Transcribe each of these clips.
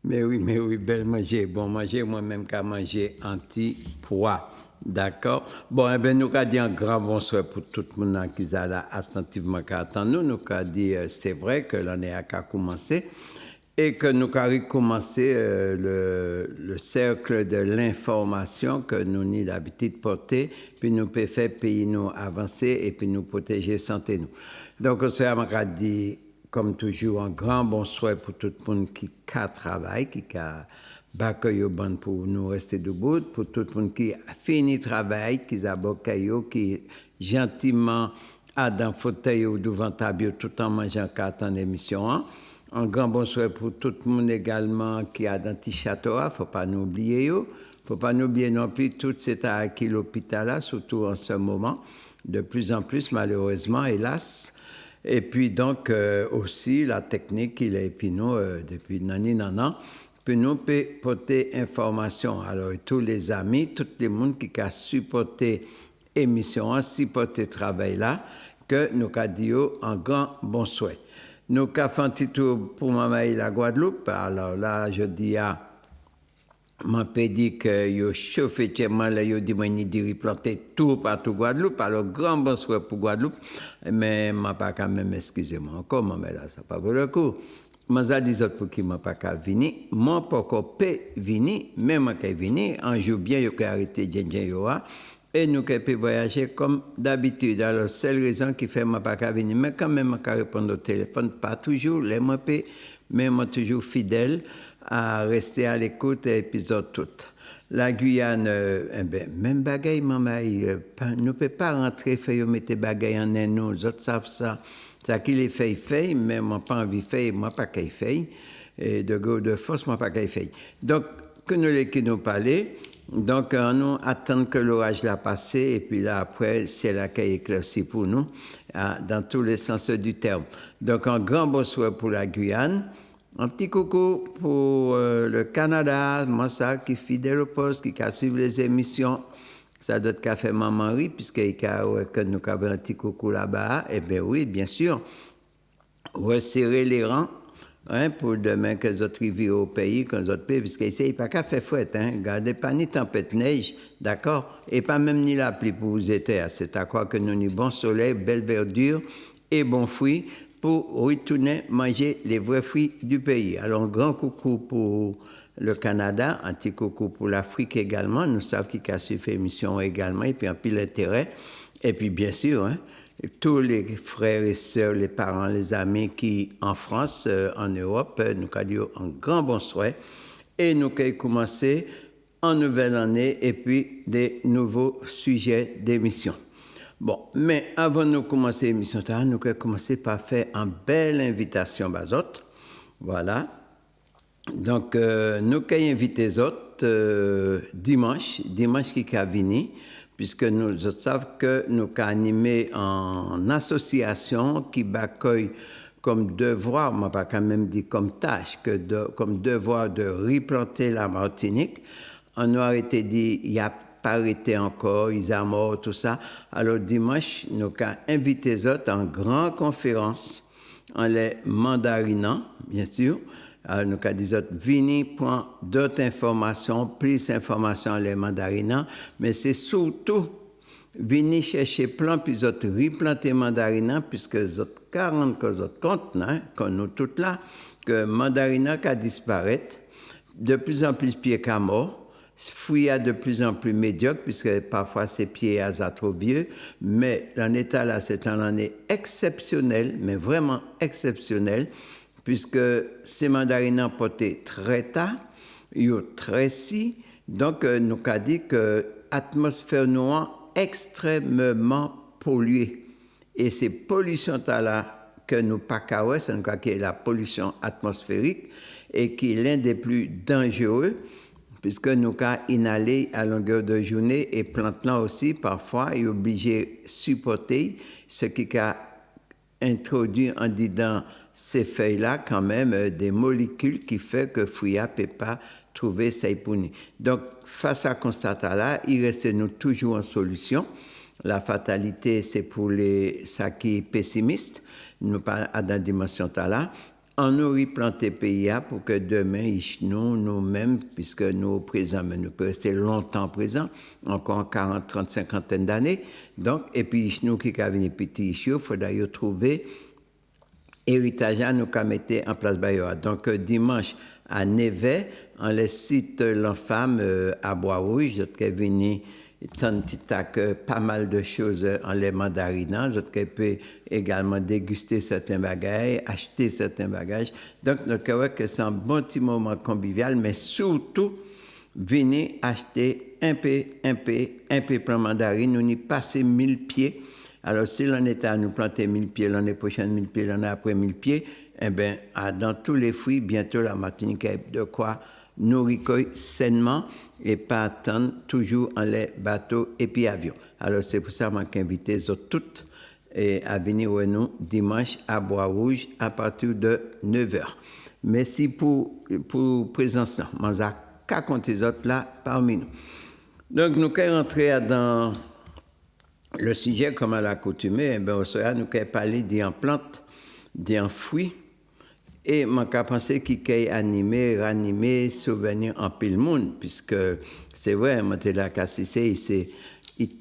Mais oui, bel manger, bon manger, moi-même qu'à manger anti-poids. D'accord? Bon, eh bien, nous avons dit un grand bonsoir pour tout le monde qui est là attentivement qui attend nous. Nous avons dit, c'est vrai que l'année a commencé et que nous avons recommencé le cercle de l'information que nous avons l'habitude de porter, puis nous pouvons faire pays nous avancer et puis nous protéger santé nous. Donc, c'est à dit comme toujours, un grand bonsoir pour tout le monde qui travaille, qui a baccueilli bon pour nous rester debout, pour tout le monde qui a fini le travail, qui a baccueilli, qui gentiment a dans le fauteuil ou devant table tout en mangeant carte en émission. Un grand bonsoir pour tout le monde également qui a dans petit château, il ne faut pas nous oublier. Il ne faut pas nous oublier non plus tout cet acquis l'hôpital là, surtout en ce moment, de plus en plus malheureusement, hélas. Et puis donc aussi la technique il est puis nous depuis nani nana puis nous peut porter information alors tous les amis tout le monde qui a supporté émission supporté travail là que nous a dit un grand bonsoir. Nous avons fait un petit tour pour maman la Guadeloupe alors là je dis à m'a dit que yo chauffé tellement là yo dit moi ni dire planter tout partout Guadeloupe alors grand bonsoir pour Guadeloupe mais m'a pas quand même excusez-moi encore maman là ça pas vaut le coup moi ça dit autres pour qui m'a pas qu'à venir moi pas encore peut venir même moi qu'à venir un jour bien yo qu'à arrêter bien yo et nous qu'à peut voyager comme d'habitude alors seule raison qui fait m'a pas qu'à venir mais quand même qu'à répondre au téléphone pas toujours les moi peut mais moi toujours fidèle à rester à l'écoute des épisodes tout. La Guyane, même bagaille, maman, nous ne pouvons pas rentrer, faire mettre bagaille en nous, les autres savent ça. Ça qui les fait, mais moi pas envie de faire, moi pas qu'à faire. Et de go de force, moi pas qu'à faire. Donc, que nous les qui nous parler, donc nous attendons que l'orage l'a passé, et puis là après, c'est la qui éclairci pour nous, dans tous les sens du terme. Donc, un grand bonsoir pour la Guyane. Un petit coucou pour le Canada, moi ça, qui est fidèle au poste, qui a suivi les émissions. Ça doit être fait Maman Marie, puisqu'il y a que nous avons un petit coucou là-bas. Eh bien oui, bien sûr. Resserrer les rangs pour demain que les autres arrivent au pays, que les autres pays, puisqu'ici, il n'y a pas qu'à faire fouette. Gardez pas ni tempête neige, d'accord? Et pas même ni la pluie pour vous aider. C'est à quoi que nous avons bon soleil, belle verdure et bons fruits pour retourner manger les vrais fruits du pays. Alors, un grand coucou pour le Canada, un petit coucou pour l'Afrique également. Nous savons qu'il y a suivi l'émission également, et puis un pile d'intérêt. Et puis, bien sûr, tous les frères et sœurs, les parents, les amis qui, en France, en Europe, nous avons dit un grand bonsoir. Et nous avons commencé en nouvelle année, et puis des nouveaux sujets d'émission. Bon, mais avant de commencer l'émission, nous allons commencer par faire une belle invitation aux autres. Voilà. Donc, nous allons inviter les autres dimanche qui a venu, puisque nous savons que nous avons animé en association qui accueille comme devoir, moi pas quand même dit comme tâche, comme devoir de replanter la Martinique. On a été dit, il y a pas arrêté encore, ils ont mort, tout ça. Alors dimanche, nous avons invité les autres en grande conférence, en les mandarinant, bien sûr. Alors nous avons dit, venez pour d'autres informations, plus d'informations en les mandarinant, mais c'est surtout, venez chercher plein, puis les autres replanter mandarinant, puisque les autres 40 que les autres comptent, comme nous toutes là, que mandarinant qui disparaît, de plus en plus pieds qu'à mort, fouilla de plus en plus médiocre, puisque parfois ses pieds à trop vieux, mais l'en état là, c'est une année exceptionnelle, mais vraiment exceptionnelle, puisque ces mandarines portaient très tard, ils ont très si, donc nous avons dit que l'atmosphère noire extrêmement polluée. Et ces pollutions là que nous pas qu'à c'est la pollution atmosphérique et qui est l'un des plus dangereux, puisque nous avons inhalé à longueur de journée et plantes là aussi, parfois, est obligé de supporter ce qui a introduit en dedans ces feuilles-là quand même des molécules qui font que Fouya ne peut pas trouver ses pounies. Donc, face à ce constat-là, il reste nous toujours en solution. La fatalité, c'est pour les ça qui pessimistes, nous pas à la dimension là. on nous replanter pays pour que demain, nous-mêmes, puisque nous présents, mais nous pouvons rester longtemps présents, encore 40, 30, 50 d'années. Donc, et puis, nous qui avons venir petit, il faudra trouver héritage à nous qu'à mettre en place. Donc, dimanche, à Neve, on les cite l'enfant à Bois-Rouge, qui est venu pas mal de choses en les mandarinant, qui peut également déguster certains bagages, acheter certains bagages. Donc, nous croyons que c'est un bon petit moment convivial, mais surtout, venez acheter un peu plein mandarine, nous y passons 1000 pieds. Alors, si l'on était à nous planter 1000 pieds, l'année prochaine 1000 pieds, l'année après 1000 pieds, eh bien, dans tous les fruits, bientôt la Martinique a de quoi nous recueillir sainement et pas attendre toujours en les bateaux et puis avions. Alors, c'est pour ça que j'invite les autres toutes à venir avec nous dimanche à Bois-Rouge à partir de 9h. Merci pour présence. Je vais compter les autres là parmi nous. Donc, nous allons rentrer dans le sujet comme à l'accoutumée. Nous allons parler d'un plante, d'un fruit. Et je pense qu'il est animé, ranimé, souvenir en pile monde, puisque c'est vrai, la cassicée, c'est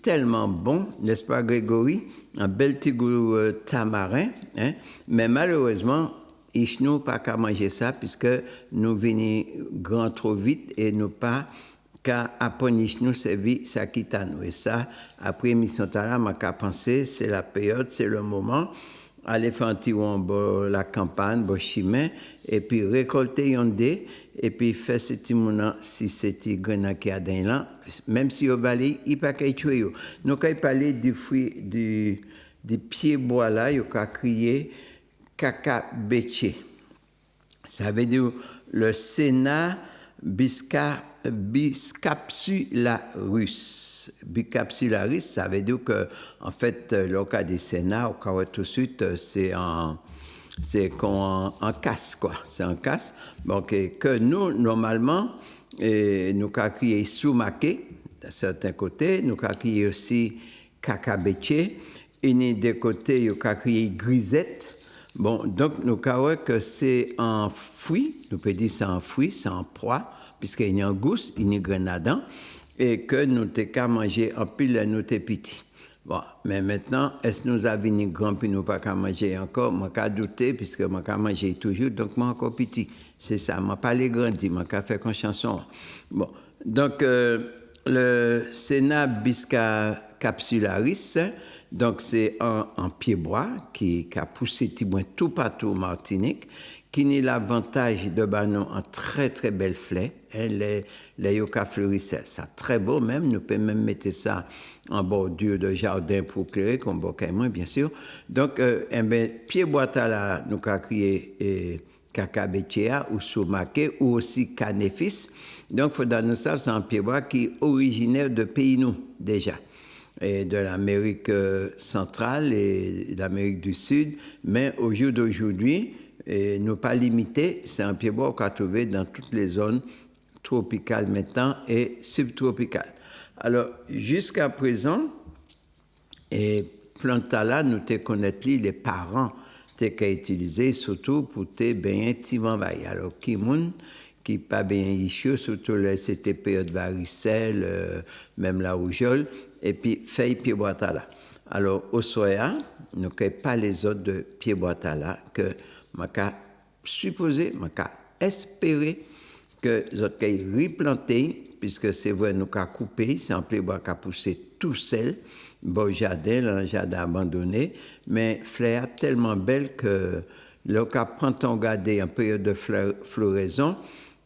tellement bon, n'est-ce pas, Grégory? Un bel petit goût tamarin, hein? Mais malheureusement, il ne pas qu'à manger ça, puisque nous venons grand trop vite et nous pas qu'à apprendre nous servir ça quitte à nous. Et ça, après l'émission, je pense c'est la période, c'est le moment. Aller faire un petit la campagne, chemin, et puis récolter un dé, et puis faire ce petit mouna, si c'est petit grenat qui a dans là, même si au vallée, il pas qu'à tuer. Nous, quand il parlait du fruit, du pied bois là, il a crié caca béché. Ça veut dire le Sénat Biscapsularus. Biscapsularus, ça veut dire que, en fait, le cas des Sénats, au cas où tout de suite, c'est en casse, quoi. C'est en casse. Donc, que nous, normalement, nous avons crié soumaké, de certains côtés, nous avons crié aussi cacabéché, et des côtés, nous avons crié grisette. Bon, donc, nous avons que c'est un fruit, nous pouvons dire c'est un fruit, c'est un proie, puisqu'il y a un gousse, il y a un grenadin, et que nous t'es qu'à manger en pile, nous t'es petit. Bon, mais maintenant, est-ce que nous avons une grand puis nous pas qu'à manger encore? Moi, qu'à douter, puisque moi, qu'à manger toujours, donc moi, encore petit. C'est ça, moi, pas les grandis, moi, qu'à faire qu'en chanson. Bon, donc, le Sénat Bisca Capsularis, donc c'est un pied-bois qui a poussé tout partout en Martinique, qui a l'avantage de banon en très très belles fleurs. Hein, les yucca fleurissaient, ça très beau même. Nous pouvons même mettre ça en bordure de jardin pour éclairer, comme beaucoup bien sûr. Donc, pied-bois là, nous avons crié cacabéchéa ou soumaké ou aussi canéfis. Donc, il faudra nous savoir, c'est un pied-bois qui est originaire de pays nous déjà. Et de l'Amérique centrale et de l'Amérique du Sud, mais au jour d'aujourd'hui, nous pas limité, c'est un pied-bois qu'on a trouvé dans toutes les zones tropicales maintenant et subtropicales. Alors, jusqu'à présent, et planta-là, nous te connaître les parents qu'à utiliser, surtout pour te bien tivanvaille. Alors, qui pas bien ici, surtout c'était période varicelle, même la rougeole, et puis feuille pied-bois là. Alors, au soya, nous n'avons pas les autres de pied-bois là, que m'a supposé, m'a espéré que les autres replanté, puisque c'est vrai, nous avons coupé, c'est un pied-bois qui a poussé tout seul, bon jardin, un jardin abandonné, mais fleur tellement belle que le cas printemps gardé en période de floraison,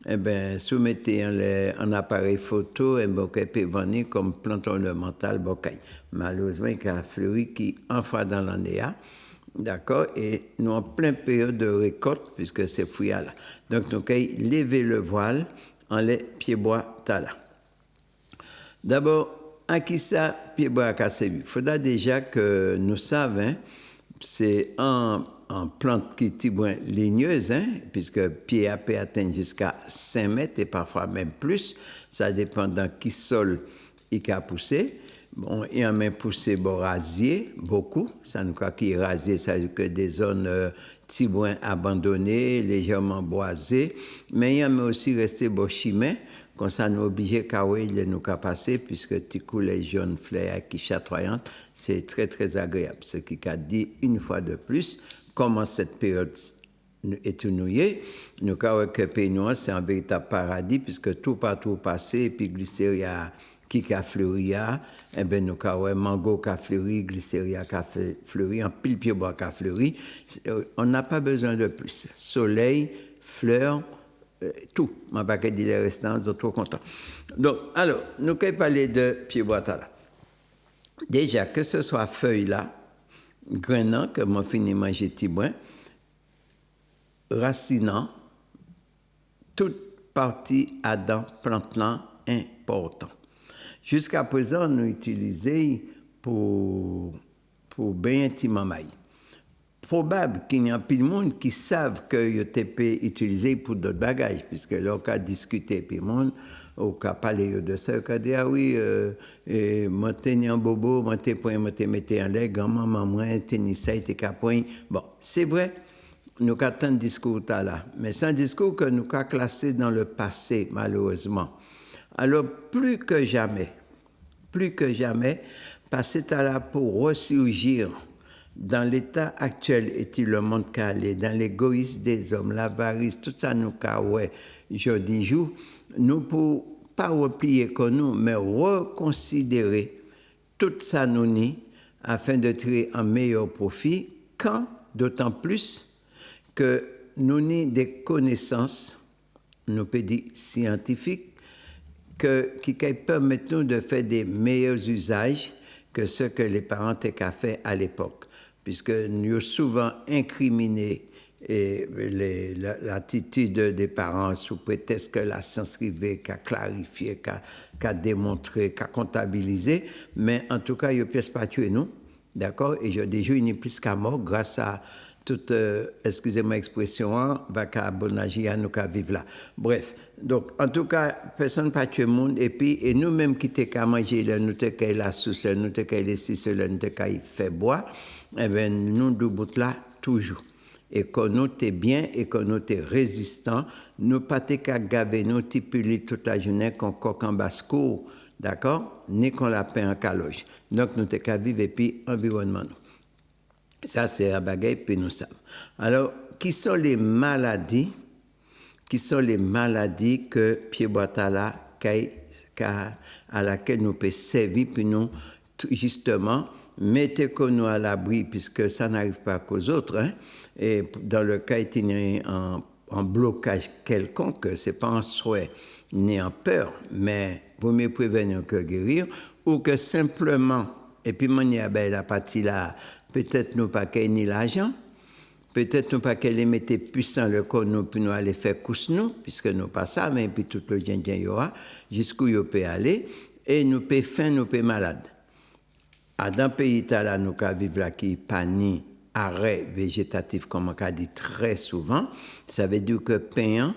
eh bien, soumettez un appareil photo et vous peut venir comme plante ornementale. Malheureusement, il y a fleuri qui enfin dans l'année. D'accord? Et nous en pleine période de récolte, puisque c'est fruit-là. Donc, nous avons levé le voile en les pieds-bois tala. D'abord, à qui ça, pieds-bois à il faudra déjà que nous savions, c'est un plante qui est moins ligneuse, hein, puisque pied à peut atteindre jusqu'à 5 mètres et parfois même plus. Ça dépend dans qui sol il a poussé. Bon, il y a même poussé bon rasier, beaucoup. Ça nous croit qu'il est rasé, ça veut dire que des zones tibouins abandonnées, légèrement boisées. Mais il y a même aussi resté bon chimé, comme ça nous obligé qu'à nous qu'à passer, puisque ticou les jaunes fleurs qui chatoyantes, c'est très très agréable. Ce qui a dit une fois de plus, comment cette période étonnouillée, nous croyons que pays noir c'est un véritable paradis, puisque tout partout passé, et puis glycéria qui a fleuri, eh ben nous avons mango qui a fleuri, glycéria qui a fleuri, un pile pied bois qui a fleuri. On n'a pas besoin de plus. Soleil, fleurs, tout. Je ne vais pas dire les restants, je suis trop content. Donc, alors, nous allons parler de pied bois là. Déjà, que ce soit feuilles là, grainant, que moi fini de manger tibouin, racinant, toute partie à dans plante là important. Jusqu'à présent, nous utilisons pour bien intimement maïs. Probable qu'il y a plus de monde qui savent que le TP utilisé pour d'autres bagages, puisque là, on a discuté, puis le monde, on a parlé de ça, on a dit, ah oui, moi, j'ai un bobo, moi, j'ai mis en l'air, grand-maman, moi, j'ai ça, j'ai point. Bon, c'est vrai, nous avons tant de discours là, mais c'est un discours que nous avons classé dans le passé, malheureusement. Alors, plus que jamais, passer à là pour ressurgir dans l'état actuel, est-il le monde calé, dans l'égoïsme des hommes, l'avarice, tout ça nous ouais, jeudi jour, nous pour pas replier comme nous, mais reconsidérer tout ça nous nie afin de tirer un meilleur profit, quand d'autant plus que nous ni des connaissances, nous peut dire scientifiques, qui permettent nous de faire des meilleurs usages que ce que les parents étaient fait à l'époque. Puisque nous avons souvent incriminé l'attitude des parents sous prétexte que la science privée qu'a clarifié, qu'a démontré, qu'a comptabilisé, mais en tout cas, il n'y a pas tué nous, d'accord? Et je dis, il n'y a plus qu'à mort grâce à toute, excusez-moi l'expression, vacabonage à nous qu'à vivre là. Bref, donc en tout cas, personne n'a pas tué le monde, et puis, et nous-mêmes qui t'es qu'à manger, nous t'es qu'à la sauce, nous t'es qu'à les six, nous t'es qu'à faire boire, eh bien, nous, du bout là, toujours. Et qu'on nous t'es bien, et qu'on nous t'es résistant, nous pas t'es qu'à gaver, nous t'es puli toute la journée, qu'on coque en basse-cour, d'accord? Ni qu'on la paix en caloche. Donc, nous t'es qu'à vivre, et puis, environnement nous. Ça, c'est la bagaille, puis nous savons. Alors, qui sont les maladies que Pied Boitala à laquelle nous peut servir, puis nous, justement, mettez que nous à l'abri, puisque ça n'arrive pas qu'aux autres, hein, et dans le cas il y a un blocage quelconque, c'est pas un souhait ni en peur, mais vaut mieux prévenir que guérir, ou que simplement, et puis moi, la partie là, peut-être nous pas qu'elle ni l'argent, peut-être nous pas qu'elle les mettait puissant le corps nous, puis nous aller faire couche nous, puisque nous pas ça, mais puis tout le bien y aura, jusqu'où il peut aller, et nous peut faim, nous peut malade. À dans le pays là, nous ka vivre là qui pani arrêt végétatif, comme on a dit très souvent, ça veut dire que pain,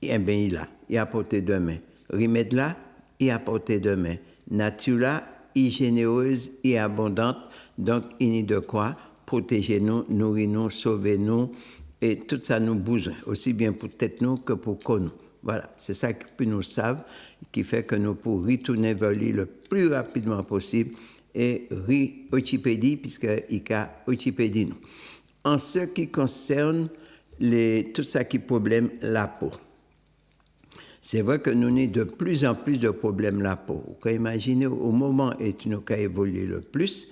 eh bien il a porté de main. Remède là, il a porté de main. Nature là, il généreuse et abondante, donc il n'y a de quoi protéger nous, nourrir nous, sauver nous, et tout ça nous besoin, aussi bien pour tête nous que pour corps nous. Voilà, c'est ça que nous savons, qui fait que nous pouvons retourner vers lui le plus rapidement possible et Wikipédie, puisqu'il y a Wikipédie nous. En ce qui concerne tout ça qui problème la peau, c'est vrai que nous avons de plus en plus de problèmes la peau. Vous pouvez imaginer, au moment où nous avons évolué le plus,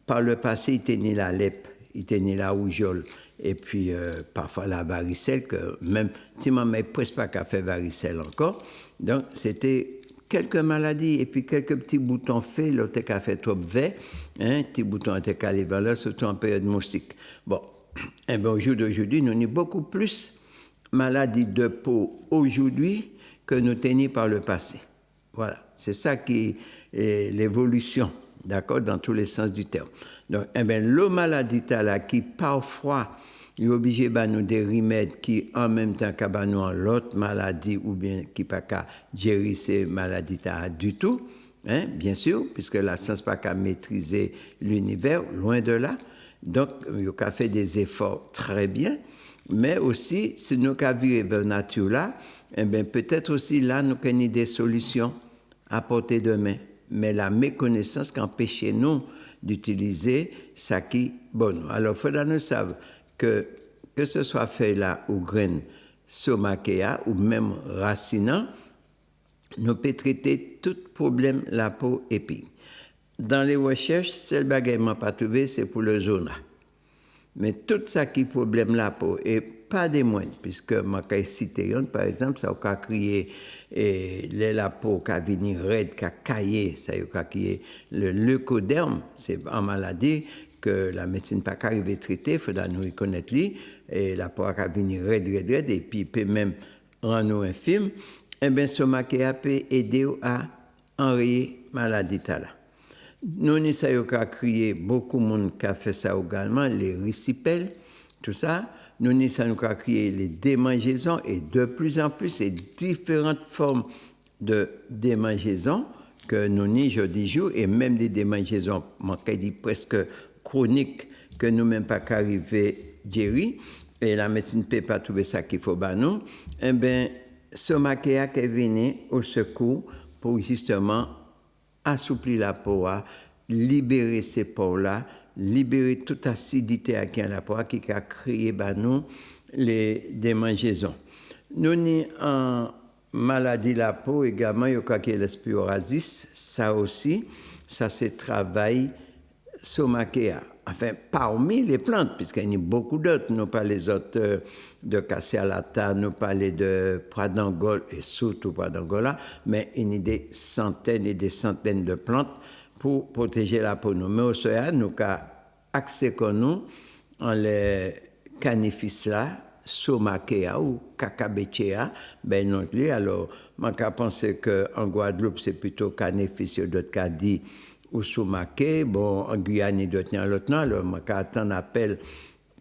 par le passé, il tenait la lèpre, il tenait la rougeole, et puis parfois la varicelle, que même si maman n'est presque pas qu'à faire varicelle encore. Donc, c'était quelques maladies, et puis quelques petits boutons faits, l'autre qui a fait trop vert, hein, petits boutons étaient calés vers là, surtout en période moustique. Bon, et bien au jour d'aujourd'hui, nous avons beaucoup plus maladies de peau aujourd'hui que nous tenions par le passé. Voilà, c'est ça qui est l'évolution, d'accord, dans tous les sens du terme. Donc, eh bien, le maladie là qui parfois est obligé de nous des remèdes qui en même temps qu'à nous l'autre maladie ou bien qui pas qu'à gérer ces maladies là du tout, hein, bien sûr, puisque la science n'a pas qu'à maîtriser l'univers, loin de là. Donc, il a fait des efforts très bien, mais aussi, si nous avons vu vers la nature là, eh bien, peut-être aussi là, nous avons des solutions à portée de main. Mais la méconnaissance qui empêche nous d'utiliser ça qui est bon. Alors, il faudra nous savoir que ce soit fait là ou graines somakea ou même racinant, nous pouvons traiter tout problème la peau et puis. Dans les recherches, seul bagage m'a pas trouvé, c'est pour le zona. Mais tout ça qui problème la peau et pas des moindres, puisque ma cité, par exemple, ça a créé la peau qui a venu raide, qui a caillé, ça a créé le leucoderme, c'est une maladie que la médecine pas arrivé à traiter, il faudra nous reconnaître lui, et la peau qui a venu raide, et puis peut même rendre nous infime, et bien ce maquillage peut aider à enrayer maladie là. Nous, ça a créé beaucoup de monde qui a fait ça également, les récipels, tout ça. Nous, ça a créé les démangeaisons et de plus en plus, c'est différentes formes de démangeaisons que nous, je dis jour, et même des démangeaisons, je dis presque chroniques, que nous même pas qu'arriver à gérer, et la médecine ne peut pas trouver ça qu'il faut bah nous, eh bien, ce maquillage est venu au secours pour justement assouplir la peau, libérer ces pores-là, libérer toute acidité qui est la peau, qui a créé bah, nous les démangeaisons. Nous avons en maladie de la peau également, il y a l'espiroasis, ça aussi, ça c'est travail somakea. Enfin, parmi les plantes, puisqu'il y a beaucoup d'autres, nous parlons les autres de cassialata, nous parlons de pradangole et surtout pradangola, mais il y a des centaines et des centaines de plantes pour protéger la peau. Mais au soya, nous avons accès à nous en les canifis là, somakea ou kakabechea, ben non plus. Alors, je pense qu'en Guadeloupe, c'est plutôt canifis, d'autres cas dit ou somaké, bon, en Guyane, il doit tenir l'autre nom, alors, je attends appel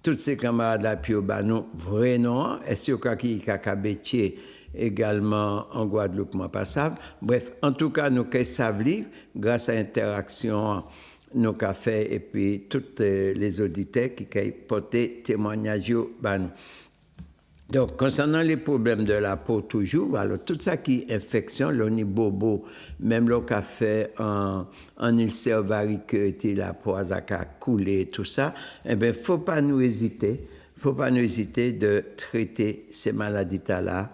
tous ces camarades là, puis au banon, vrai nom, et si au cas qui kakabechea également en Guadeloupe, moi passable. Bref, en tout cas, nous savons grâce à l'interaction nos cafés et puis tous les auditeurs qui ont porté témoignage bah, nous. Donc, concernant les problèmes de la peau toujours, alors tout ça qui est infection, l'onibobo, même le café en ulcère variceux, la peau a coulé, tout ça, eh bien, faut pas nous hésiter de traiter ces maladies-là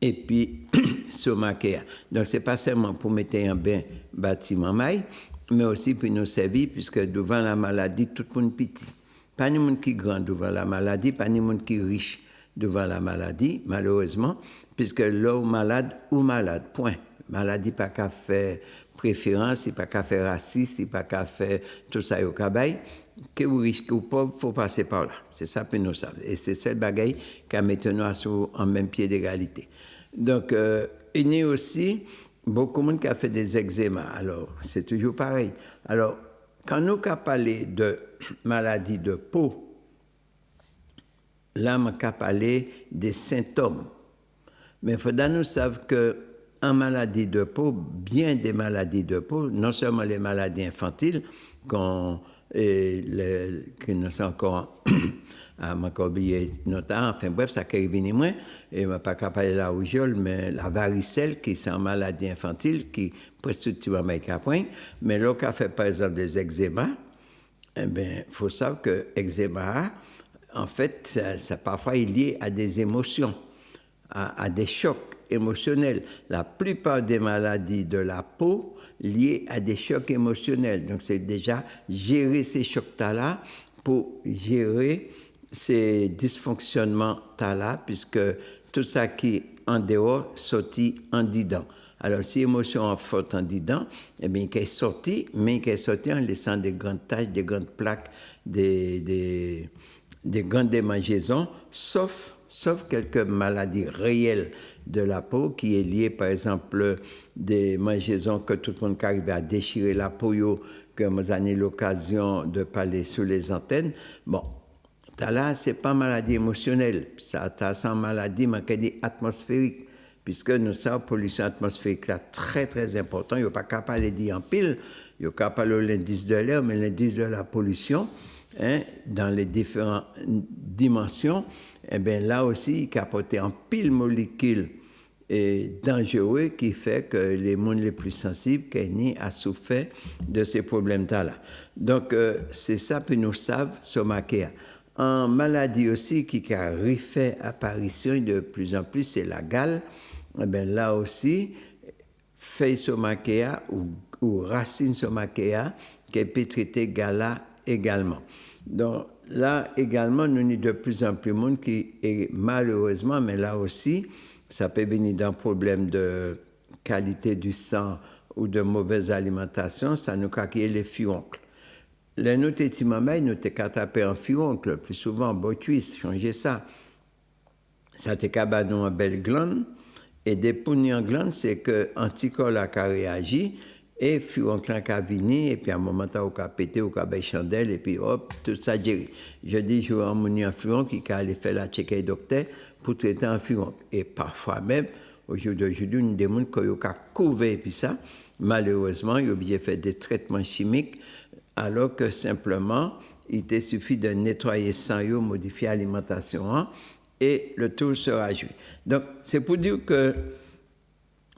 et puis somakea. Donc, c'est pas seulement pour mettre un bain bâtiment maille, mais aussi pour nous servir, puisque devant la maladie, tout le monde petit. Pas ni monde qui est grand devant la maladie, pas ni monde qui est riche devant la maladie, malheureusement, puisque l'homme malade ou malade, point. Maladie pas qu'à faire préférence, pas qu'à faire raciste, pas qu'à faire tout ça au cabaye. Que vous riche, que vous pauvre, il faut passer par là. C'est ça que nous savons. Et c'est cette bagaille qui a maintenant en même pied d'égalité. Donc, il y a aussi beaucoup de monde qui a fait des eczémas. Alors, c'est toujours pareil. Alors, quand nous avons parlé de maladie de peau, là, on a parlé des symptômes. Mais il faudra nous savoir qu'en maladie de peau, bien des maladies de peau, non seulement les maladies infantiles, qui ne sont encore à Macobie notamment, enfin bref, ça qui est moins, et je ne vais pas parler de la rougeole, mais la varicelle, qui est une maladie infantile, qui presque tout le monde a point, mais là, qui a fait par exemple des eczémas, eh bien, il faut savoir que l'eczéma, en fait, ça parfois est lié à des émotions, à des chocs émotionnels. La plupart des maladies de la peau liées à des chocs émotionnels. Donc, c'est déjà gérer ces chocs-là pour gérer ces dysfonctionnements-là, puisque tout ça qui est en dehors sortit en dedans. Alors, si l'émotion est forte en dedans, eh bien, qu'elle est sortie, mais qu'elle est sortie en laissant des grandes taches, des grandes plaques, des grandes démangeaisons, sauf quelques maladies réelles de la peau qui est liée, par exemple, des mangeaisons que tout le monde arrive à déchirer la peau, que vous avez l'occasion de parler sur les antennes. Bon, là, ce n'est pas maladie émotionnelle, ça, c'est une maladie atmosphérique. puisque nous savons pollution atmosphérique là très très important. Il n'y a pas capable de dire en pile, il n'y a capable de l'indice de l'air, mais l'indice de la pollution, hein, dans les différentes dimensions, eh bien là aussi, il capote en pile molécules et dangereux qui fait que les mondes les plus sensibles qui a souffert de ces problèmes-là. Donc, c'est ça que nous savons somaquer. En maladie aussi qui a refait apparition de plus en plus, c'est la gale. Eh bien, là aussi, feuille somaquea ou racine somaquea qui peut traiter gala également. Donc, là également, nous avons de plus en plus de monde qui est malheureusement, mais là aussi, ça peut venir d'un problème de qualité du sang ou de mauvaise alimentation, ça nous a créé les furoncles. Les nous petits mamans, nous t'es taper en furoncle, plus souvent, botuis, changer ça. Ça t'est cabanon en belle glande, et des pougnes en glande, c'est que anticorps a réagi, et furoncle a venu, et puis à un moment, on a pété, on a baissé chandelle, et puis hop, tout ça géré. Je dis, je vais emmener un furoncle qui a allé faire la checker docteur pour traiter un furoncle. Et parfois même, au jour d'aujourd'hui, nous demandons qu'on a couvert, et puis ça, malheureusement, il a obligé de faire des traitements chimiques, alors que simplement, il te suffit de nettoyer sang, modifier l'alimentation, et le tout sera joué. Donc, c'est pour dire que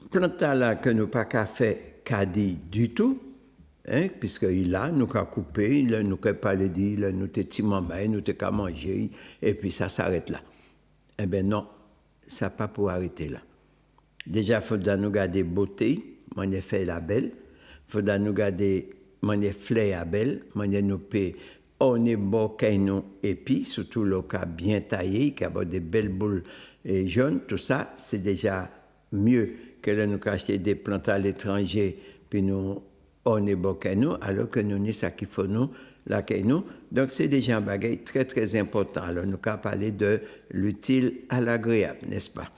plante là que nous pas qu'à faire cadet du tout, hein, puisqu'il a, nous qu'à couper, il nous qu'à pas le dire, nous te timamay, nous te qu'à manger, et puis ça s'arrête là. Eh bien non, ça pas pour arrêter là. Déjà, il faudra nous garder beauté, on a fait la belle, il faudra nous garder manière fleur à belle, manière nous peut on est beau nous et puis surtout le cas bien taillé, qui a des belles boules et jaunes, tout ça c'est déjà mieux que de nous acheter des plantes à l'étranger puis nous on est beau nous alors que nous ni ça qu'il faut nous là nous. Donc c'est déjà un bagage très très important. Alors nous avons parlé de l'utile à l'agréable, n'est-ce pas?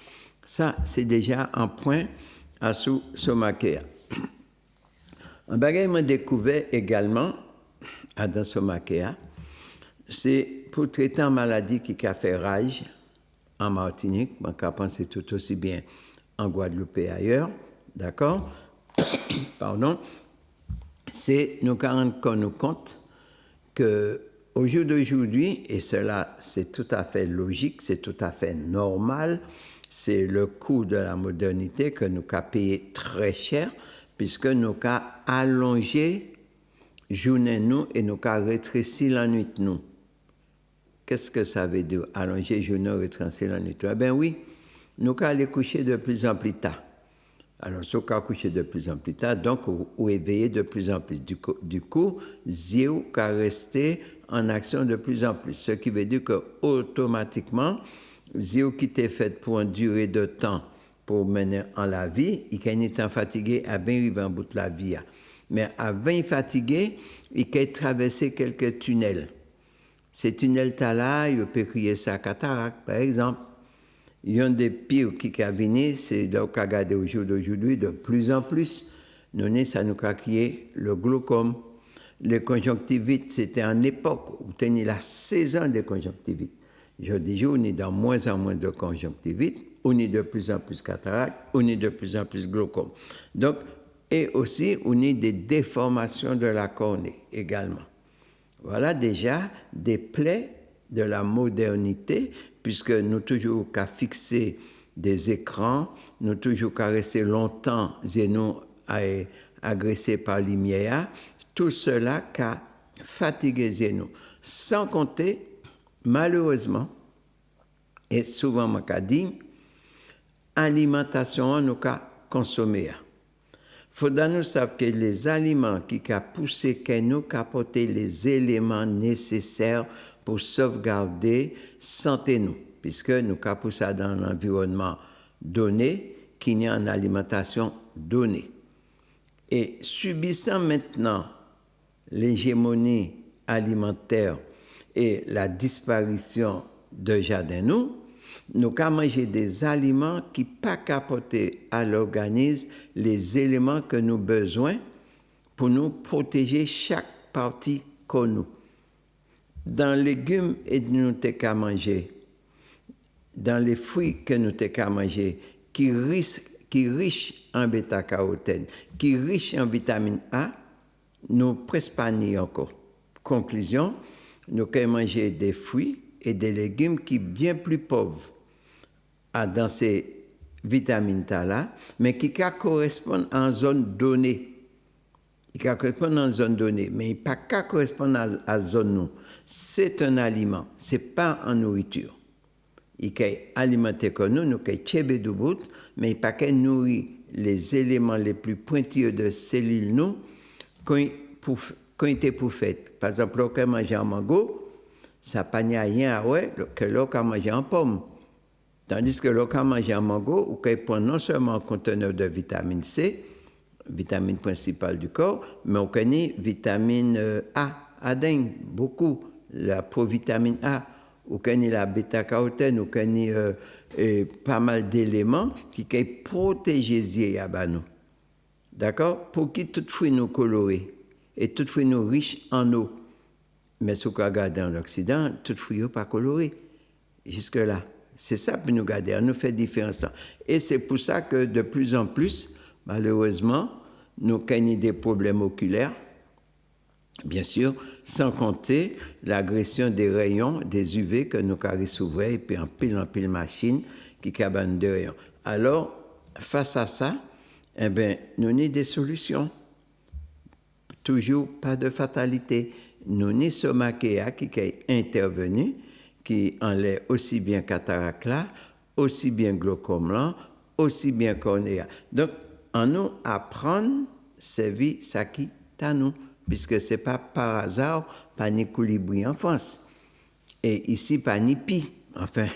Ça c'est déjà un point à sous-somaquer. Un bagage m'a découvert également à dans Somaquea, c'est pour traiter une maladie qui a fait rage en Martinique, on peut penser tout aussi bien en Guadeloupe et ailleurs, d'accord? Pardon. C'est nous rendre compte que au jour d'aujourd'hui, et cela c'est tout à fait logique, c'est tout à fait normal, c'est le coût de la modernité que nous avons payé très cher, puisque nous avons allongé journée nous et nous avons rétréci la nuit nous. Qu'est-ce que ça veut dire, allonger journée, rétrécir la nuit? Eh bien oui, nous avons aller coucher de plus en plus tard. Alors, si nous avons couché de plus en plus tard, donc, ou éveillé de plus en plus. Du coup, Zéo a resté en action de plus en plus. Ce qui veut dire que automatiquement, Zéo qui était fait pour une durée de temps pour mener en la vie, il quand il est fatigué, à bien arriver en bout de la vie. Mais avant il fatigué, il a traversé quelques tunnels. Ces tunnels-là, il peut crier ça cataracte, par exemple. Il y a des pires qui a venu, c'est donc à regarder au jour d'aujourd'hui de plus en plus. Nous, ça nous a créé le glaucome. Les conjonctivites, c'était en époque où on la saison des conjonctivites. Je dis, on est dans moins en moins de conjonctivites, on est de plus en plus cataracte, on est de plus en plus glaucome. Donc, et aussi, on a des déformations de la cornée également. Voilà déjà des plaies de la modernité, puisque nous toujours qu'à fixer des écrans, nous toujours qu'à rester longtemps, nous agressés par la lumière, tout cela qu'a fatigué nous. Sans compter, malheureusement, et souvent m'a dit, alimentation nous qu'a consommé. Faudra nous savoir que les aliments qui ont poussé que nous apporter les éléments nécessaires pour sauvegarder santé nous, puisque nous avons poussé dans un environnement donné, qu'il y a une alimentation donnée. Et subissant maintenant l'hégémonie alimentaire et la disparition de jardin nous avons mangé des aliments qui ne pas apporter à l'organisme les éléments que nous avons besoin pour nous protéger chaque partie que nous. Dans les légumes et nous avons mangé, dans les fruits que nous avons mangé, qui riche en bêta-carotène, qui riche en vitamine A, nous presque pas ni encore. Conclusion, nous pouvons manger des fruits et des légumes qui sont bien plus pauvres dans ces vitamines-là, mais qui correspondent à une zone donnée. Ils correspondent à une zone donnée, mais ils ne peuvent pas correspondre à la zone nous. C'est un aliment, ce n'est pas une nourriture. Il peut alimenter comme nous pouvons tchéber du bout, mais il ne peut pas nourrir les éléments les plus pointilleux de cellules nous quand ils étaient pour fait. Par exemple, lorsqu'on mange un mango, ça n'a pas rien à ouais que lorsqu'on mange un pomme. Tandis que lorsqu'on mange un mango, on peut prendre non seulement un conteneur de vitamine C, vitamine principale du corps, mais on connaît vitamine A, ADN, beaucoup, la provitamine A, on connaît la bêta-carotène, on connaît pas mal d'éléments qui peuvent protéger les yeux à nous. D'accord? Pour qui tout fruit nous coloré et tout fruit nous riche en eau. Mais ce qu'on regarde en Occident, tout fruit n'est pas coloré. Jusque-là. C'est ça que nous garder, on nous fait différence. Et c'est pour ça que de plus en plus, malheureusement, nous gagnons des problèmes oculaires, bien sûr, sans compter l'agression des rayons, des UV que nous carrés s'ouvrir et puis en pile machine qui cabane de rayons. Alors, face à ça, eh bien, nous avons des solutions. Toujours pas de fatalité. Nous avons Somakea qui est intervenu, qui enlève aussi bien cataracte là, aussi bien glaucome là, aussi bien cornéa. Donc, en nous apprendre, c'est vie, ça qui à nous, puisque ce n'est pas par hasard, pas ni colibri en France. Et ici, pas ni pi, enfin,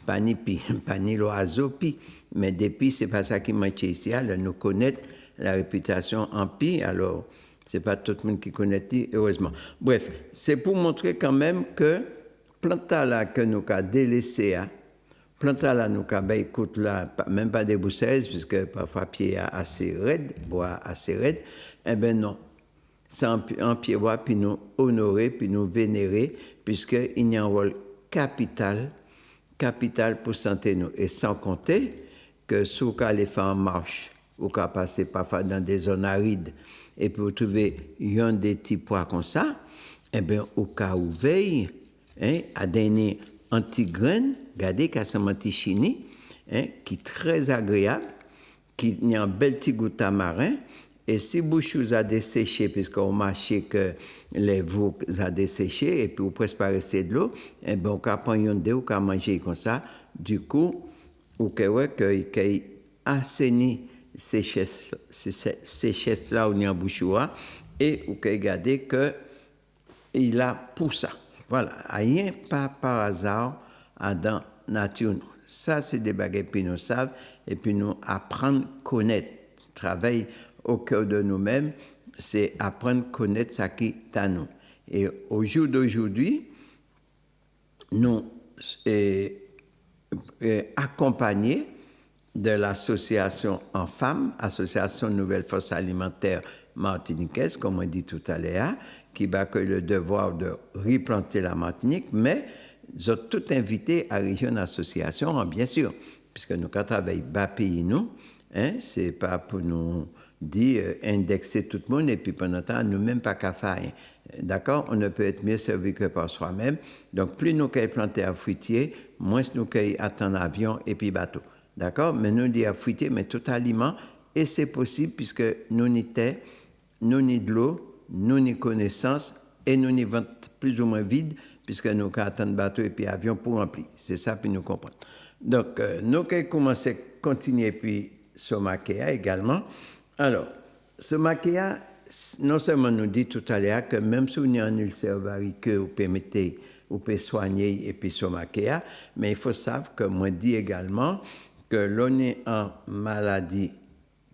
pas ni pi, pas ni l'oiseau pi, mais des pi, ce n'est pas ça qui manque ici. Alors, nous connaissons la réputation en pi, alors, ce n'est pas tout le monde qui connaît, heureusement. Bref, c'est pour montrer quand même que planta là que nous avons délaissé, planta là nous avons écoute là, même pas des boussaises, puisque parfois pied assez raide, bois assez raide, eh bien non. C'est un pied bois, puis nous honorer, puis nous vénérer, puisqu'il y a un rôle capital pour santé nous. Et sans compter que si vous allez faire en marche, vous allez passer parfois dans des zones arides, et puis vous trouvez un des petits pois comme ça, eh bien, au cas où veille, à donner anti-graines, regardez qu'à ce anti-chini, qui est très agréable, qui a un bel petit goût tamarin, et si vous a desséché, puisqu'on marche que les veaux a desséché, et puis vous préparez de l'eau, et bien on peut prendre un dé, on peut manger comme ça, du coup, vous pouvez assainir ces séchesses-là au niveau bouchoir, et vous pouvez regarder qu'il a pour ça. Voilà, rien pas par hasard dans la nature. Ça, c'est des bagages que nous savons, et puis nous apprendre à connaître. Travail au cœur de nous-mêmes, c'est apprendre à connaître ce qui est à nous. Et au jour d'aujourd'hui, nous accompagnés de l'association en femmes, Association Nouvelle Force Alimentaire Martiniquaise, comme on dit tout à l'heure, qui a le devoir de replanter la Martinique, mais ils ont tout invité à Région Association, bien sûr, puisque nous travaillons bas pays, nous, c'est pas pour nous dire indexer tout le monde et puis pendant ce temps, nous-mêmes pas qu'à faire. D'accord? On ne peut être mieux servi que par soi-même. Donc, plus nous pouvons planter à fruitier, moins nous pouvons attendre avion et puis bateau. D'accord? Mais nous disons à fruitier, mais tout aliment, et c'est possible puisque nous n'y terre, nous n'y de l'eau, nous n'y connaissance et nous n'y vente plus ou moins vide puisque nous attendons bateau et puis avion pour remplir. C'est ça, puis nous comprenons. Donc, nous allons commencer à continuer puis Somakea également. Alors, Somakea, non seulement nous dit tout à l'heure que même si on a un ulcère variceux, vous pouvez soigner et puis Somakea, mais il faut savoir que moi dis également que l'on est en maladie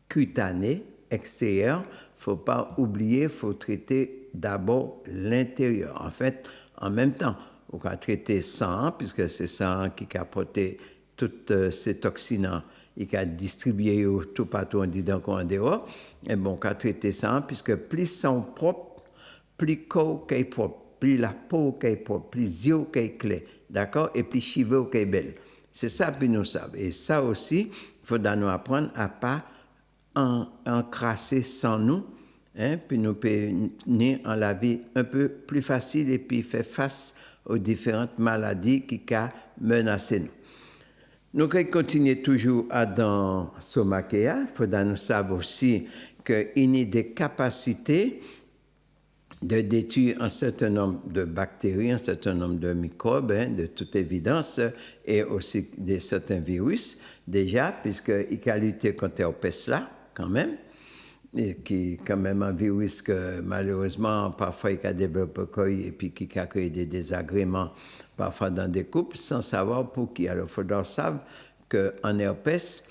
cutanée extérieure, il ne faut pas oublier, il faut traiter d'abord l'intérieur. En fait, en même temps, on va traiter sang, puisque c'est sang qui a apporté toutes ces toxines, il a distribué tout partout, on dit donc en dehors. Et bon, on va traiter sang, puisque plus sang propre, plus corps est propre, plus la peau est propre, plus yeux est clair, d'accord, et plus cheveux est belle. C'est ça que nous savons. Et ça aussi, il faudra nous apprendre à pas encrasser sans nous, hein, puis nous tenir en la vie un peu plus facile et puis faire face aux différentes maladies qui menacent nous. Nous continuons toujours dans Somakea. Il faudra nous savoir aussi qu'il y a des capacités de détruire un certain nombre de bactéries, un certain nombre de microbes, hein, de toute évidence, et aussi de certains virus, déjà, puisqu'il a lutté contre l'herpès là, quand même, et qui est quand même un virus que malheureusement, parfois, il a développé et puis qui a créé des désagréments, parfois dans des couples, sans savoir pour qui. Alors, il faudra savoir qu'en herpès,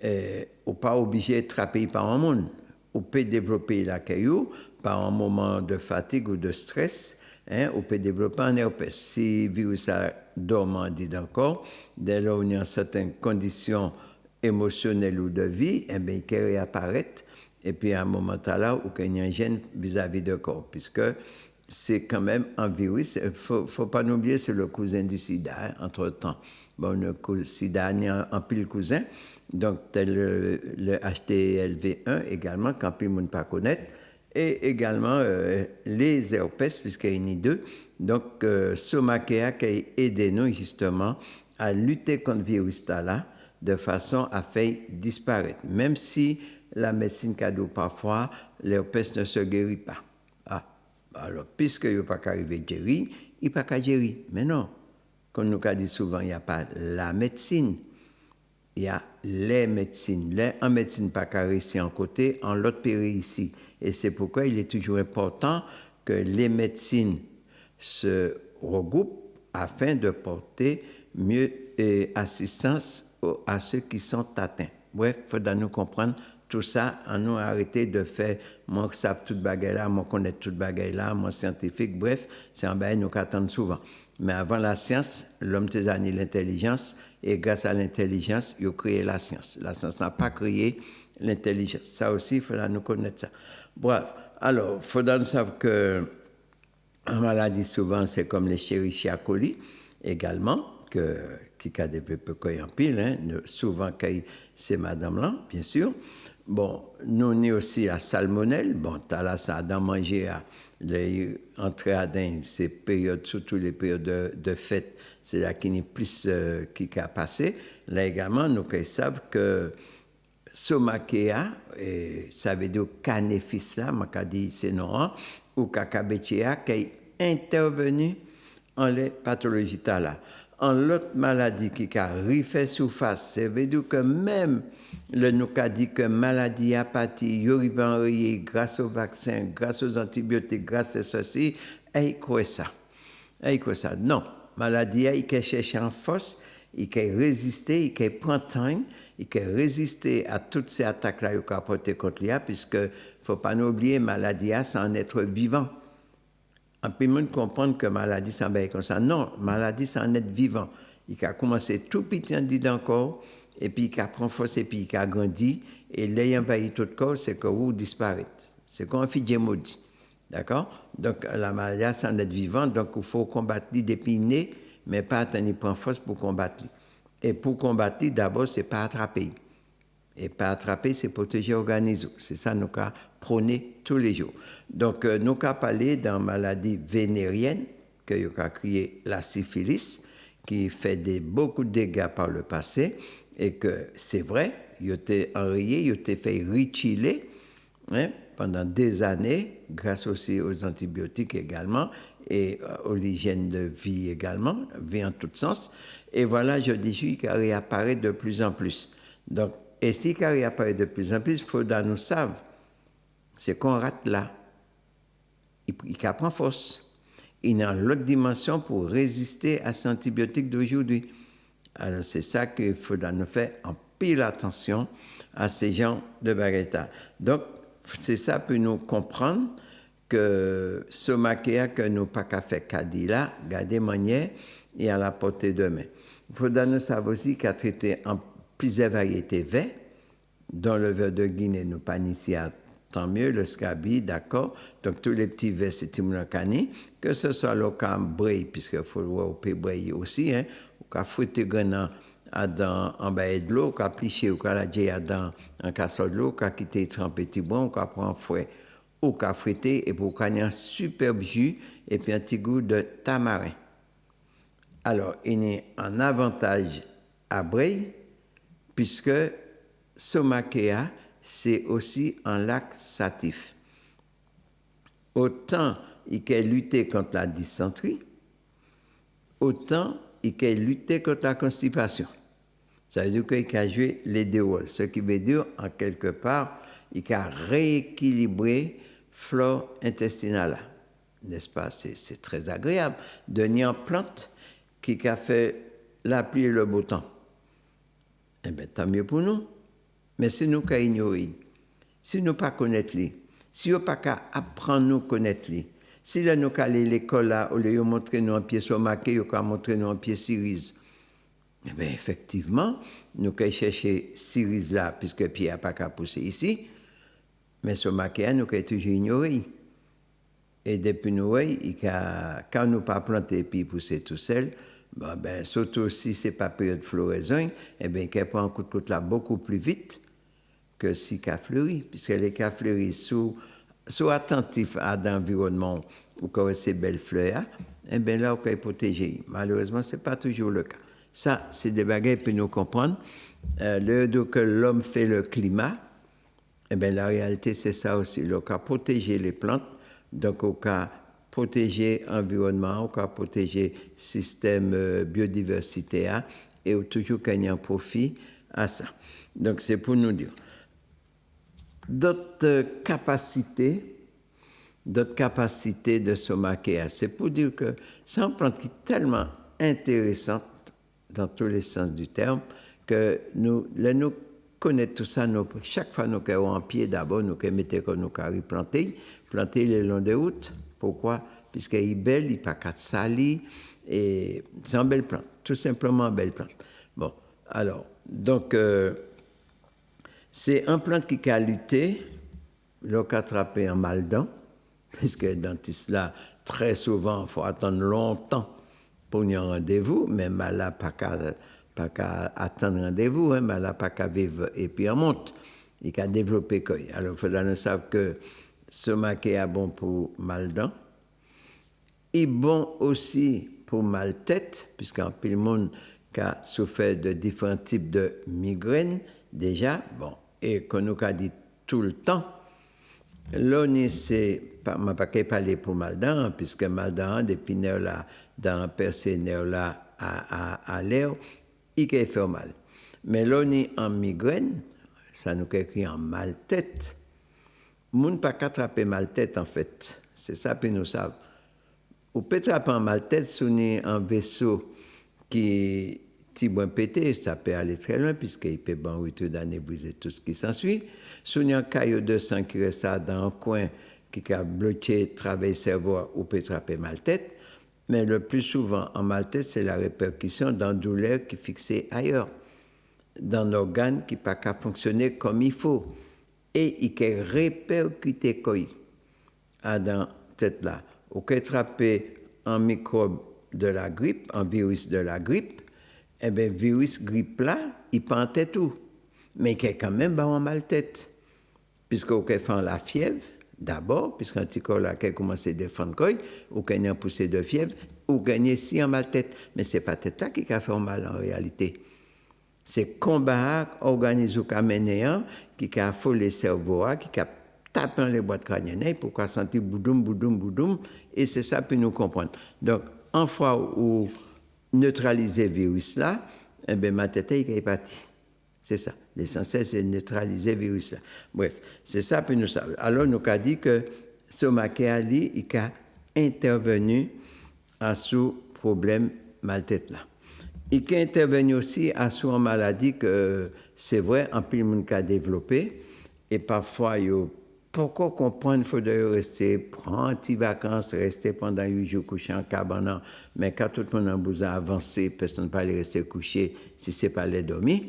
on n'est pas obligé de trapper par un monde. On peut développer la caillou par un moment de fatigue ou de stress, hein, on peut développer un herpès. Si le virus a dormant dit encore, dès lors où il y a certaines conditions émotionnelles ou de vie, eh bien, il peut réapparaître. Et puis à un moment là où il y a un gène vis-à-vis de corps, puisque c'est quand même un virus. Il ne faut pas oublier, c'est le cousin du sida, hein, entre-temps. Bon, le sida a un pile cousin, donc tel le HTLV1 également, quand tout le monde ne pas connaître, et également les herpès, puisqu'il y en a deux. Donc, Somakea qui a aidé nous justement à lutter contre le virus là, de façon à faire disparaître, même si la médecine cadeau parfois, l'herpès ne se guérit pas. Ah, alors, puisque il n'y a pas qu'à arriver à guérir, il n'y a pas qu'à guérir. Mais non, comme nous avons dit souvent, il n'y a pas la médecine, il y a les médecines. En médecine, pas qu'à réussir en côté, en l'autre pays ici. Et c'est pourquoi il est toujours important que les médecines se regroupent afin de porter mieux assistance à ceux qui sont atteints. Bref, il faudra nous comprendre tout ça, en nous arrêter de faire moi qui sais toute bagaille là, moi connais toute bagaille là, moi scientifique, bref, c'est un bail nous attendons souvent. Mais avant la science, l'homme a mis l'intelligence et grâce à l'intelligence, il a créé la science. La science n'a pas créé l'intelligence. Ça aussi, il faudra nous connaître ça. Bref, alors, il faudra nous savoir que en maladie, souvent, c'est comme les Escherichia coli également, qui a développé en pile, hein, souvent c'est madame-là, bien sûr. Bon, nous avons aussi la salmonelle. Bon, tu as là ça dans manger à l'entrée à ces périodes, surtout les périodes de fête, c'est là qu'il y a plus qui a passé. Là également, nous savons que Somakea, ça veut dire canéphis là, je dit c'est non, ou Kakabechea, qui est intervenu en les pathologies là. En l'autre maladie qui a refait surface, ça veut dire que même le nous a dit que maladie apathie, il arrive à enrayer grâce au vaccin, grâce aux antibiotiques, grâce à ceci, il croit ça. Il croit ça. Non, maladie, il peut chercher en force, il peut résister, il peut prendre temps, il peut résister à toutes ces attaques-là qu'il a portées contre lui, puisque il ne faut pas nous oublier, maladie, c'est un être vivant. On peut même comprendre que maladie, c'est un comme ça. Non, maladie, c'est un être vivant. Il a commencé tout petit en dit encore, et puis il a pris force, et puis il a grandi, et l'ayant envahi tout le corps, c'est que vous disparaît. C'est comme un fidèle maudit. D'accord? Donc, la maladie, c'est un être vivant, donc il faut combattre depuis né, mais pas attendre qu'il prend force pour combattre. Et pour combattre, d'abord, c'est pas attraper. Et pas attraper, c'est protéger l'organisme. C'est ça nous avons prôné tous les jours. Donc, nous avons parlé d'une maladie vénérienne, que nous avons créé la syphilis, qui fait beaucoup de dégâts par le passé, et que c'est vrai, il a été enrayé, il a été fait retiler, hein, pendant des années, grâce aussi aux antibiotiques également, et aux l'hygiène de vie également, vie en tout sens. Et voilà, je dis qu'il réapparaît de plus en plus. Donc, et si il réapparaît de plus en plus, il faut nous savoir, c'est qu'on rate là. Il prend force. Il a l'autre dimension pour résister à ces antibiotiques d'aujourd'hui. Alors, c'est ça qu'il faut nous faire en pile attention à ces gens de baguetta. Donc, c'est ça pour nous comprendre que ce maquillage que nous pas qu'à faire cadet là, garder manière et à la portée de main. Il faut nous savoir aussi qu'à traiter en plusieurs variétés verts, dont le ver de Guinée, nous pas ici à tant mieux, le scabi, d'accord. Donc, tous les petits vers, c'est Timoulakani, que ce soit le cas braille, puisqu'il faut voir au pays braille aussi, hein, ou qu'à fruiter grenant dans en bas de l'eau, qu'a pliché ou qu'a la dans un casserole de l'eau, qu'a quitté trempé petit bon, qu'a prend fouet ou qu'a frité et pour qu'il y ait un superbe jus et puis un petit goût de tamarin. Alors, il y a un avantage à Bray, puisque Somakea, c'est aussi un laxatif. Autant il peut lutter contre la dysenterie, autant il peut lutter contre la constipation. Ça veut dire qu'il peut jouer les deux rôles. Ce qui veut dire, en quelque part, il peut rééquilibrer flore intestinale. N'est-ce pas? C'est très agréable de nier en plante qui a fait la pluie et le beau temps. Eh bien, tant mieux pour nous. Mais si nous ne ignorons, si nous ne connaissons pas, si nous ne apprenons à nous connaître, si nous allons à l'école, là, au lieu de montrer nous un pied somaqué, nous allons montrer nous un pied cerise. Eh bien, effectivement, nous allons chercher cerise là, puisque le pied n'a pas qu'à pousser ici. Mais somaqué, nous allons toujours ignorer. Et depuis nous, quand nous pas planter et puis pousser tout seul, ben, surtout si ce n'est pas période de floraison, eh bien, qu'elle prend un coup de pouce là beaucoup plus vite que si qu'elle fleurit, puisque les qu'elle fleurit sous attentif à l'environnement où ces belles fleurs, eh bien là, on peut protéger. Malheureusement, ce n'est pas toujours le cas. Ça, c'est des bagages pour nous comprendre. Le dos que l'homme fait le climat, eh bien, la réalité, c'est ça aussi. On peut protéger les plantes. Donc, on peut protéger l'environnement, on peut protéger le système biodiversité et toujours gagner un profit à ça. Donc, c'est pour nous dire. D'autres capacités de Somakea, c'est pour dire que c'est une plante qui est tellement intéressante dans tous les sens du terme que nous connaissons tout ça. Chaque fois que nous avons en pied, d'abord, nous mettons comme nous avons planter le long des routes. Pourquoi? Puisqu'il est belle, il n'est pas qu'à salir, et c'est une belle plante, tout simplement une belle plante. Bon, alors, donc, c'est une plante qui a lutté, l'on a attrapé un mal dent, puisque le dentiste là, très souvent, il faut attendre longtemps pour un rendez-vous, mais mal là, pas qu'à attendre rendez-vous, hein, mal là, pas qu'à vivre, et puis on monte, il a développé quoi. Alors, il faudra nous savoir que Somakea est bon pour mal dent. Il est bon aussi pour mal tête, puisqu'en plus le monde qui a souffert de différents types de migraines, déjà, bon, et qu'on nous a dit tout le temps, l'ONI, c'est, je ne vais pas parler pour mal dent, puisque mal dent, depuis nerfs là, dans percé nerfs là à l'air, il peut faire mal. Mais l'ONI en migraine, ça nous écrit en mal tête. Moun pas attraper mal tête en fait, c'est ça que nous savons. Ou peut attraper en mal tête si on est un vaisseau qui est bien pété, ça peut aller très loin puisqu'il peut bon retour d'anévriser tout ce qui s'ensuit. Si on a un caillot de sang qui reste dans un coin qui a bloqué, travailler cerveau ou peut attraper mal tête, mais le plus souvent en mal tête c'est la répercussion d'un douleur qui est fixée ailleurs, d'un organe qui n'a pas qu'à fonctionner comme il faut. Et il peut répercuter quoi dans cette là. Ou peut attraper un microbe de la grippe, un virus de la grippe, eh bien, virus grippe là, il peut en tête tout. Mais il peut quand même avoir mal tête. Puisqu'on peut faire la fièvre, d'abord, puisqu'un petit corps là, qui a commencé à défendre quoi, ou qu'il y a une poussée de fièvre, ou gagner si en mal tête. Mais ce n'est pas tête là qui a fait mal en réalité. C'est combat organisé au Caménéen qui a affolé le cerveau, qui a tapé les boîtes crâniennes pour qu'on sente boudoum, boudoum, boudoum, et c'est ça pour nous comprendre. Donc, en fois où neutraliser le virus là, eh bien, ma tête est partie. C'est ça. L'essentiel, c'est neutraliser le virus là. Bref, c'est ça pour nous savoir. Alors, nous avons dit que Somakea, il a intervenu à ce problème mal tête là. Il peut intervenir aussi à ce maladie que c'est vrai, un peu de monde qui a développé. Et parfois, il faut pourquoi comprendre qu'il faut rester, prendre un petit vacances, rester pendant 8 jours couché en cabane. Mais quand tout le monde a besoin d'avancer, personne ne peut aller rester couché si ce n'est pas les dormir.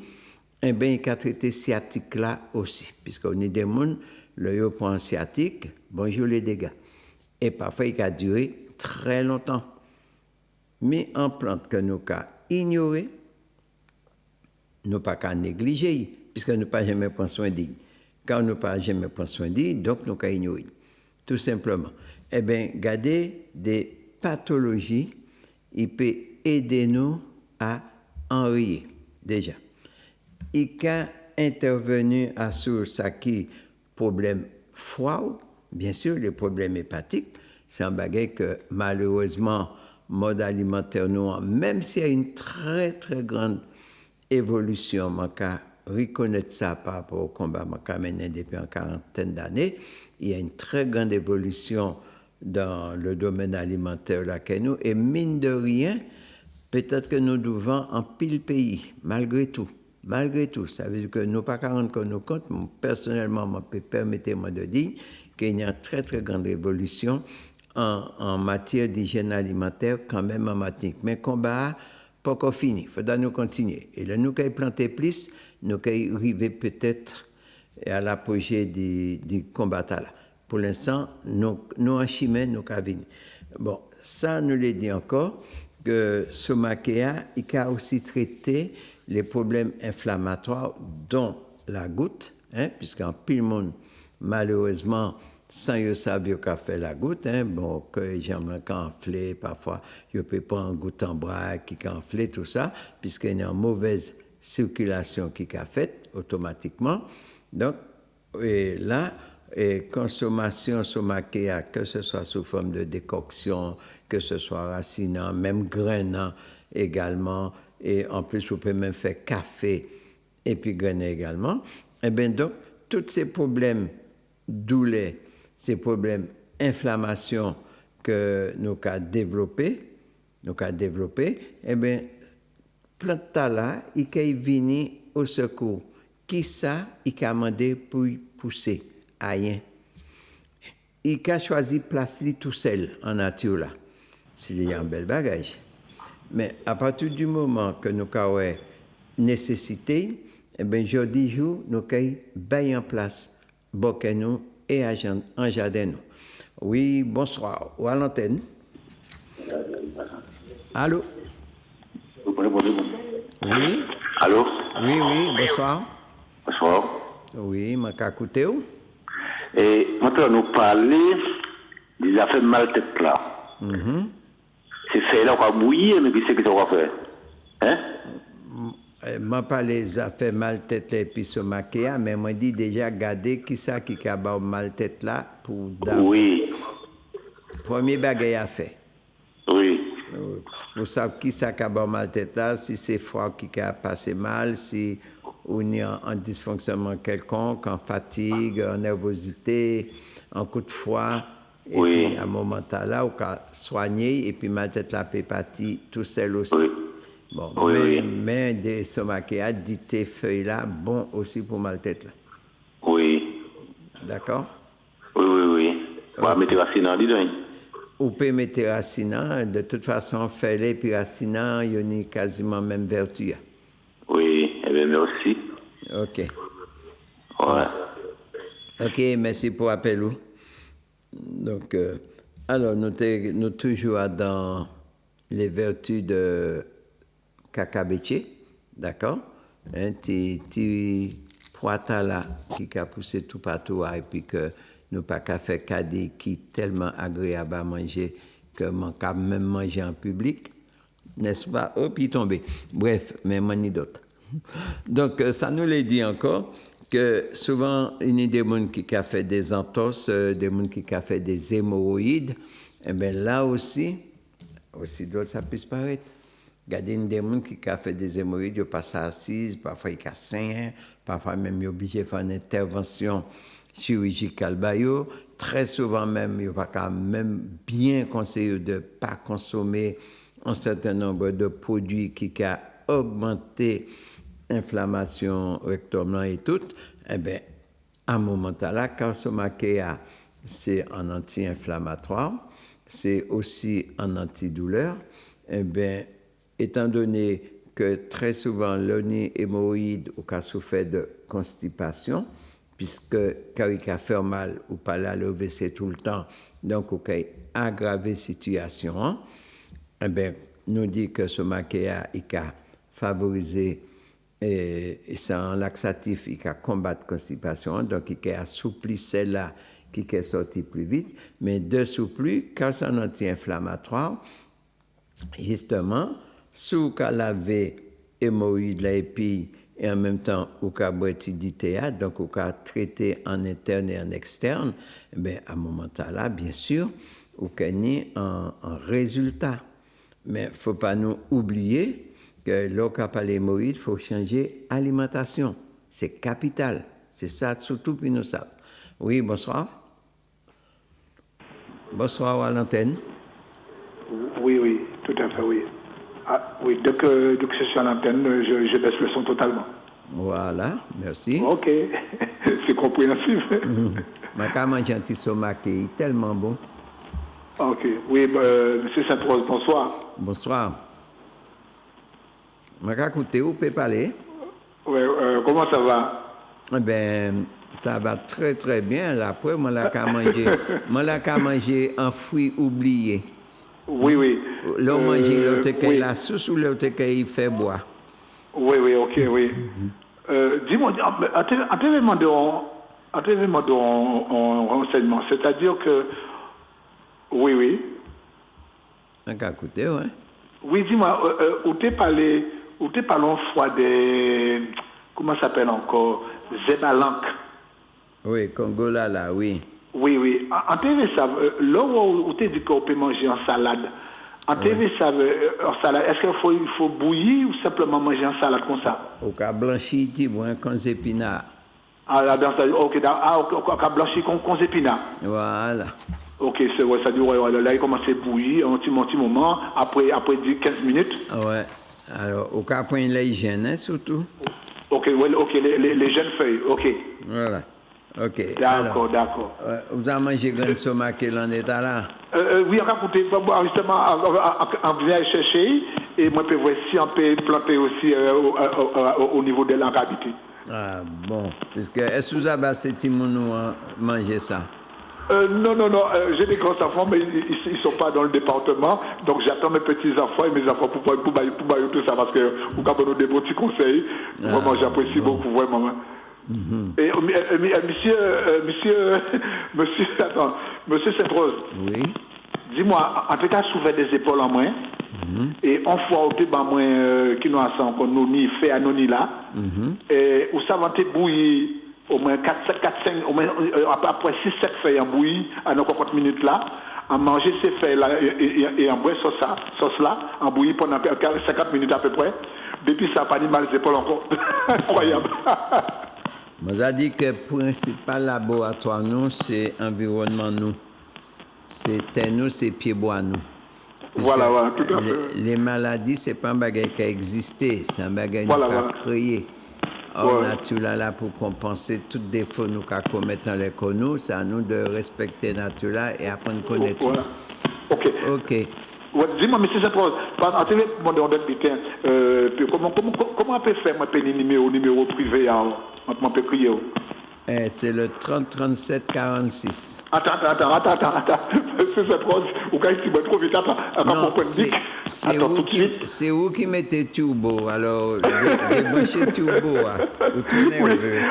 Eh bien, il a traité sciatique là aussi. Puisqu'on est des gens, le point sciatique, bonjour les dégâts. Et parfois, il a duré très longtemps. Mais en plante que nous avons ignoré, nous pas qu'à négliger, puisque nous pas jamais prendre soin d'eux. Quand nous pas jamais prendre soin d'eux, donc nous qu'à ignorer. Tout simplement. Eh bien, garder des pathologies, il peut aider nous à enrayer, déjà. Il peut intervenir à sur ça qui problème foie, bien sûr, les problèmes hépatiques, c'est un bagage que malheureusement, mode alimentaire nous, même s'il y a une très très grande évolution, on peut reconnaître ça par rapport au combat qu'on mené depuis une quarantaine d'années, il y a une très grande évolution dans le domaine alimentaire là que nous, et mine de rien, peut-être que nous devons en pile pays, malgré tout. Malgré tout, ça veut dire que nous pas 40 que nous compte, personnellement, permettez-moi de dire qu'il y a une très très grande évolution en matière d'hygiène alimentaire, quand même en matière. Mais combat, pas encore fini, il faudra nous continuer. Et là, nous qui planter plus, nous qui arriver peut-être à l'apogée du combat là. Pour l'instant, nous en chimie, nous qui venir. Bon, ça nous le dit encore, que Somakea, il a aussi traité les problèmes inflammatoires, dont la goutte, puisqu'en pile monde, malheureusement, sans yo savoir qu'a fait la goutte, bon, que j'aime enflé, parfois, je peux pas en goutte en bras, qui enflé, tout ça, puisqu'il y a une mauvaise circulation qui a fait automatiquement. Donc, et là, et consommation somakea, que ce soit sous forme de décoction, que ce soit racinant, même grainant également, et en plus, on peut même faire café et puis grainer également. Et bien donc, tous ces problèmes douleurs, ces problèmes inflammation que nous avons développés, eh bien, plante là, il est venu au secours. Qui ça, il a demandé pour pousser? Rien. Il a choisi place tout seul en nature là. C'est un bel bagage. Mais à partir du moment que nous avons nécessité, eh bien, jour du jour, nous avons bien en place, nous et en jardin. Oui, bonsoir. Ou à l'antenne. Allô? Oui. Allô? Oui, oui, bonsoir. Bonsoir. Oui, je écouté. Et maintenant, nous parlons des affaires mal tête là. C'est fait là qu'on va bouillir, mais qui c'est que ça va faire? Hein? Je parle des affaires mal tête et puis se maquiller, mais je dis déjà, regardez qui ça qui a mal tête là pour d'abord. Oui. Premier bagage à faire. Oui. Vous savez qui ça qui a mal tête là, si c'est froid qui a passé mal, si on est en dysfonctionnement quelconque, en fatigue, en nervosité, en coup de froid. Et oui. Puis à un moment là, on peut soigner et puis mal tête là peut partir tout seul aussi. Oui. Bon, Oui, mais des somakéas, dit tes feuilles là, bon aussi pour mal tête là. Oui. D'accord? Oui. On va mettre racine dedans. Ou peut mettre racine, de toute façon, feuilles puis racine, il y a quasiment même vertu. Oui, eh bien merci. Ok. Voilà. Ok, merci pour l'appel. Donc, alors, nous toujours dans les vertus de cacabeche, d'accord? Un petit poita là qui a poussé tout partout et puis que nous pas qu'à faire cadet qui est tellement agréable à manger que mon cap même manger en public, n'est-ce pas? Oh, puis tomber. Bref, mais ni d'autres. Donc, ça nous l'a dit encore que souvent, il y a des gens qui ont fait des entorses, des gens qui ont fait des hémorroïdes. Et bien là aussi d'autres, ça peut paraître. Regardez des gens qui ont fait des hémorroïdes, ils passent assises, parfois ils cassent sain, parfois même ils sont obligés de faire une intervention chirurgicale. Très souvent même, ils ne sont pas même bien conseillé de ne pas consommer un certain nombre de produits qui ont augmenté l'inflammation rectum et tout. Eh bien, à un moment là, Carsomakea, c'est un anti-inflammatoire, c'est aussi un antidouleur. Eh bien, étant donné que très souvent, l'oni hémorroïde ou qu'a souffert de constipation, puisque quand il a fait mal ou pas là, le WC tout le temps, donc il a aggravé la situation, eh bien, nous dit que ce maquillage, il a favorisé Et c'est un laxatif qui combat la constipation, donc il assouplit celle-là qui est sortie plus vite. Mais de surplus, quand c'est un anti-inflammatoire, justement, si vous avez hémorroïde là, et puis et en même temps, vous avez d'ITA, donc vous avez traité en interne et en externe, bien, à un moment là, bien sûr, vous avez un résultat. Mais il ne faut pas nous oublier que lorsqu'on parle d'hémorroïde, il faut changer l'alimentation. C'est capital. C'est ça, surtout pour nous ça. Oui, bonsoir. Bonsoir à l'antenne. Oui, tout à fait, oui. Ah, oui, dès que je suis à l'antenne, je baisse le son totalement. Voilà, merci. Ok, c'est compréhensible. Ma caméra gentil somaque est tellement bon. Ok, oui, monsieur Saint-Rose, bonsoir. Bonsoir. Ma écoutez, vous pouvez parler? Oui, comment ça va? Eh bien, ça va très très bien. Là, après, moi, là, qu'à manger un fruit oublié. Oui. L'on mange l'autre oui. la sauce ou l'autre il fait boire. Oui, ok, oui. Dis-moi, en renseignement, c'est-à-dire que... Oui. Écoutez, ouais. Oui, dis-moi, où t'es parlé en fois des... Comment ça s'appelle encore? Zébalanque. Oui, Congola, là, oui. Oui. En TV, ça, là où tu dit qu'on peut manger en salade, en TV, ça, en salade, est-ce qu'il faut bouillir ou simplement manger en salade comme ça? Au cas blanchi, tu vois, con épinards. Ah, là, ok, au cas blanchi con épinards. Voilà. Ok, c'est vrai, ça dit, ouais, là, il commence à bouillir un petit moment, après 10-15 minutes. Ouais. Alors, au cas point l'hygiène, hein, surtout. Ok, les jeunes feuilles, ok. Voilà. Ok. D'accord. Vous avez mangé grand somaque l'en état là? Oui, on a écouté, justement, on vient chercher, et moi, je peux voir si on peut planter aussi au niveau de l'engravité. Ah, bon. Puisque, est-ce que vous avez assez de manger ça? Non, j'ai des grands enfants, mais ils ne sont pas dans le département, donc j'attends mes petits-enfants et mes enfants pour tout ça, parce que vous avez donné des bons petits conseils. Vraiment, j'apprécie beaucoup, vraiment. Et monsieur Saint-Rose. Oui. Dis-moi, en tout cas, souvent des épaules en moins, et on voit au débat moins qui nous a encore nous fait à nous là, et où ça va te bouillir au moins 4, 5, au moins après 6, 7 feuilles en bouillie à nos 40 minutes là, à manger ces feuilles là et en boire sauce là, en bouillie pendant 50 minutes à peu près. Depuis ça, pas ni mal les épaules encore. Incroyable. Moi, j'ai dit que le principal laboratoire, nous, c'est l'environnement, nous. C'est nous, c'est pieds-bois, nous. Voilà, tout à fait. Les maladies, ce n'est pas un bagage qui a existé, c'est un bagage qui a créé. Or, nature là pour compenser tout défaut nous qu'à commettre dans les nous, c'est à nous de respecter nature là et apprendre à connaître. Voilà. Ok. Ouais, dis-moi, monsieur Saint-Rose, en télé, comment on peut faire mon numéro privé on peut crier? C'est le 30 37 46. Attends. Monsieur Saint-Rose, vous avez dit trop vite. Non, c'est vous qui mettez turbo, alors débranchez turbo. Vous tournez oui.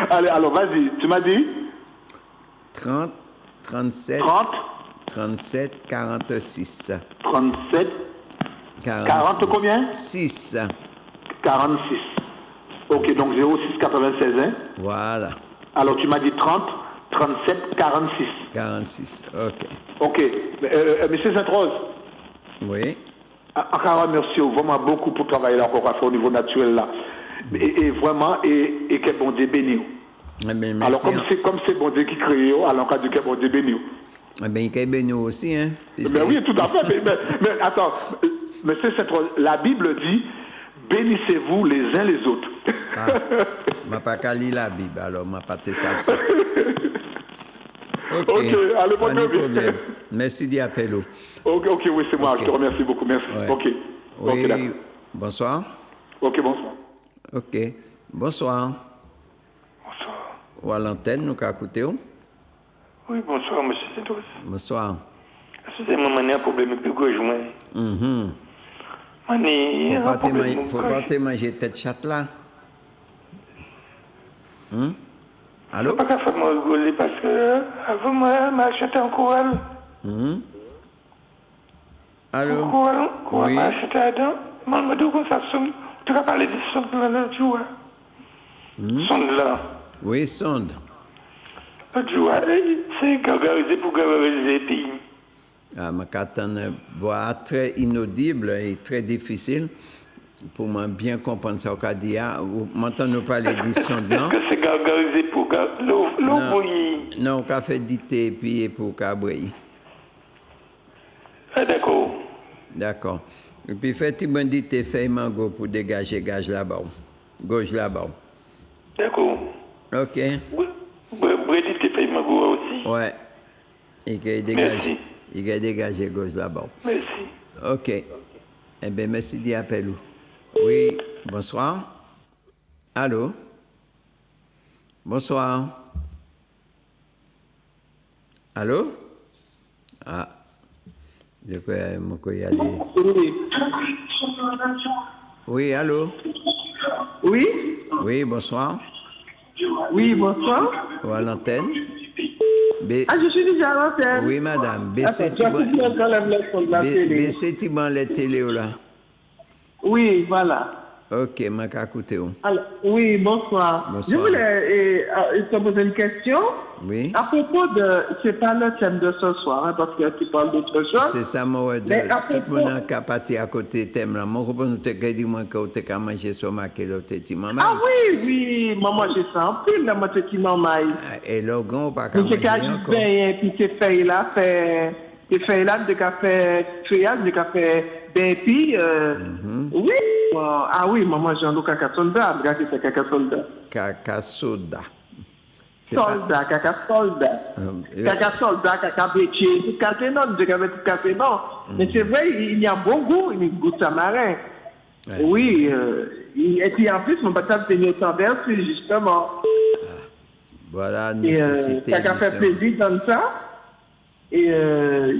Allez, alors vas-y, tu m'as dit 30 37 46. 37 40 combien? 6. 46. Ok, donc 06 96, hein? Voilà. Alors tu m'as dit 30 37 46. 46, ok. Ok. Monsieur Saint-Rose. Oui. Encore merci vraiment beaucoup pour travailler là encore au niveau naturel là. Et vraiment, et que bon Dieu béni. Alors comme c'est bon Dieu qui crée, alors quand Dieu que bon Dieu béni. Eh bien, il est béni aussi, hein. Mais oui, tout à fait. mais attends, monsieur Saint-Rose, la Bible dit, bénissez-vous les uns les autres. Ah, je n'ai pas qu'à lire la Bible, alors je n'ai pas te savoir ça. Ok, allez, pas de problème. Merci d'y appeler. Ok, oui, c'est moi, je te remercie beaucoup, merci. Ouais. Ok. Oui, d'accord. Bonsoir. Ok, bonsoir. Ok, bonsoir. Bonsoir. Ou à l'antenne, nous qu'à écouter. Oui, bonsoir, monsieur Saint-Rose. Bonsoir. C'est mon manière problème plus gros joint. Faut pas te manger tête chatte là. Allô? Je ne peux pas faire rigoler parce que avant moi, m'a acheté un courant. Allô? Courant Oui. m'a acheté dedans. Moi, je me dis que ça sonne. Tu vas parler de sonde là, tu vois. Sonde là. Oui, sonde. Tu vois, c'est gargarisé pour gargariser le pays. Ah, ma voix très inaudible et très difficile pour moi bien comprendre ce qu'on dit. Maintenant, nous parlons de sonde, non? Est-ce que c'est gargarisé pour l'eau bouillie? Non, on fait du thé et puis pour cabrer. Ah, d'accord. D'accord. Et puis, effectivement, dit thé fait mango pour dégager gage là-bas. Gauche là-bas. D'accord. OK. Brady, tu fais ma goût aussi. Ouais. Il a dégagé. Il a dégagé gauche là-bas. Merci. OK. Eh bien, merci d'y appeler. Oui, bonsoir. Allô? Bonsoir. Allô? Ah, je crois y aller. Oui, allô? Oui? Oui, bonsoir. Oui, bonsoir. Ou à l'antenne? Ah, je suis déjà à l'antenne. Oui, madame. Baissez les télé là. Oui, voilà. OK, ma écouté. Alors, oui, bonsoir. Bonsoir. Je voulais te poser une question. Oui. À propos de, c'est pas le thème de ce soir, hein, parce que tu parles d'autre chose. C'est ça, moi, Mais à tout le propos- monde a parti à côté thème là. Moi, je te dis moi que tu as mangé sur ma maman. Ah oui, oui, maman, j'ai ça en pile, la moitié qui m'en maille. Et le grand, pas qu'à Mais manger c'est qu'à juste encore. bien, puis ces feuilles-là, ces feuilles-là, de café feuillage, de café ben, puis, oui. Ah oui, maman, Jean-Luc Caca Soldat, regardez, c'est Caca Soldat. Caca soda. C'est Soldat, Caca Soldat. Caca Soldat, Caca Bétier, tout café non, de café tout café non. Mais c'est vrai, il y a bon goût, il y a goût de samarin. Ouais. Oui, et puis en plus, mon batable, c'est une vertu, justement. Voilà, Et nécessité. ça a fait plaisir dans ça. Et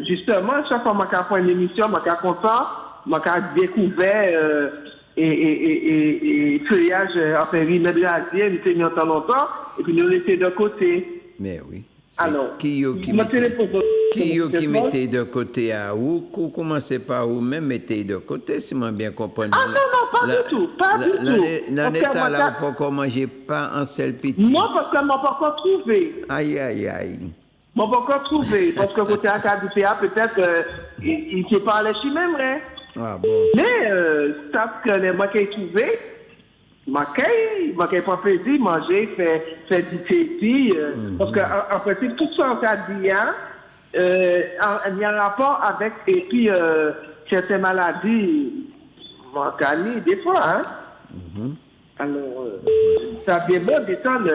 justement, chaque fois que je fais une émission, je suis content, je découvert et feuillage en fait remède radier, nous tenions longtemps, et puis nous l'étions de côté. Mais oui. C'est Alors, qui mettait de côté à où, commencez par où même mettez de côté, si moi bien comprendre. Ah non, pas du tout, pas du tout. Dans l'état là, il faut qu'on mange pas un seul petit. Non, parce que je n'ai pas encore trouvé. Aïe, aïe, aïe. Je n'ai pas encore trouvé, parce que côté AKDPA, peut-être, il ne sait pas aller chez même, hein. Ah bon. Mais, ça que les moi qui trouvé, moi qui pas plaisir, manger, faire du thé, parce qu'en principe, tout ça, on a dit, hein, il y a un rapport avec, et puis, certaines maladies, mancanées, des fois, hein. Alors, ça vient bon d'étendre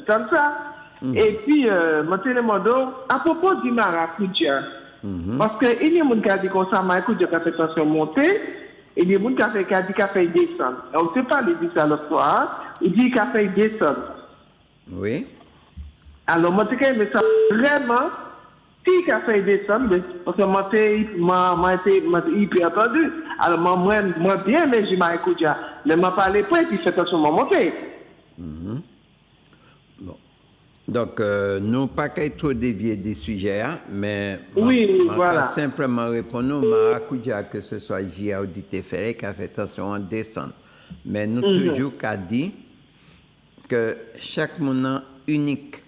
ça. Et puis, maintenant, à propos du maracuja, parce qu'il y a des gens qui ont dit qu'on s'en maracuja qui a fait tension monter, et il y a des gens qui ont dit qu'il a fait descendre. On ne sait pas les dire ça le soir, il dit qu'il a fait descendre. Oui. Alors, moi, je me sens vraiment, qui a fait descendre, parce que moi, j'ai hyper entendu. Alors, moi, bien, mais je maracuja. Mais moi, parlé pas, et puis fait tension monter. Donc, nous pas qu'à trop dévier des sujets, hein, mais Oui, voilà. simplement répondre, nous, maracuja, que ce soit J.A. ou Ferré, qui a fait attention en descendre. Mais nous, toujours qu'à dire que chaque moment unique,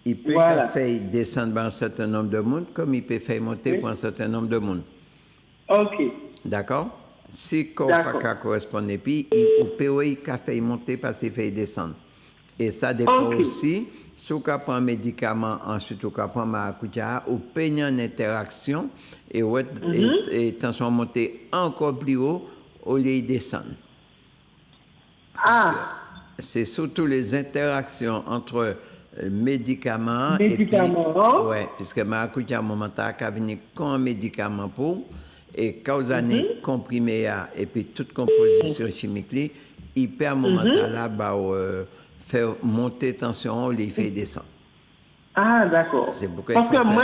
il peut faire descendre par un certain nombre de monde, comme il peut faire monter pour un certain nombre de monde. Ok. D'accord? Si le corps pas correspond, puis il peut faire monter parce qu'il fait descendre. Et ça dépend aussi, si on prend un médicament, ensuite on prend maracuja, ou peut y avoir une interaction et tension monter encore plus haut au lieu de descendre. C'est surtout les interactions entre médicaments et puis, ouais, puisque maracuja, à un moment, il a venu comme un médicament pour, et quand vous avez comprimé et puis toute composition chimique, il peut à un moment là, faire monter tension, on les fait descendre. Ah, d'accord. C'est pourquoi parce que moi,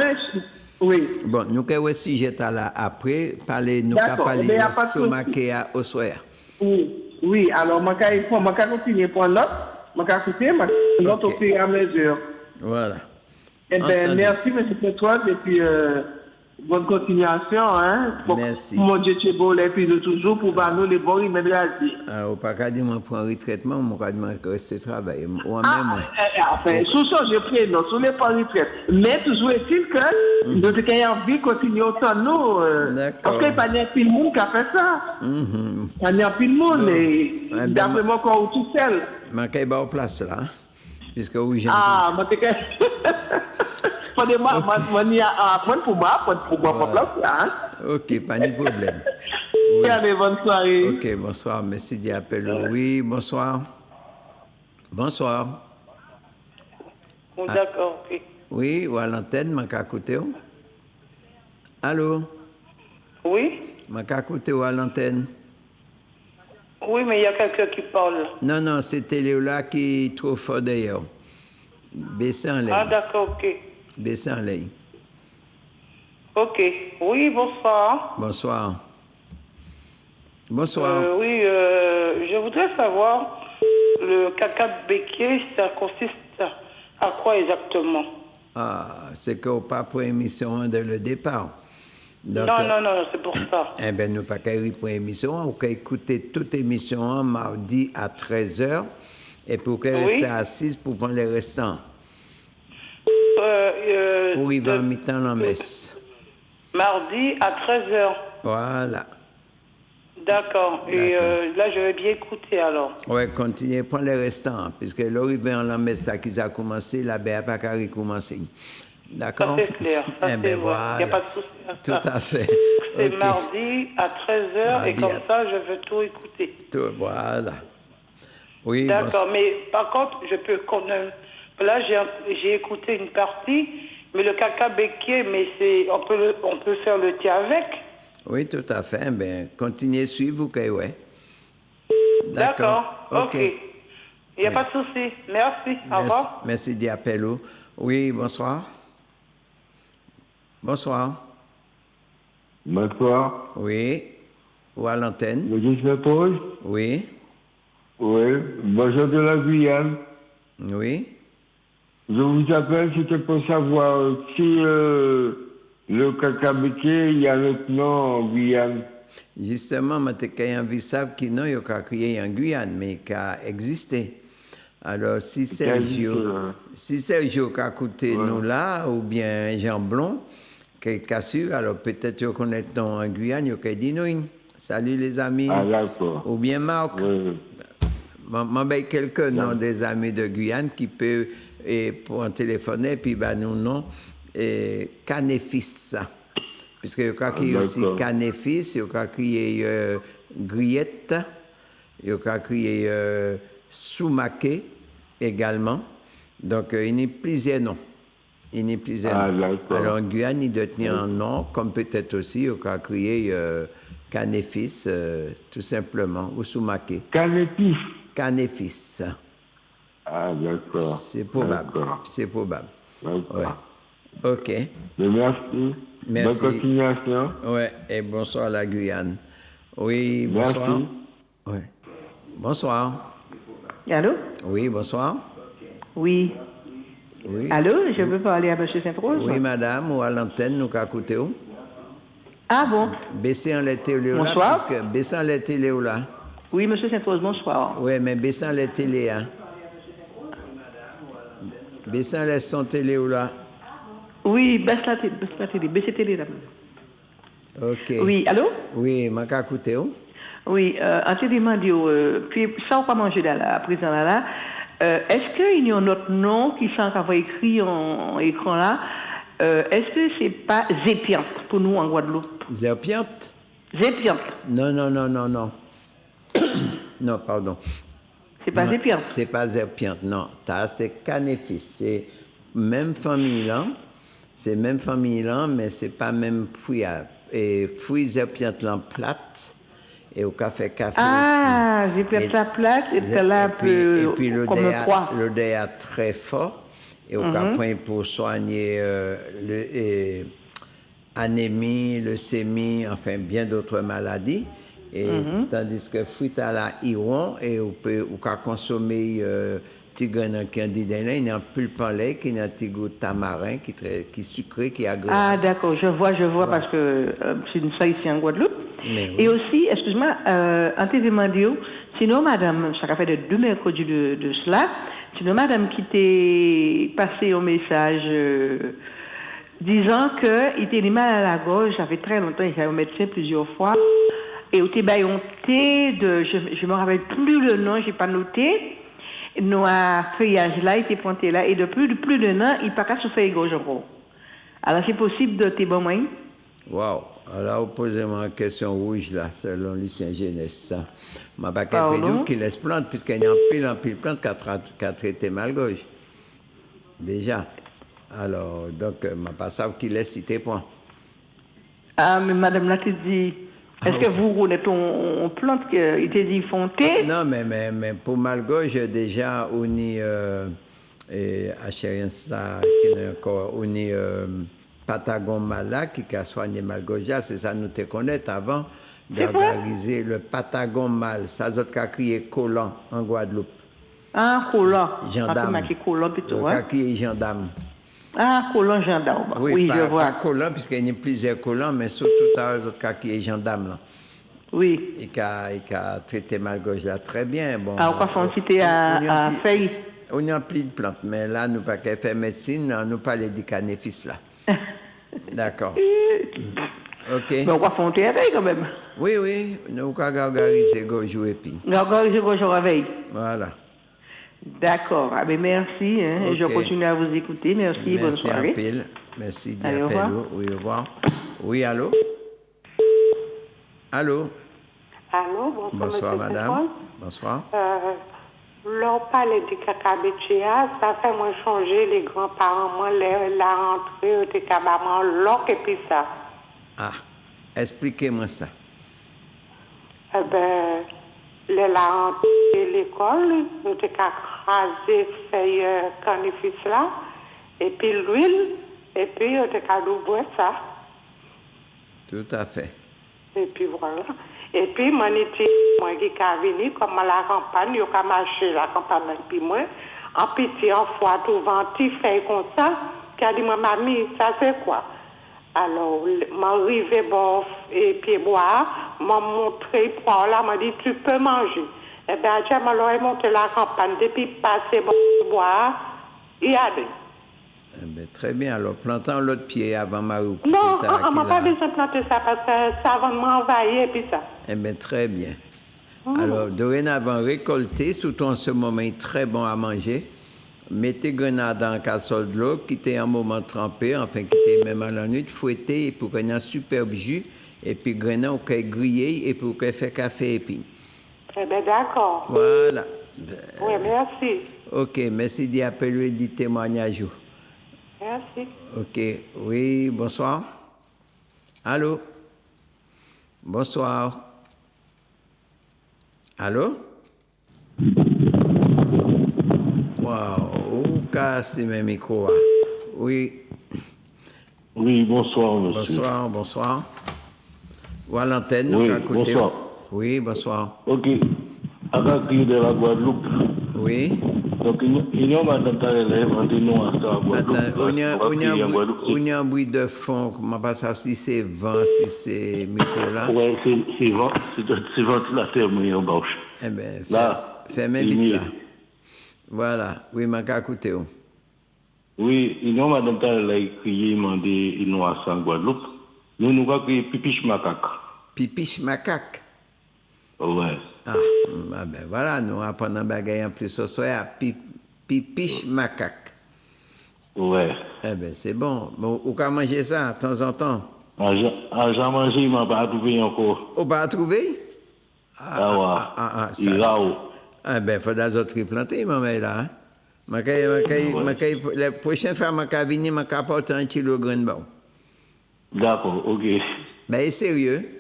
oui. Bon, nous avons un sujet là après, nous allons parler de Somakéa au soir. Oui, alors, moi, je vais continuer pour l'autre. Je vais écouter, je vais au fur et à mesure. Voilà. Eh bien, Entendu. merci, M. Pétroise, et puis bonne continuation. Hein, Merci. Mon Dieu, tu es beau, et puis de toujours, pour nous les bons remèdes de la vie. Au pas qu'à dire, moi, prendre un retraitement, moi, quand je rester travailler. Moi, Ah, même, enfin, sous ça, je prie, non, sous les pas retraite. Mais toujours est-il que nous avons envie de continuer autant nous. D'accord. Parce qu'il n'y a pas de monde qui a fait ça. Il n'y a pas de monde, et Ouais, d'après moi, quand tout seul. je vais en place là, hein, puisque oui, j'aime Ah, moi, c'est que. Moi, il y a à apprendre pour moi, pour place là. Hein. Ok, pas de problème. Allez, bonne soirée. Ok, bonsoir, merci d'y appeler. Oui, bonsoir. Bonsoir. Oh, d'accord, ok. Oui, ou à l'antenne, ma écouter. Allô? Oui? Ma écouter ou à l'antenne? Oui, mais il y a quelqu'un qui parle. Non, non, c'était Léola qui est trop fort d'ailleurs. Baissez en Ah, l'air. d'accord, ok. Baissez en l'air. Ok. Oui, bonsoir. Bonsoir. Bonsoir. Oui, je voudrais savoir, le caca de béquier, ça consiste à quoi exactement? Ah, c'est qu'on pas pour émission dès le départ. Donc, Non, c'est pour ça. Eh bien, nous pas qu'à pour émission, on peut écouter toute émission mardi à 13h et pour qu'elle reste assise pour prendre les restants. Ou il va en mi-temps la messe. Mardi à 13h. Voilà. D'accord. Et là, je vais bien écouter alors. Ouais, continuez, prendre les restants, puisque l'arrivée en la messe, ça qui a commencé, la BA pas qu'à recommencer. D'accord? Ça, c'est clair. Ça, Eh c'est bien, vrai. voilà. Il n'y a pas de souci. Tout à fait. C'est Ok. mardi à 13h Mardi et comme à- ça, je veux tout écouter. Tout, voilà. Oui, D'accord, mais par contre, je peux connaître. Là, j'ai écouté une partie, mais le caca béquier, mais on peut faire le thé avec. oui, tout à fait. Eh bien, continuez à suivre, vous, que ouais. D'accord, ok. Il n'y a pas de souci. Merci. Au revoir. Merci d'y appeler. Oui, bonsoir. Bonsoir. Bonsoir. Oui. Ou à l'antenne. Le 19 pause. Oui. Oui. Bonjour de la Guyane. Oui. Je vous appelle, c'était pour savoir si le cacabéquier, il y a notre nom en Guyane. Justement, je suis vu ça qui n'a pas créé en Guyane, mais qui a existé. Alors, si Sergio a écouté nous là, ou bien Jean Blond, qui a su, alors peut-être qu'on connaît ton en Guyane, il a dit nous. Salut les amis. Ah, d'accord. Ou bien Marc. Oui. Je quelques noms des amis de Guyane qui peuvent pour téléphoner, puis nous nom Canéfis. Puisque il y a crié aussi Canéfis, il y a crié Griette, il y a crié Soumaké également. Donc il y a plusieurs noms. Alors en Guyane, il doit tenir un nom, comme peut-être aussi, il y a crié Canéfis, tout simplement, ou Soumaké. Canéfis. Canéfis. Ah, d'accord. C'est probable. D'accord. C'est probable. D'accord. Ouais. OK. Mais merci. Merci. Bonne continuation. Ouais. Et bonsoir à la Guyane. Oui, bonsoir. Merci. Ouais. Bonsoir. Allô? Oui, bonsoir. Oui. Oui. Allô, je veux parler à M. Saint-Rose? Oui, madame, ou à l'antenne, nous qu'à écouter. Ah bon? Baissez en les télé là. Bonsoir. Puisque baissez en les télé là. Oui, M. Saint-Rose, bonsoir. Oui, mais baissez en les télé, hein. Baissez en les son télé là. Oui, baisse la télé, baisse la télé là. OK. Oui, allô? Oui, ma qu'à écouter. Oui, en te demandant, puis ça, on va manger là, à présent là, est-ce qu'il y a un autre nom qui s'en va écrit en écran là? Est-ce que c'est pas Zépiante pour nous en Guadeloupe? Zépiante? Zépiante. Non. Non, pardon. C'est pas Zépiante. C'est pas Zépiante, non. C'est Canéfis. C'est même famille là. C'est même famille là, mais c'est pas même fruit. Et fruit Zépiante là plate. Et au café. Ah, Zépiante la plate et celle-là un peu et puis comme un croix. l'odeur très fort. Et au point pour soigner l'anémie, leucémie, enfin bien d'autres maladies. Et tandis que fruit à la iron, et on peut consommer petit grain candidat là, il y a un pulpe en lait, qui a un petit goût de tamarin, qui est sucré, qui est agréable. Ah, d'accord, je vois parce que c'est ça ici en Guadeloupe. Mais oui. Et aussi, excuse-moi, en TV Mandio, sinon, madame, ça fait de 2 mercredis de cela, sinon, madame qui t'est passé un message disant qu'il était mal à la gorge, ça fait très longtemps, il a eu un médecin plusieurs fois, et il était un thé de, je me rappelle plus le nom, j'ai pas noté, nous à feuillage là, il était pointé là, et depuis plus d'un an, il n'a pas qu'à souffrir la gorge encore. Alors, c'est possible de te bon moyen? Wow. Alors, vous posez-moi une question rouge là, selon Lucien Jeunesse. Ça. Je ne sais pas qui laisse plante, puisqu'il y a un pile plante qui a traité mal gauche. Déjà. Alors, donc, je ne sais pas ça qui laisse citer point. Ah, mais madame là, tu dis, est-ce que vous roulez ton plante qui était dit fonté? Non, mais pour mal gauche, déjà, on y à Chérien ça, on y Patagon Mala qui a soigné Malgoja, c'est ça nous te connaître avant d'organiser le Patagon Mal. Ça autres qui a crié collant en Guadeloupe. Ah, collant. Gendarme. Collant plutôt, hein? Qui est gendarme. Ah, collant gendarme. Oui, je vois. Pas collant, puisqu'il y a plusieurs collants, mais surtout les autres qui est gendarme. Là. Oui. Et qui a traité Malgoja très bien. Bon, alors, quoi faut citer à Feuille? On y a plein de plantes, mais là, nous pas qu'à faire médecine, nous parler du canéfis là. D'accord. Ok. Mais on va faire un réveil quand même. Oui, nous allons gargariser gauche et puis. Gargariser gauche au réveil. Voilà. D'accord. Ah, ben merci. Hein. Okay. Je continue à vous écouter. Merci. Bonne soirée. Merci. Allez, au revoir. Oui, au revoir. Oui, allô? Allô? Allô, bonsoir madame. Bonsoir. L'on parlait du cacabéchia, ça fait moi changer les grands-parents, moi, la rentrée, au décabaman, l'oc et puis ça. Ah, expliquez-moi ça. Eh ben, la rentrée, l'école, nous t'ai crasé feuille canifis là, et puis l'huile, et puis on t'ai boire ça. Tout à fait. Et puis voilà. Et puis, moi, qui est venu, comme à la campagne, il a marché la campagne, et puis moi, en petit, en fois, tout venti, fait comme ça, qui a dit, mamie, ça c'est quoi? Alors, m'arrivé, bon, et puis boire, m'a montré, pour là, m'a dit, tu peux manger. Eh bien, j'ai monté la campagne, depuis passer, bon, boire, il y a des. Eh bien, très bien. Alors, plantons l'autre pied avant Marouk. Non, on m'a pas besoin de planter ça parce que ça va m'envahir et puis ça. Eh bien, très bien. Alors, dorénavant, récolter, surtout en ce moment, est très bon à manger. Mettez grenade dans la casserole de l'eau, quittez un moment trempé, enfin, quittez même à la nuit, fouettez pour qu'il y ait un superbe jus. Et puis, grenade, on peut griller et pour qu'il fait café et puis. Eh bien, d'accord. Voilà. Oui, merci. OK, merci d'y appeler du témoignage. Merci. OK. Oui, bonsoir. Allô? Bonsoir. Allô? Wow, casse mes micros. Oui. Oui, bonsoir, monsieur. Bonsoir. Ou à l'antenne, nous écoutez. Bonsoir. Oui, bonsoir. OK. À la de la Guadeloupe. Oui. Donc, il y a madame Talélève, on dit non à ça. Attends, on y a un bruit de fond, je ne sais pas si c'est vent, si c'est micro là. Oui, c'est vent, c'est ventilateur, mais en bâche. Eh bien, là, fais-moi vite là. Voilà, oui, je vais écouter. Oui, il y a madame Talélève qui a demandé non à ça en Guadeloupe. Nous avons créé pipiche macaque. Pipiche macaque? Ouais. Ah, ben voilà, nous apprenons un bagage en plus ce soir, pipiche macaque. Ouais. Eh bien, c'est bon. Bon, on peut manger ça de temps en temps. J'ai mangé, il m'a pas trouvé encore. On va trouver? Ça. Ah ben, il faut des autres planter, maman, là. La prochaine fois, je vais venir, je vais apporter un kilo de grain de bon. D'accord, OK. Ben, sérieux?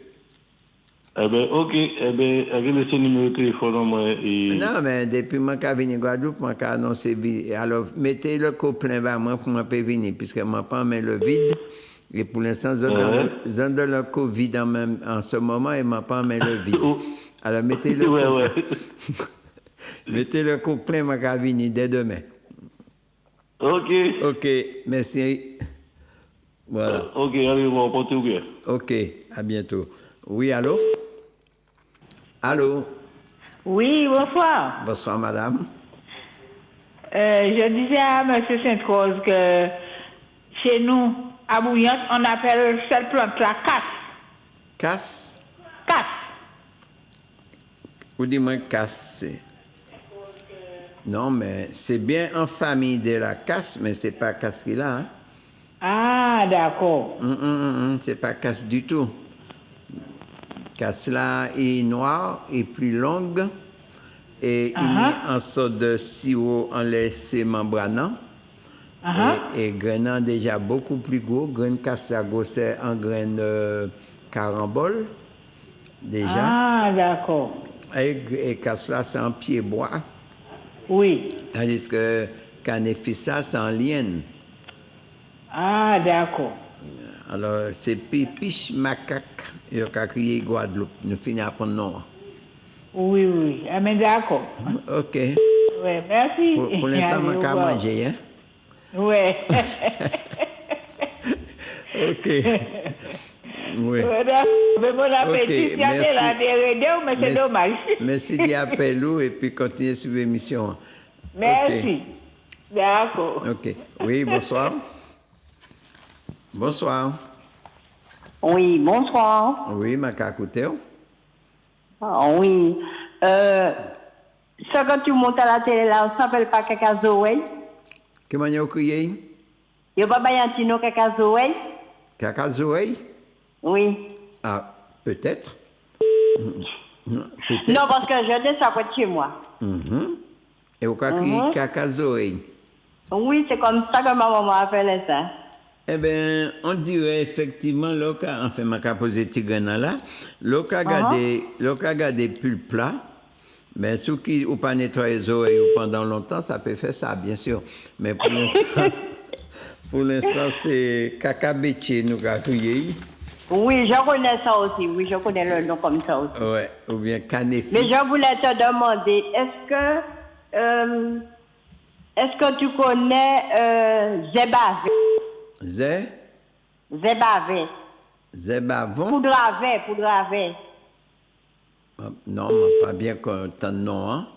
Eh bien, OK. Eh bien, avec le numéro de téléphone, moi. Non, mais depuis que je suis venu à Guadeloupe, je suis annoncé. Alors, mettez le copain vers moi pour que je venir, puisque je ne pas mis le vide. Et pour l'instant, j'ai de le Covid en ce moment et je ne pas mis le vide. Alors, mettez le copain. Mettez le coup plein, ma cavini, dès demain. Ok. Ok, merci. Voilà. Ok, allez, bon, portez-vous bien. Ok, à bientôt. Oui, allô? Allô? Oui, bonsoir. Bonsoir, madame. Je disais à M. Sainte-Rose que chez nous, à Bouillante, on appelle cette plante la casse. Casse? Casse. Ou dis-moi casse. Non, mais c'est bien en famille de la casse, mais c'est pas casse qu'il a. Hein? Ah, d'accord. C'est pas casse du tout. Casse là est noire et plus longue. Et il est en sorte de sirop en laissé membranant. Et grainant déjà beaucoup plus gros. Graine casse à c'est en graine carambole. Déjà. Ah, d'accord. Et casse là, c'est en pied bois. Oui. Tandis que canefissa, c'est en lienne. Ah, d'accord. Alors, c'est pipiche macaque. Il a crié Guadeloupe. Nous finissons par non. Oui, oui. Ah, mais d'accord. Ok. Oui, merci. Pour l'instant, on va manger, hein? Oui. Ok. Oui. Bon appétit. Ok, merci. Mais c'est dommage. Merci d'y appeler et puis continuer sur l'émission. Merci. D'accord. Ok. Oui, bonsoir. Bonsoir. Oui, bonsoir. Oui, ma cacoutéo. Ah, oui. Ça, quand tu montes à la télé, là, on s'appelle pas Cacazoé. Comment vous criez? Il n'y a pas Bayantino Cacazoé? Cacazoé? Oui. Ah, peut-être. Peut-être. Non, parce que je dis ça près de chez moi. Et vous criez Cacazoé? Oui, c'est comme ça que ma maman appelait ça. Eh bien, on dirait effectivement, enfin, ma posé Tigrana là, garder pulpe là, mais ceux qui ou pas nettoyer les oreilles pendant longtemps, ça peut faire ça, bien sûr. Mais pour l'instant, c'est cacabétier nous crié. Oui, je connais ça aussi. Oui, je connais le nom comme ça aussi. Ouais, ou bien canefis. Mais je voulais te demander, est-ce que tu connais Zébavé? Zébavé. Zébavon? Poudre. Non, mais pas bien qu'on t'en nom, hein?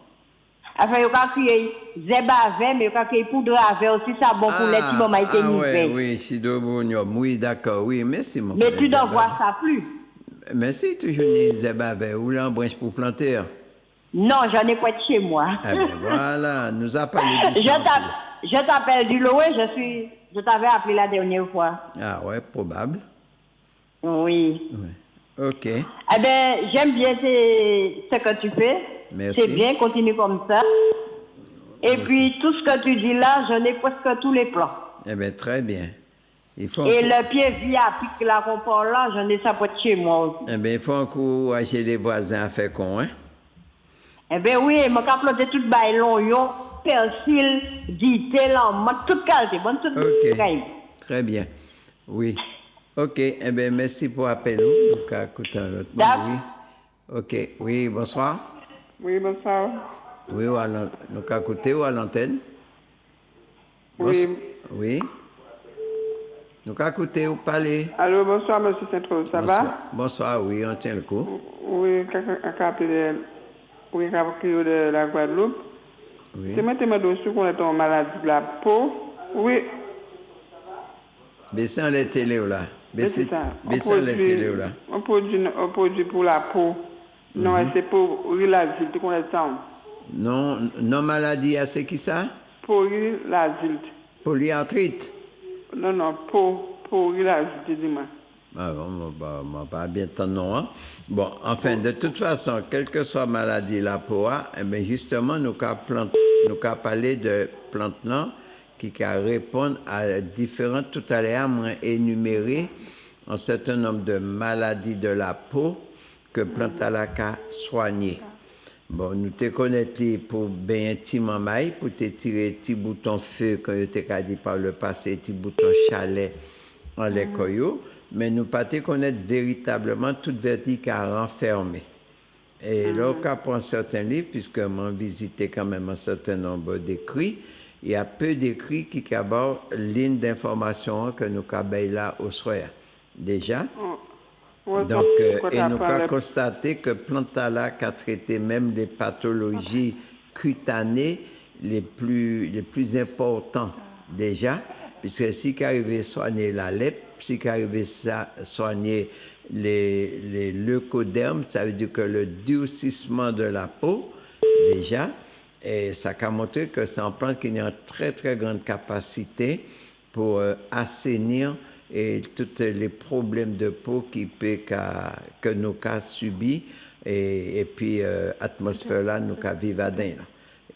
Enfin, il y a crié Zébavé, mais il y a crié poudre aussi, ça bon pour les petits moments été mis. Oui, Sidobonium, oui, d'accord, oui, merci, mon mais tu n'en vois ça plus. Merci, toujours ni Zébavé, ou l'embranche pour planter. Non, j'en ai pas de chez moi. Ah ben voilà, nous a parlé du Je t'appelle du Loé, je t'avais appelé la dernière fois. Ah ouais, probable. Oui. Ok. Eh bien, j'aime bien ce que tu fais. Merci. C'est bien, continue comme ça. Et puis, tout ce que tu dis là, j'en ai presque tous les plans. Eh bien, très bien. Et le pied via pique la confort là, j'en ai ça pour chez moi aussi. Eh bien, il faut encourager les voisins à faire con, hein? Eh bien, oui, je vais planter tout le l'oignon, persil, guité, l'amande, toute qualité, bonne toute qualité. Très bien. Oui. Ok. Eh bien, merci pour l'appel. Donc, écoutez l'autre. Oui. Ok. Oui, bonsoir. Oui, bonsoir. Oui, donc à côté ou à l'antenne? Oui. Oui. Donc à côté ou parler? Allô, bonsoir, monsieur Saint-Rose, ça va? Bonsoir, oui, on tient le coup. Oui, de la Guadeloupe. Oui. C'est maintenant dossier qu'on est en maladie de la peau. Oui. Baissez les télé là. Baissez les télé là. On produit pour la peau. Non, c'est pour l'asile, tu connais ça? Non, maladie, c'est qui ça? L'asile. Polyarthrite? Non, pour l'asile, dis-moi. Ah bon, pas bien tant non. Hein? Bon, enfin, de toute façon, quelle que soit maladie la peau, eh bien, justement, nous avons parlé de plantes là qui répondent à différentes, tout à l'heure, énumérées un certain nombre de maladies de la peau que plante à la cas soigner. Bon, nous te connaissons pour bien intimement maille, pour te tirer petit bouton feu, quand tu t'es dit par le passé, petit bouton chalet en l'écoyo. Mais nous ne pas te connaître véritablement toute verticale renfermée. Et là, on prend certains livres, puisque m'ont visité quand même un certain nombre d'écrits, il y a peu d'écrits qui abordent ligne d'information que nous avons là au soir. Déjà. Donc, et nous avons constaté que Plantala a traité même des pathologies cutanées les plus importantes déjà, puisque si il arrivait à soigner la lèpre, si il arrivait à soigner les leucodermes, ça veut dire que le durcissement de la peau, déjà, et ça a montré que c'est un plante qui a une très très grande capacité pour assainir et tous les problèmes de peau que nous avons subis et puis atmosphère là nous avons vivre là.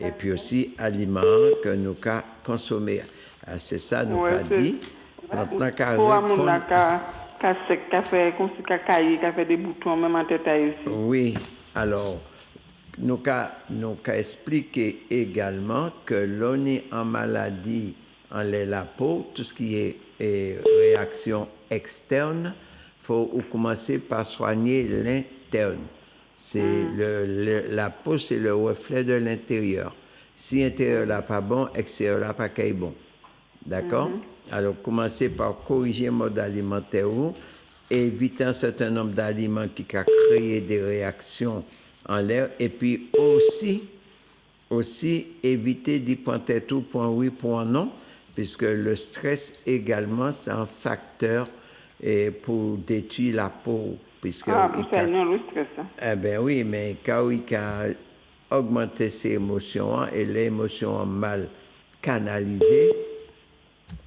Et puis aussi aliments que nous avons consommés. C'est ça nous avons dit. Maintenant fait des boutons même en tête ici. Oui, alors nous avons expliqué également que l'on est en maladie en la peau, tout ce qui est réaction externe, il faut commencer par soigner l'interne. La peau, c'est le reflet de l'intérieur. Si l'intérieur n'est pas bon, l'extérieur n'est pas bon. D'accord? Alors, commencez par corriger le mode alimentaire, éviter un certain nombre d'aliments qui ont créé des réactions en l'air, et puis aussi éviter d'y pointer tout point oui, point non, puisque le stress également, c'est un facteur pour détruire la peau. Puisque le stress. Eh bien oui, mais quand il a augmenté ses émotions et les émotions mal canalisées,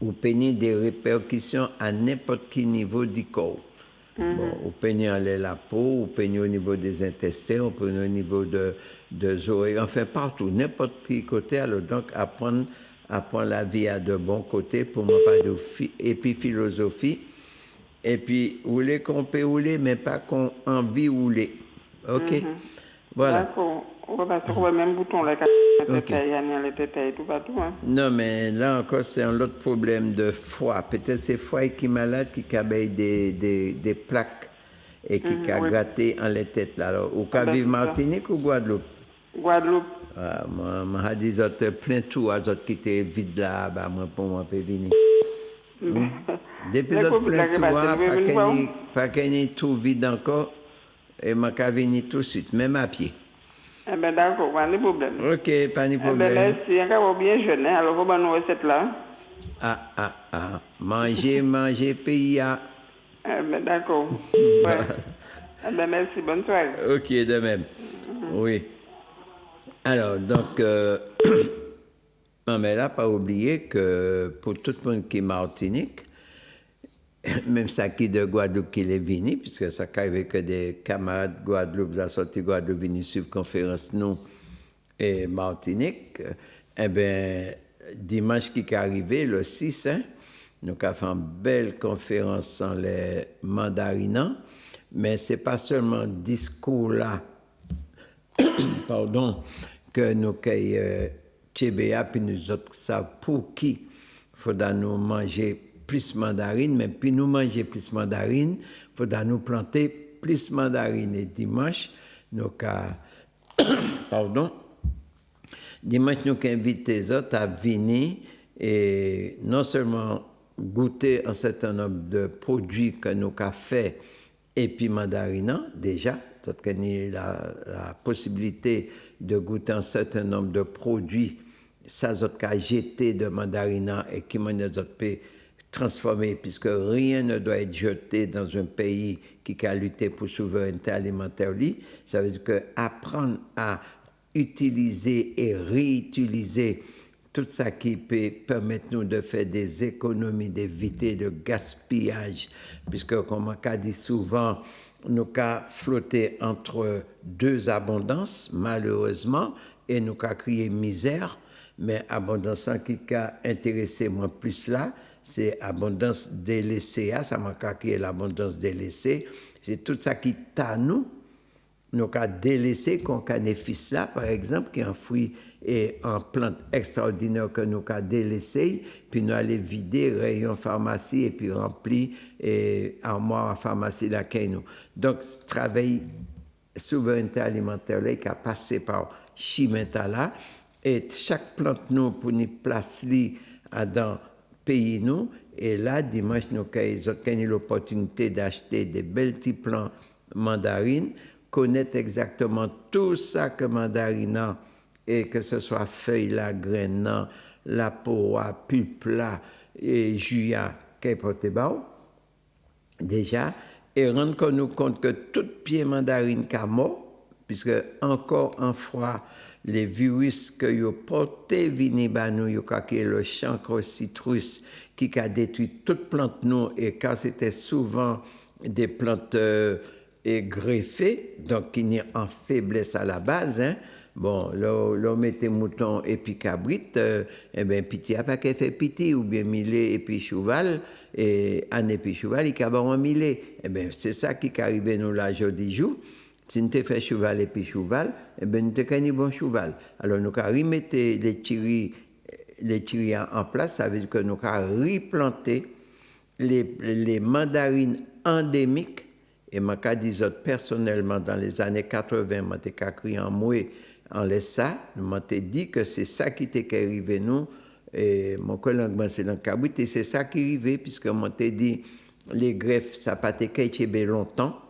ou pénir des répercussions à n'importe quel niveau du corps. Bon, ou pénir en la peau, ou pénir au niveau des intestins, ou pénir au niveau des oreilles, enfin partout, n'importe quel côté. Alors donc, apprendre la vie à de bons côtés, pour moi, pas de épiphilosophie. Et puis, rouler qu'on peut rouler, mais pas qu'on envie rouler. OK? Voilà. On va trouver même bouton là, les tétailles, tout partout. Non, mais là encore, c'est un autre problème de foie. Peut-être c'est foie qui est malade, qui a des plaques et qui a gratté en les têtes. Alors, ou qu'à vivre Martinique ou Guadeloupe? Guadeloupe. Moi, je dis plein tout à autres qui étaient vides là, bah, moi, pour moi, peut venir. Depuis autres plein tout, pas qu'il y ait tout vide encore, et moi, je venir tout de suite, même à pied. Eh bien, d'accord, pas de problème. OK, pas de problème. Eh bien, merci, encore bien jeune, alors, comment nous recette là? Manger, pays à. Eh bien, d'accord. Ouais. Eh bien, merci, bonne soirée. OK, de même. Oui. Alors, donc, non, mais là, pas oublier que pour tout le monde qui est Martinique, même ça qui est de Guadeloupe qui est venu, puisque ça arrive que des camarades Guadeloupe, la sortie Guadeloupe, venus suivre conférence nous et Martinique, eh bien, dimanche qui est arrivé, le 6, nous avons fait une belle conférence en les mandarinans, mais ce n'est pas seulement le discours là, pardon, que nous avons TBA, puis nous autres, ça pour qui il faudra nous manger plus mandarine, mais puis nous manger plus mandarine, il faudra nous planter plus mandarine. Et dimanche, nous dimanche, nous invitons les autres à venir et non seulement goûter un certain nombre de produits que nous avons fait et puis mandarine, déjà, parce qu'on a la possibilité de goûter un certain nombre de produits, ça, nous avons jeté de mandarine et qui nous peut transformer, puisque rien ne doit être jeté dans un pays qui a lutté pour souveraineté alimentaire. Ça veut dire qu'apprendre à utiliser et réutiliser tout ça qui peut permettre nous de faire des économies, d'éviter le gaspillage, puisque comme on a dit souvent, nous avons flotté entre deux abondances, malheureusement, et nous avons créé misère, mais abondance qui a intéressé moi plus là, c'est abondance délaissée, ça m'a créé l'abondance délaissée, c'est tout ça qui t'a nous avons délaissé, qu'on a des fils là, par exemple, qui est un fruit et en plante extraordinaire que nous avons délaissé, puis nous allons vider rayon pharmacie et puis remplir armoire en pharmacie là nous. Donc, travail souveraineté alimentaire là, qui a passé par chimenta là, et chaque plante nous pour nous placer dans pays nous, et là dimanche nous avons l'opportunité d'acheter des belles petits plants mandarines, connaître exactement tout ça que mandarine a, et que ce soit feuille la graine la peau pulpe là et juillet qui porte déjà, et rendre nous compte que tout pied mandarine est mort, puisque encore en froid, les virus que vous portez venir à nous, le chancre citrus qui a détruit toute plante nous, et quand c'était souvent des plantes greffées, donc qui n'est en faiblesse à la base, hein. Bon, là, mettez mouton et puis cabrit, eh bien, piti a pas qu'elle fait piti, ou bien millet et puis cheval, et ane et puis cheval, il y a bon millet. Eh bien, c'est ça qui est arrivé nous là, jeudi jour. Si nous te fait cheval et puis cheval, eh bien, nous te gagné bon cheval. Alors, nous avons remis les tiris en place, ça veut dire que nous avons replanté les mandarines endémiques, et je dis personnellement, dans les années 80, je crié en moi, en laisse ça, je m'ai dit que c'est ça qui était arrivé nous, et mon collègue c'est dans le cabrit, et c'est ça qui est arrivé, puisque je t'ai dit, les greffes, ça n'a pas été longtemps,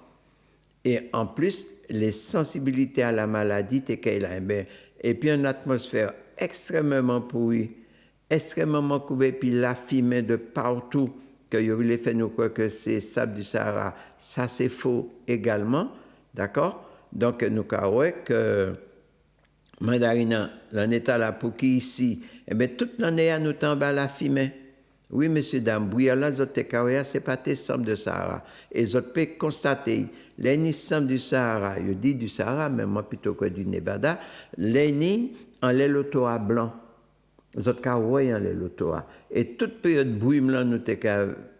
et en plus, les sensibilités à la maladie, étaient là, et puis une atmosphère extrêmement pourrie, extrêmement couverte, puis la fumée de partout, que vous voulez faire nous croire que c'est sable du Sahara, ça c'est faux également, d'accord? Donc nous croyons que mandarine, l'on est à la pour qui ici, eh bien toute l'année nous tombe à la fumée. Oui, monsieur, dame, là, c'est pas tes sable du Sahara. Et vous pouvez constater, les sable du Sahara, je dis du Sahara, mais moi plutôt que du Nevada, les en l'autoa blanc. Vous êtes voyant les lotoa. Et toute période brume là, nous t'es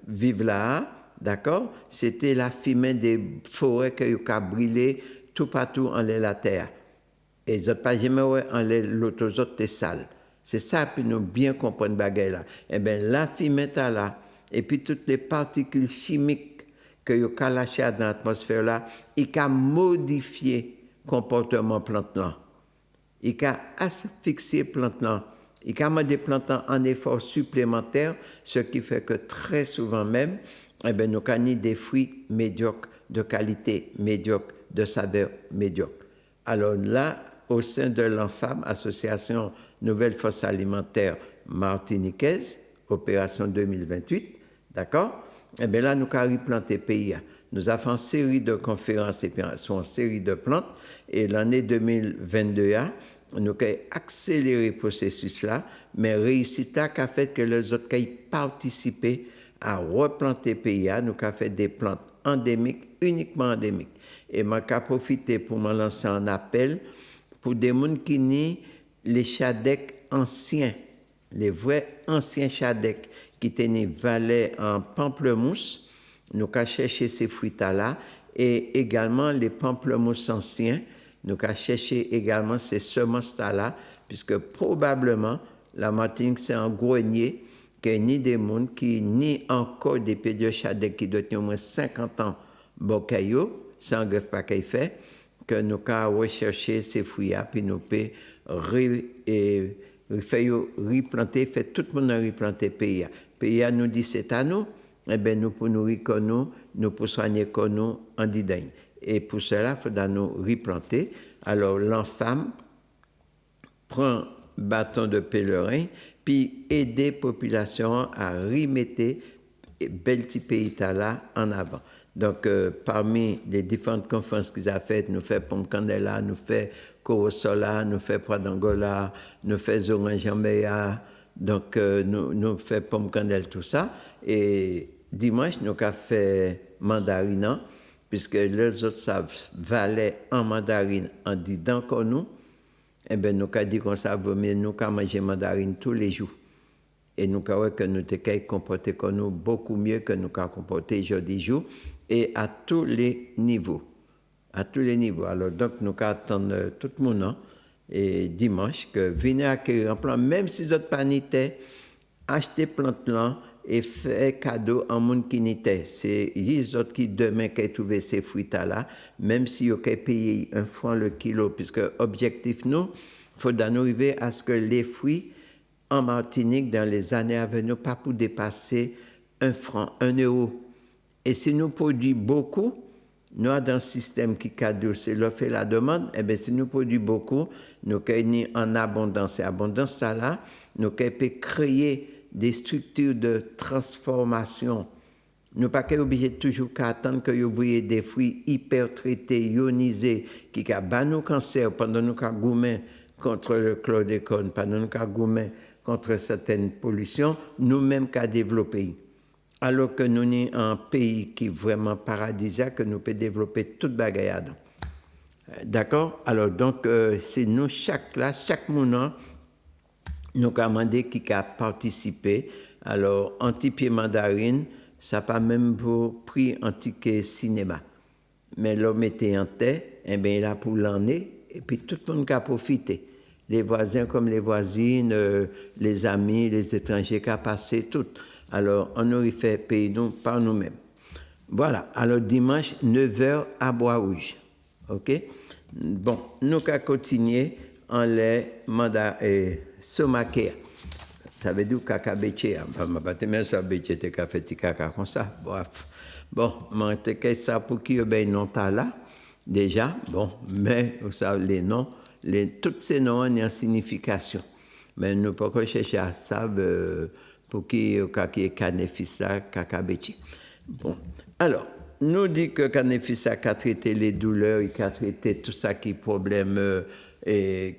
vivre là, d'accord? C'était la fumée des forêts qui ont brûlé tout partout en la terre. Et vous n'êtes pas jamais en l'auto, vous êtes sale. C'est ça, puis nous bien comprendre bagaille là. Eh bien, la fumée est là, et puis toutes les particules chimiques que vous avez lâchées dans l'atmosphère là, ils ont modifié le comportement plante là. Ils ont asphyxié plante là. Il y a des plantes en effort supplémentaire, ce qui fait que très souvent même, eh bien, nous avons des fruits médiocres, de qualité médiocre, de saveur médiocre. Alors là, au sein de l'ANFAM, Association Nouvelle Force Alimentaire Martiniquaise, opération 2028, d'accord? Eh bien là, nous avons replanté pays. Nous avons fait une série de conférences et puis une série de plantes. Et l'année 2022, nous avons accéléré le processus là, mais réussite a fait que les autres ont participé à replanter pays. Nous avons fait des plantes endémiques, uniquement endémiques. Et je vais profiter pour me lancer un appel pour des gens qui nient les chadeks anciens, les vrais anciens chadeks qui tenaient valais en pamplemousse. Nous avons cherché ces fruits-là et également les pamplemousses anciens. Nous avons cherché également ces semences-là, puisque probablement la Martinique, c'est un grenier qu'il n'y a ni des gens qui ni encore des pédiochadeks qui doivent au moins 50 ans, bocaillot, sans greffe pas qu'il fait, que nous avons recherché ces fruits-là, puis nous pouvons replanter, fait tout le monde replanter pays. Pays nous dit c'est à nous, eh bien nous pour nourrir comme nous pour soigner comme nous en didagne. Et pour cela, il faudra nous replanter. Alors l'enfant prend bâton de pèlerin, puis aider la population à remettre bel petit pays là en avant. Donc, parmi les différentes conférences qu'ils ont faites, nous faisons Pomme Candela, nous faisons Corosola, nous faisons Pradangola, nous faisons Orange-Jambeya, donc nous faisons Pomme Candela, tout ça. Et dimanche, nous avons fait Mandarina, puisque les autres savent valer en mandarine en disant que nous, eh bien, nous avons dit qu'on savait, mais nous avons mangé mandarine tous les jours. Et nous avons que nous avons comporté comme nous beaucoup mieux que nous avons comporté aujourd'hui jour, et à tous les niveaux. À tous les niveaux. Alors, donc, nous attendons tout le monde, et dimanche, que venez accueillir un plan, même si vous n'êtes pas nité, achetez plante là, et fait cadeau en monde qui n'était. C'est les autres qui demain qui trouvé ces fruits là, même si vous payé 1 franc le kilo, puisque objectif nous, il faut d'en arriver à ce que les fruits en Martinique dans les années à venir pas pour dépasser 1 franc, 1 euro. Et si nous produisons beaucoup, nous avons un système qui cadeau, c'est l'offre et la demande, et bien si nous produisons beaucoup, nous avons en abondance. Et abondance, ça là, nous pouvons créer des structures de transformation. Nous ne sommes pas obligés toujours attendre que vous voyez des fruits hyper traités, ionisés, qui ont nos cancer pendant que nous avons gourmet contre le chlordécone, pendant que nous avons gourmet contre certaines pollutions, nous-mêmes qu'à développer. Alors que nous sommes un pays qui est vraiment paradisiaque, que nous pouvons développer toute bagaille. D'accord? Alors, donc, c'est nous, chaque moment, nous avons demandé qui a participé. Alors, anti-pied mandarine, ça n'a pas même pris un ticket cinéma. Mais l'homme était en tête, et bien, il a pour l'année, et puis tout le monde a profité. Les voisins comme les voisines, les amis, les étrangers qui ont passé, tout. Alors, on aurait fait payer nous par nous-mêmes. Voilà. Alors, dimanche, 9h à Bois-Rouge. OK? Bon, nous allons continuer en les mandats somaqués. Ça veut dire caca-bétier. Enfin, je ne sais pas si ça bétier, tu as fait caca comme ça. Bref. Bon, je vais ça pour qui ben non là, déjà. Bon, mais vous savez, les noms, tous ces noms ont une signification. Mais nous ne pouvons pas chercher à savoir pour qui est canéfis là, caca-bétier. Bon, alors, nous dit que canéfis a traité les douleurs, il a traité tout ça qui est problème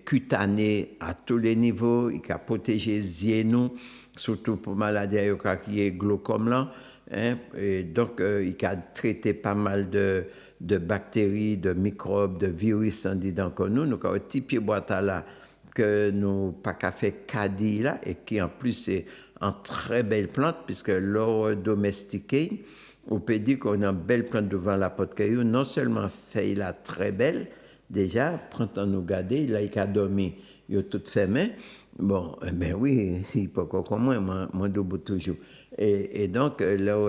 cutané à tous les niveaux, il a protégé les yeux, surtout pour maladies qui est glaucome là. Hein, et donc, il a traité pas mal de bactéries, de microbes, de virus en disant que nous avons un petit pied boîte là que nous pas qu'à faire caddie là et qui en plus est en très belle plante puisque l'or domestiqué, on peut dire qu'on a une belle plante devant la porte caillou, non seulement fait la très belle, déjà, printemps nous garder, là il a dormi, il a tout fait mais bon, ben oui, c'est pas comme moi debout toujours. Et donc, là où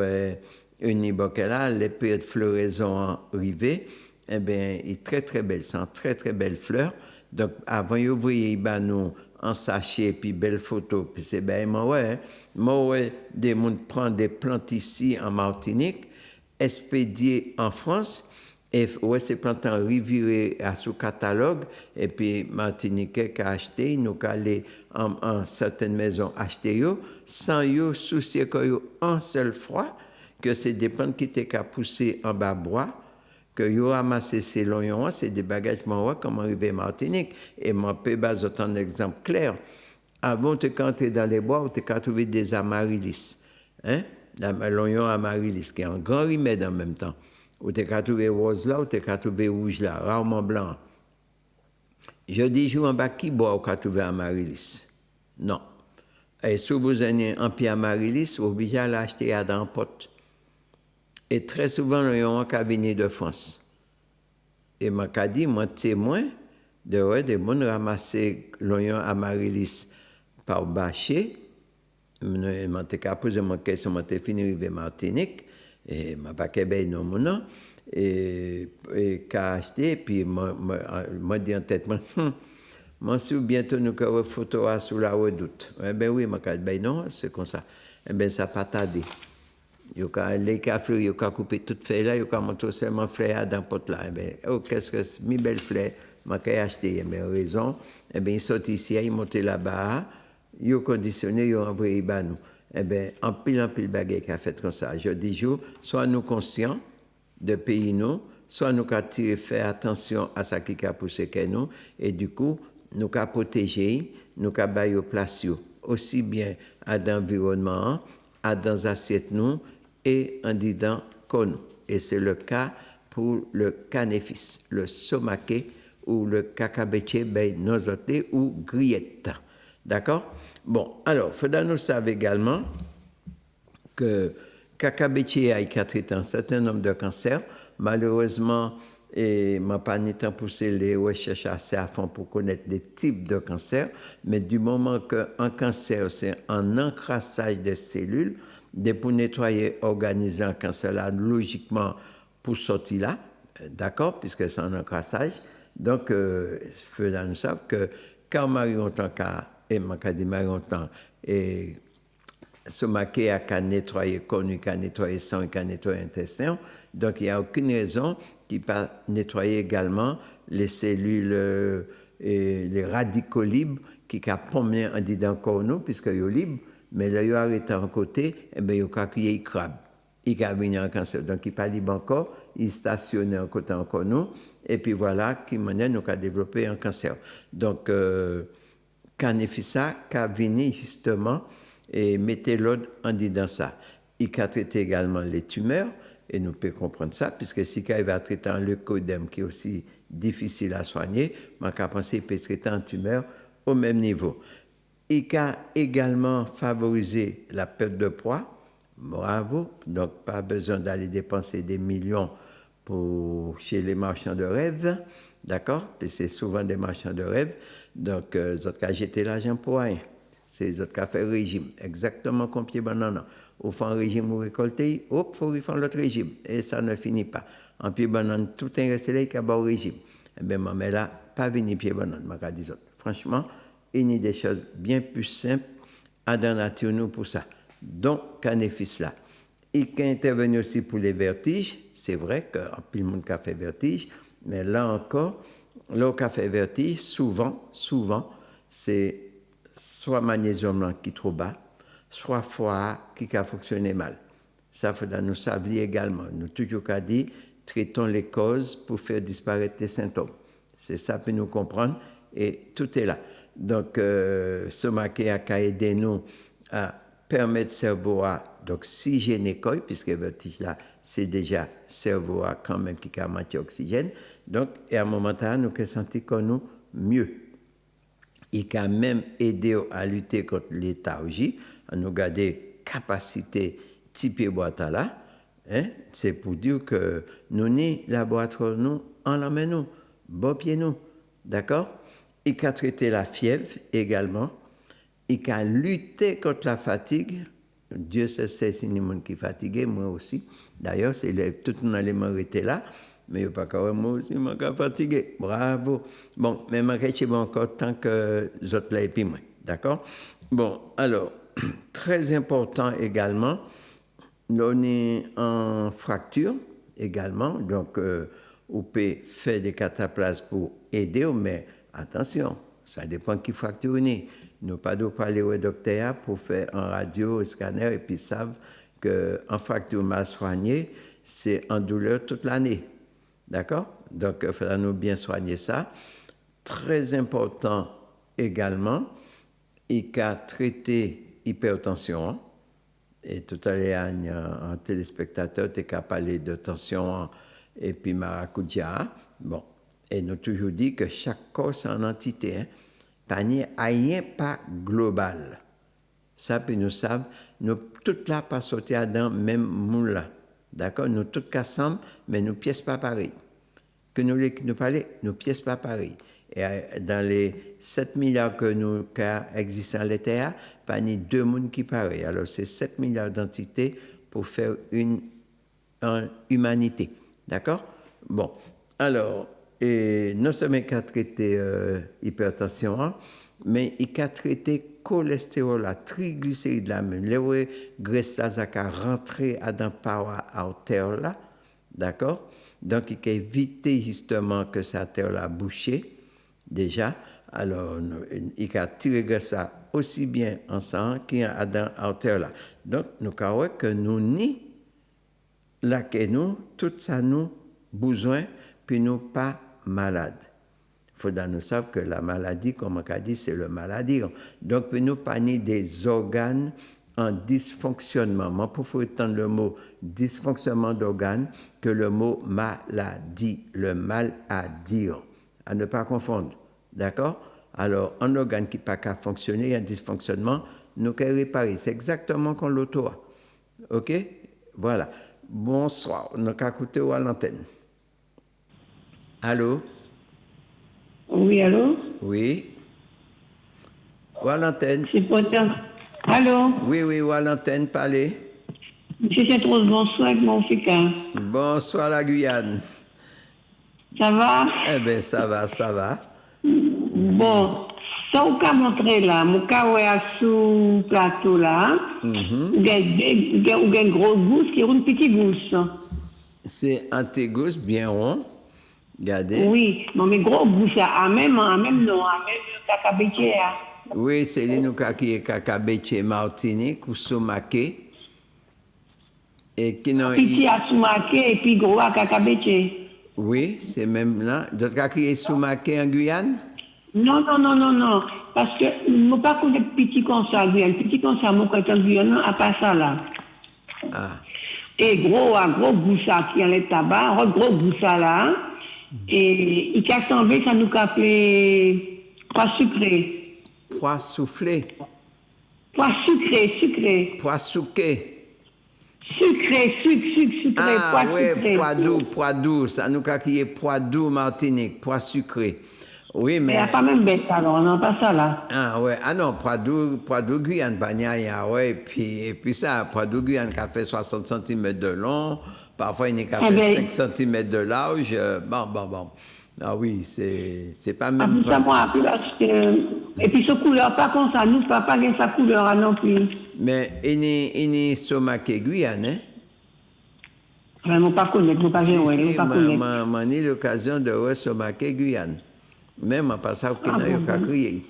Uniboquela, les périodes de floraison arrivées, eh bien, il est très très belle, c'est très très belle fleur. Donc, avant, vous voyez, ben, nous, en sachet, puis belle photo, puis c'est bien, moi, des gens prennent des plantes ici en Martinique, expédiées en France, et ouais, ces plantes en revirées à sous catalogue, et puis Martiniquais qui a acheté, nous allons en certaines maisons acheter, sans yo soucier que en seul fois, que c'est des plantes qui étaient qu'à pousser en bas bois, que yo ramassé ces longs, c'est des bagages comme arrivé Martinique. Et moi, peux baser un exemple clair. Avant, tu es dans les bois, tu as trouvé des amaryllis. Hein? L'oignon amaryllis, qui est un grand remède en même temps. Ou tu as trouvé rose là, ou tu as trouvé rouge là, rarement blanc. Je dis, je en bas qui boit ou tu as trouvé amaryllis? Non. Et si vous avez un pied amaryllis, vous êtes obligé à l'acheter à dans pot. Et très souvent, il y a un cabinet de France. Et moi, je dis, moi, témoin de des gens ramasser l'oignon amaryllis par bâcher. Je m'ai posé ma question, je suis fini de Martinique, et je n'ai pas qu'à non mon nom, et qu'à acheter, puis moi, dit en tête, moi, si bientôt nous avons une photo sous la redoute. Eh bien oui, je dis, ben non, c'est comme ça. Eh bien, ça n'a pas tardé. Les cafés, ils ont coupé toutes feuilles là, ils ont montré seulement fleurs dans le pot là. Eh bien, oh, qu'est-ce que c'est, mes belles fleurs, je vais acheter. Eh bien, raison. Eh bien, ils sont ici, ils montent là-bas, ils ont conditionné, ils ont envoyé nous. Eh bien, en pile baguette qui a fait comme ça. Je dis, soit nous conscients de pays nous, soit nous avons faire attention à ce qui a poussé que nous, et du coup, nous avons protégé, nous avons baillé place aussi bien à l'environnement, à dans les assiettes nous, et en disant qu'on. Et c'est le cas pour le canéfis, le somaqué ou le cacabétier, ben nosoté ou grillette. D'accord? Bon, alors, il faudra nous savoir également que cacabétier a traité un certain nombre de cancers. Malheureusement, et m'a pas ni temps pousser les recherches assez à fond pour connaître des types de cancer, mais du moment qu'un cancer, c'est un encrassage de cellules, pour nettoyer, organiser un cancer là, logiquement, pour sortir là, d'accord, puisque c'est un encrassage. Donc, nous savons que quand Marie Longtemps, et Marie Longtemps, et ce maquet a nettoyer connu, qu'à nettoyer sang, qu'à nettoyer intestin, donc il n'y a aucune raison qu'il peut nettoyer également les cellules et les radicaux libres qui ont pommé en dedans corps nous, puisque ils sont libres, mais là, ils arrêtent en côté, et bien, ils ont crié crabe. Ils ont venir en cancer. Donc, ils ne sont pas libres encore, ils stationnent en côté encore nous, et puis voilà, qui mène nous à développer un cancer. Donc, quand fait ça, quand venir justement, et mettez l'ordre en dedans ça. Il a traité également les tumeurs, et nous pouvons comprendre ça, puisque si il va traiter un leucodème qui est aussi difficile à soigner, on peut penser qu'il peut traiter un tumeur au même niveau. Il a également favorisé la perte de poids. Bravo. Donc, pas besoin d'aller dépenser des millions chez les marchands de rêve. D'accord? C'est souvent des marchands de rêve. Donc, ils ont jeté l'argent pour rien. C'est les autres qui ont fait régime. Exactement comme pied banane. Au fond, un régime, vous récoltez, hop, il faut refaire l'autre régime. Et ça ne finit pas. En pied banane, tout est resté là qui a au régime. Eh bien, mais là, pas venir pied banane, je dis autres. Franchement, il y a des choses bien plus simples à dans la nature nous pour ça. Donc, Canefis là. Et qui est intervenu aussi pour les vertiges, c'est vrai qu'un peu de monde qui a fait vertige, mais là encore, là qui a fait vertige, souvent, c'est soit magnésium qui est trop bas, soit foie qui a fonctionné mal. Ça, il faut nous savoir également. Nous toujours qu'à dire, traitons les causes pour faire disparaître les symptômes. C'est ça pour nous comprendre et tout est là. Donc, ce maquet a aidé nous à permettre au cerveau à d'oxygéner, puisque le vertige là, c'est déjà le cerveau à quand même qui a manqué d'oxygène. Donc, et à un moment donné, nous avons senti que nous mieux. Il a même aidé à lutter contre l'éthargie, à nous garder capacité type boîte là. Hein? C'est pour dire que nous ni laboratoire nous en la main nous, bon pied nous. D'accord? Il a traité la fièvre également. Il a lutté contre la fatigue. Dieu sait si nous sommes qui fatigués, moi aussi. D'ailleurs, c'est tout le monde allait m'arrêter là. Mais pas quand moi aussi, je suis fatigué. Bravo. Bon, mais je suis encore tant que les autres là et puis moi. D'accord? Bon, alors, très important également, on est en fracture également. Donc, on peut faire des cataplasmes pour aider, mais attention, ça dépend qui fracture on est. Nous pas de parler au docteur pour faire un radio, un scanner, et puis ils savent qu'en fracture mal soignée, c'est en douleur toute l'année. D'accord? Donc, il faudra nous bien soigner ça. Très important également, il a traité hypertension. Et tout à l'heure, un téléspectateur qui a parlé de tension et puis maracuja. Bon, et nous toujours dit que chaque corps, c'est une entité. Hein? Rien pas global. Ça, puis nous savons, nous toutes là pas sortir dans le même moule là. D'accord? Nous toutes ensemble, mais nous pièces pas pareilles. Que nous parlons, nous pièces pas pareilles. Et dans les 7 milliards que nous existent en l'État, pas ni deux mondes qui pareillent. Alors c'est 7 milliards d'entités pour faire une humanité. D'accord? Bon. Alors, et non seulement il a traité hypertension, mais il a traité cholestérol, la triglycéride là même, les graisses là, ça a rentré dans la paroi artère là, d'accord? Donc il a évité justement que sa artère là bouché déjà. Alors il a tiré graisse ça aussi bien en sang qu'en dans l'artère là. Donc nous croyons que nous ni là que nous tout ça nous besoin puis nous pas malades. Il faut nous savoir que la maladie, comme on a dit, c'est le maladie. Donc, nous pas ni des organes en dysfonctionnement. Moi, pour entendre le mot dysfonctionnement d'organes que le mot maladie, le mal à dire. À ne pas confondre. D'accord? Alors, un organe qui n'a pas qu'à fonctionner, un dysfonctionnement, nous pouvons réparer. C'est exactement comme l'auto. OK? Voilà. Bonsoir. Nous avons écouté à l'antenne. Allô? Oui, allô? Oui. Ou à l'antenne? C'est pour dire... Allô? Oui, oui, ou à l'antenne, parlez. Monsieur Sainte-Rose, bonsoir avec mon fils. Bonsoir la Guyane. Ça va? Eh bien, ça va, ça va. Bon, ça vous a montré là, mon cas sous plateau là, ou un gros gousse qui est une petite gousse. C'est un tégousse bien rond. Regardez. Oui, mais gros gousse, à même nom, à même cacabétier. Oui, c'est les nous qui est cacabétier Martinique ou Somaké. Et qui n'ont. Petit à Somaké et puis gros à cacabétier. Oui, c'est même là. D'autres cas qui est Somaké en Guyane? Non. Parce que je ne peux pas connaître petit comme ça, Guyane. Petit comme ça, moi, quand je suis en Guyane, à part ça là. Ah. Et gros goussa qui a le tabac, gros goussa là. Et il a semblé, ça nous a appelé pois sucré. Pois soufflé. Pois sucré. Pois souqué. Sucré, ah, pois ouais, sucré. Pois doux, ça nous a crié pois doux Martinique, pois sucré. Oui, mais. Il n'y a pas même bête alors, non, pas ça là. Ah, ouais, ah non, pois doux Guyane, Bagnaia, ouais, et puis ça, pois doux Guyane qui a fait 60 cm de long, parfois il a fait 5 cm de large, bon. Ah oui, c'est pas même. Ça moi, et puis ce couleur, pas comme ça, nous, pas bien sa couleur non plus. Mais il est Somaké Guyane, hein? Vraiment pas connaître, pas bien, ouais, pas connaître. J'ai eu l'occasion de voir Somaké Guyane. Même en passant qu'il n'a eu qu'à crier.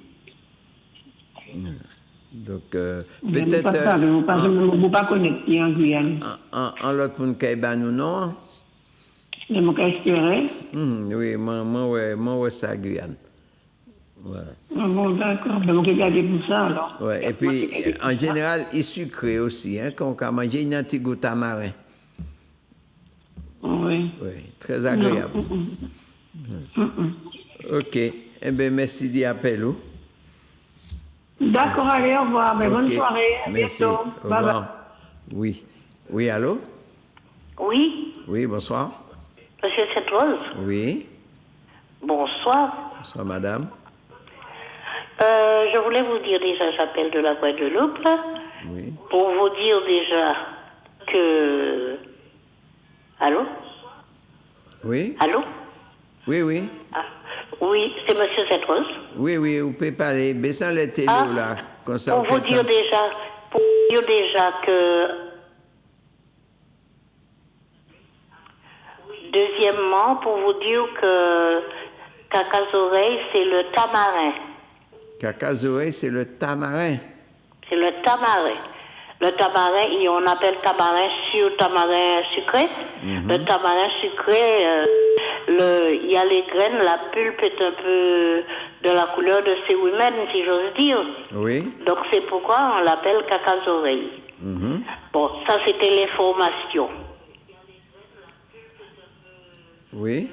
Donc, peut-être. Je ne pas connaître qui en Guyane. En l'autre, pour nous, non? Je m'en espérer. Oui, moi, c'est à Guyane. Voilà. Ah bon, d'accord. Ben, on peut garder pour ça, alors. Ouais, et puis, en général, il est sucré aussi, hein, quand on a mangé une antique goût tamarin. Oui. Oui, très agréable. Ok. Eh bien, merci d'y appeler. D'accord, allez, au revoir. Okay. Bonne soirée. À merci. bientôt. Au revoir. Oui. Oui, allô? Oui. Oui, bonsoir. Monsieur Sainte-Rose? Oui. Bonsoir. Bonsoir, madame. Je voulais vous dire déjà, j'appelle de la Guadeloupe, oui. Pour vous dire déjà que... Allô? Oui. Allô? Oui. Ah. Oui, c'est monsieur Sainte-Rose. Oui, vous pouvez parler. Baissons les télos, là. Comme ça, pour vous dire déjà que... Deuxièmement, pour vous dire que Cacazoreille, c'est le tamarin. Cacazoreille, c'est le tamarin. C'est le tamarin. Le tamarin, on appelle tamarin sucré. Le tamarin sucré, il y a les graines, la pulpe est un peu de la couleur de cérumen, si j'ose dire. Oui. Donc c'est pourquoi on l'appelle cacazoreille. Bon, ça c'était l'information. Oui.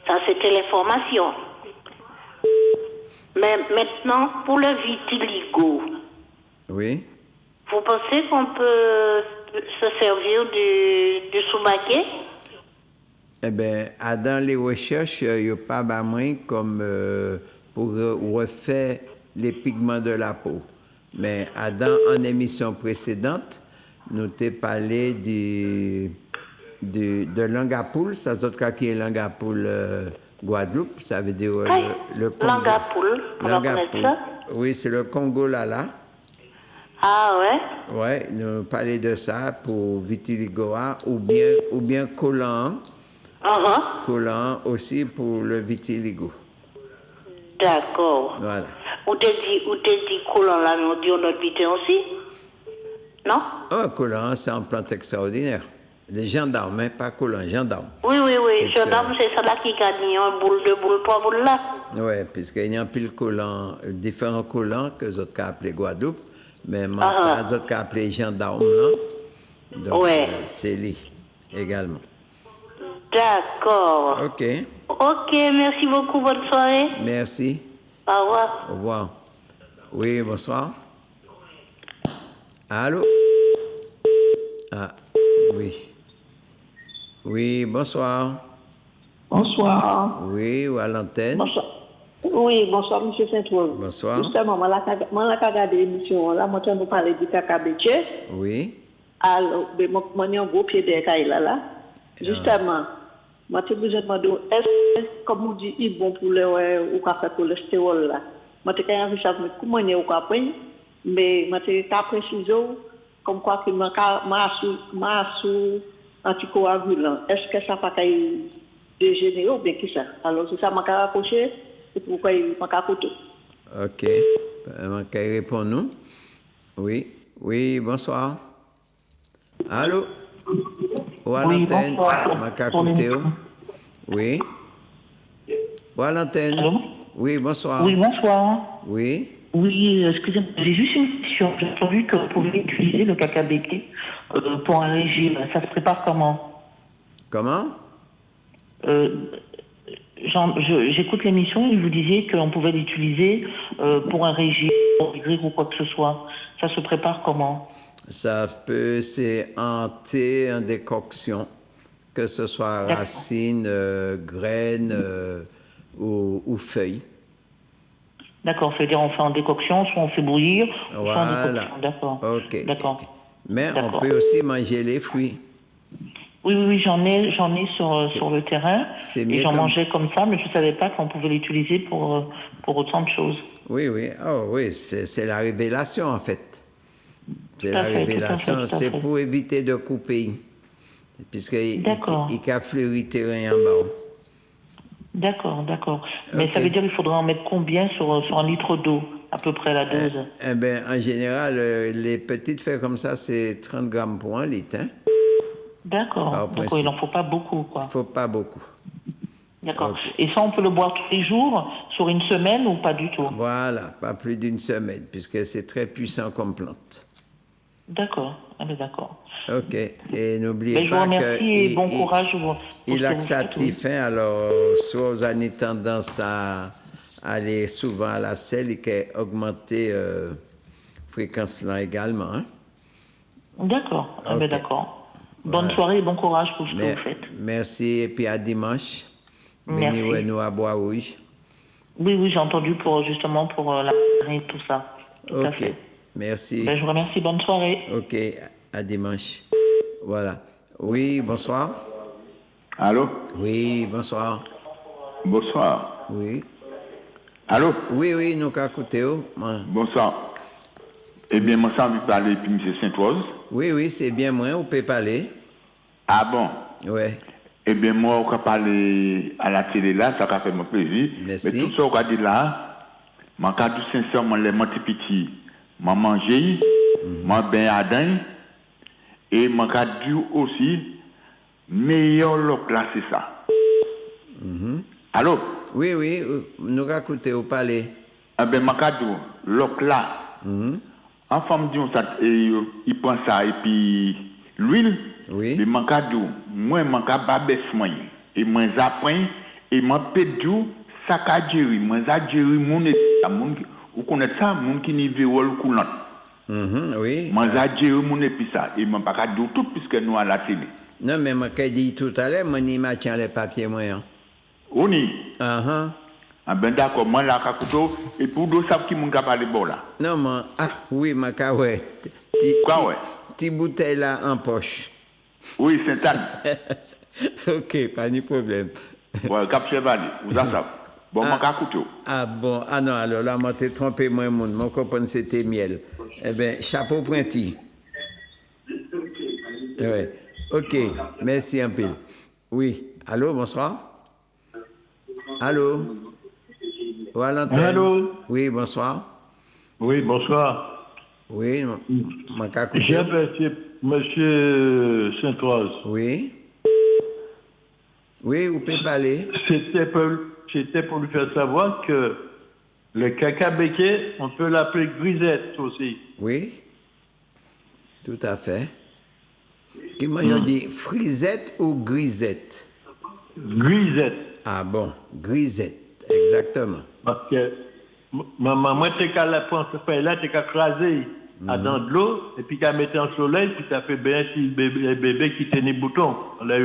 Ça c'était l'information. Mais maintenant, pour le vitiligo. Oui. Vous pensez qu'on peut se servir du soumaké? Eh bien, dans les recherches, il n'y a pas moins comme pour refaire les pigments de la peau. Mais en émission précédente, nous t'ai parlé de langue à poule, ça c'est autre qui est langue à poule Guadeloupe, ça veut dire le Congo. Langue à poule, on va connaître ça? Oui, c'est le Congo là. Ah ouais? Ouais, nous parler de ça pour vitiligo ou bien collant. Collant aussi pour le vitiligo. D'accord. Voilà. Ou t'es dit collant là, nous dit notre vité aussi? Non? Collant, c'est un plante extraordinaire. Les gendarmes, hein, pas collant, gendarme. Oui, gendarme, c'est ça là qui gagne un boule, deux boules, trois boules là. Oui, puisqu'il y a un pile collant, différents collants que les autres ont appelé Guadeloupe, mais les autres ont appelé gendarme là. Donc, c'est lui également. D'accord. Ok, merci beaucoup, bonne soirée. Merci. Au revoir. Au revoir. Oui, bonsoir. Allô? Ah, oui. Oui, bonsoir. Bonsoir. Oui, ou à l'antenne. Bonsoir. Oui, bonsoir, M. Saint-Rose. Bonsoir. Justement, moi, je regarde l'émission, là, moi, je nous parler du KKBK. Oui. Alors, moi, j'ai un gros pied de là. Justement, moi, je vous demande, est-ce que, comme on dit, il est bon pour le ou café cholestérol là? Moi, je envie de savoir comment on est au café, mais moi, je précise comme quoi que ma sous anticoagulant. Est-ce que ça va pas dégénérer ou bien qui ça? Alors, c'est ça, je vais raccrocher. C'est pourquoi il m'a capoté. Ok. Je vais répondre nous. Oui. Oui, bonsoir. Allô? Ou à l'antenne? Oui. Ou à l'antenne? Oui, bonsoir. Oui, bonsoir. Oui. Oui, excusez-moi, j'ai juste une question. J'ai entendu que vous pouvez utiliser le KKBK pour un régime. Ça se prépare comment? Comment? J'écoute l'émission et vous disiez qu'on pouvait l'utiliser pour un régime, pour maigrir ou quoi que ce soit. Ça se prépare comment? C'est en thé, en décoction, que ce soit racines, graines ou feuilles. D'accord, c'est-à-dire on fait en décoction, soit on fait bouillir, soit en décoction. D'accord. Ok. D'accord. Mais on peut aussi manger les fruits. Oui, j'en ai sur le terrain. Et j'en mangeais comme ça, mais je ne savais pas qu'on pouvait l'utiliser pour autant de choses. Oui. Oh, oui, c'est la révélation en fait. C'est la révélation. C'est pour éviter de couper. Puisqu'il a fleuri terrain en bas. D'accord. Mais ça veut dire qu'il faudra en mettre combien sur 1 litre d'eau, à peu près la dose? En général, les petites feuilles comme ça, c'est 30 grammes pour 1 litre. Hein? D'accord. Donc il n'en faut pas beaucoup, quoi. Il ne faut pas beaucoup. D'accord. Okay. Et ça, on peut le boire tous les jours, sur une semaine ou pas du tout? Voilà, pas plus d'une semaine, puisque c'est très puissant comme plante. D'accord. D'accord. Ok. Et n'oubliez pas je vous remercie et bon courage. Il est laxatif, hein, alors soit vous avez tendance à aller souvent à la selle et qu'il a augmenté fréquence là également. Hein? D'accord. Okay. D'accord. Bonne soirée et bon courage pour ce que vous faites. Merci et puis à dimanche. Merci. Nous à Bois-Rouge. Oui, j'ai entendu pour la et tout ça. Tout à fait. Merci. Je vous remercie. Bonne soirée. Ok. À dimanche. Voilà. Oui, bonsoir. Allô? Oui, bonsoir. Bonsoir. Oui. Allô? Oui, nous avons écouté. Bonsoir. Eh bien, moi, j'ai envie de parler, puis M. Saint-Rose. Oui, c'est bien moi, vous pouvez parler. Ah bon? Oui. Eh bien, moi, on va parler à la télé là, ça va faire mon plaisir. Merci. Mais tout ça, on va dire là, mon cas du sincèrement, les petits, m'a mangé, m'a bien adin. Et mon cas du aussi, meilleur loc là, c'est ça. Allô? Oui, nous écoutez au palais. Eh bien, mon cas du loc là, en femme dit ça, il prend ça et puis l'huile. Oui. Et mon cas du, moi, mon cas babes moi. Et moi, j'apprends, et mon pédou, ça qu'a géré. Moi, j'ai géré mon état. Vous connaissez ça, mon qui n'y veut pas coulant. Oui. Moi, j'ai géré mon épice et mon pas de tout puisque nous à la télé. Non, mais moi, j'ai dit tout à l'heure, moi, n'y m'a tient les papiers, moi. On y. Ah ben d'accord, moi, là, couteau, et pour d'autres, savent qui m'ont parlé bon là. Non, moi, oui, ma ouais. Quoi, ouais? Petite bouteille là en poche. Oui, c'est ça. Ok, pas de problème. Ouais, Cap Chevalier, vous en savez. Bon, mon couteau. Ah bon, non, alors là, moi, t'ai trompé, moi, mon copain, c'était miel. Eh bien, chapeau pointi. Oui. Ok, merci un peu. Oui. Allô, bonsoir. Allô. Allô. Oui, bonsoir. Oui, bonsoir. Oui, j'ai Monsieur Saint-Rose. Oui. Oui, vous pouvez parler. C'était pour lui faire savoir que le KKBK, on peut l'appeler grisette aussi. Oui. Tout à fait. Qui m'a dit frisette ou grisette? Grisette. Ah bon, grisette, exactement. Parce que moi, t'es qu'à la prendre là, t'es qu'à craser dans de l'eau, et puis qu'à mettre en soleil, puis ça fait bien si bébé qui tenait bouton. Là,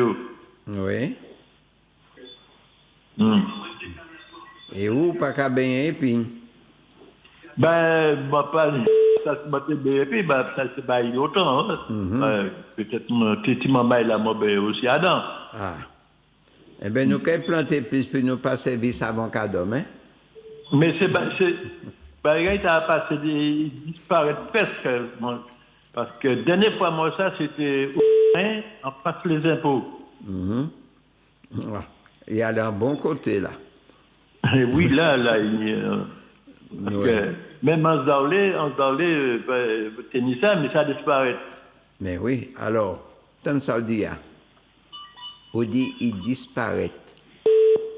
oui. Et où pas qu'à baigner épine? Ben, pas ça se battait bien, et puis ça se bat autant. Peut-être mon petit maman là, moi, ben aussi Adam. Ah. Eh bien, nous qu'à planter plus, puis nous pas service avant cadeau, hein? Mais c'est il a passé disparaître presque. Parce que dernière fois, moi, ça, c'était en face les impôts. Il y a d'un bon côté, là. Et oui, là, parce que même en Zaolé, Ténissa, mais ça disparaît. Mais oui, alors, tant ça dit, on dit il disparaît.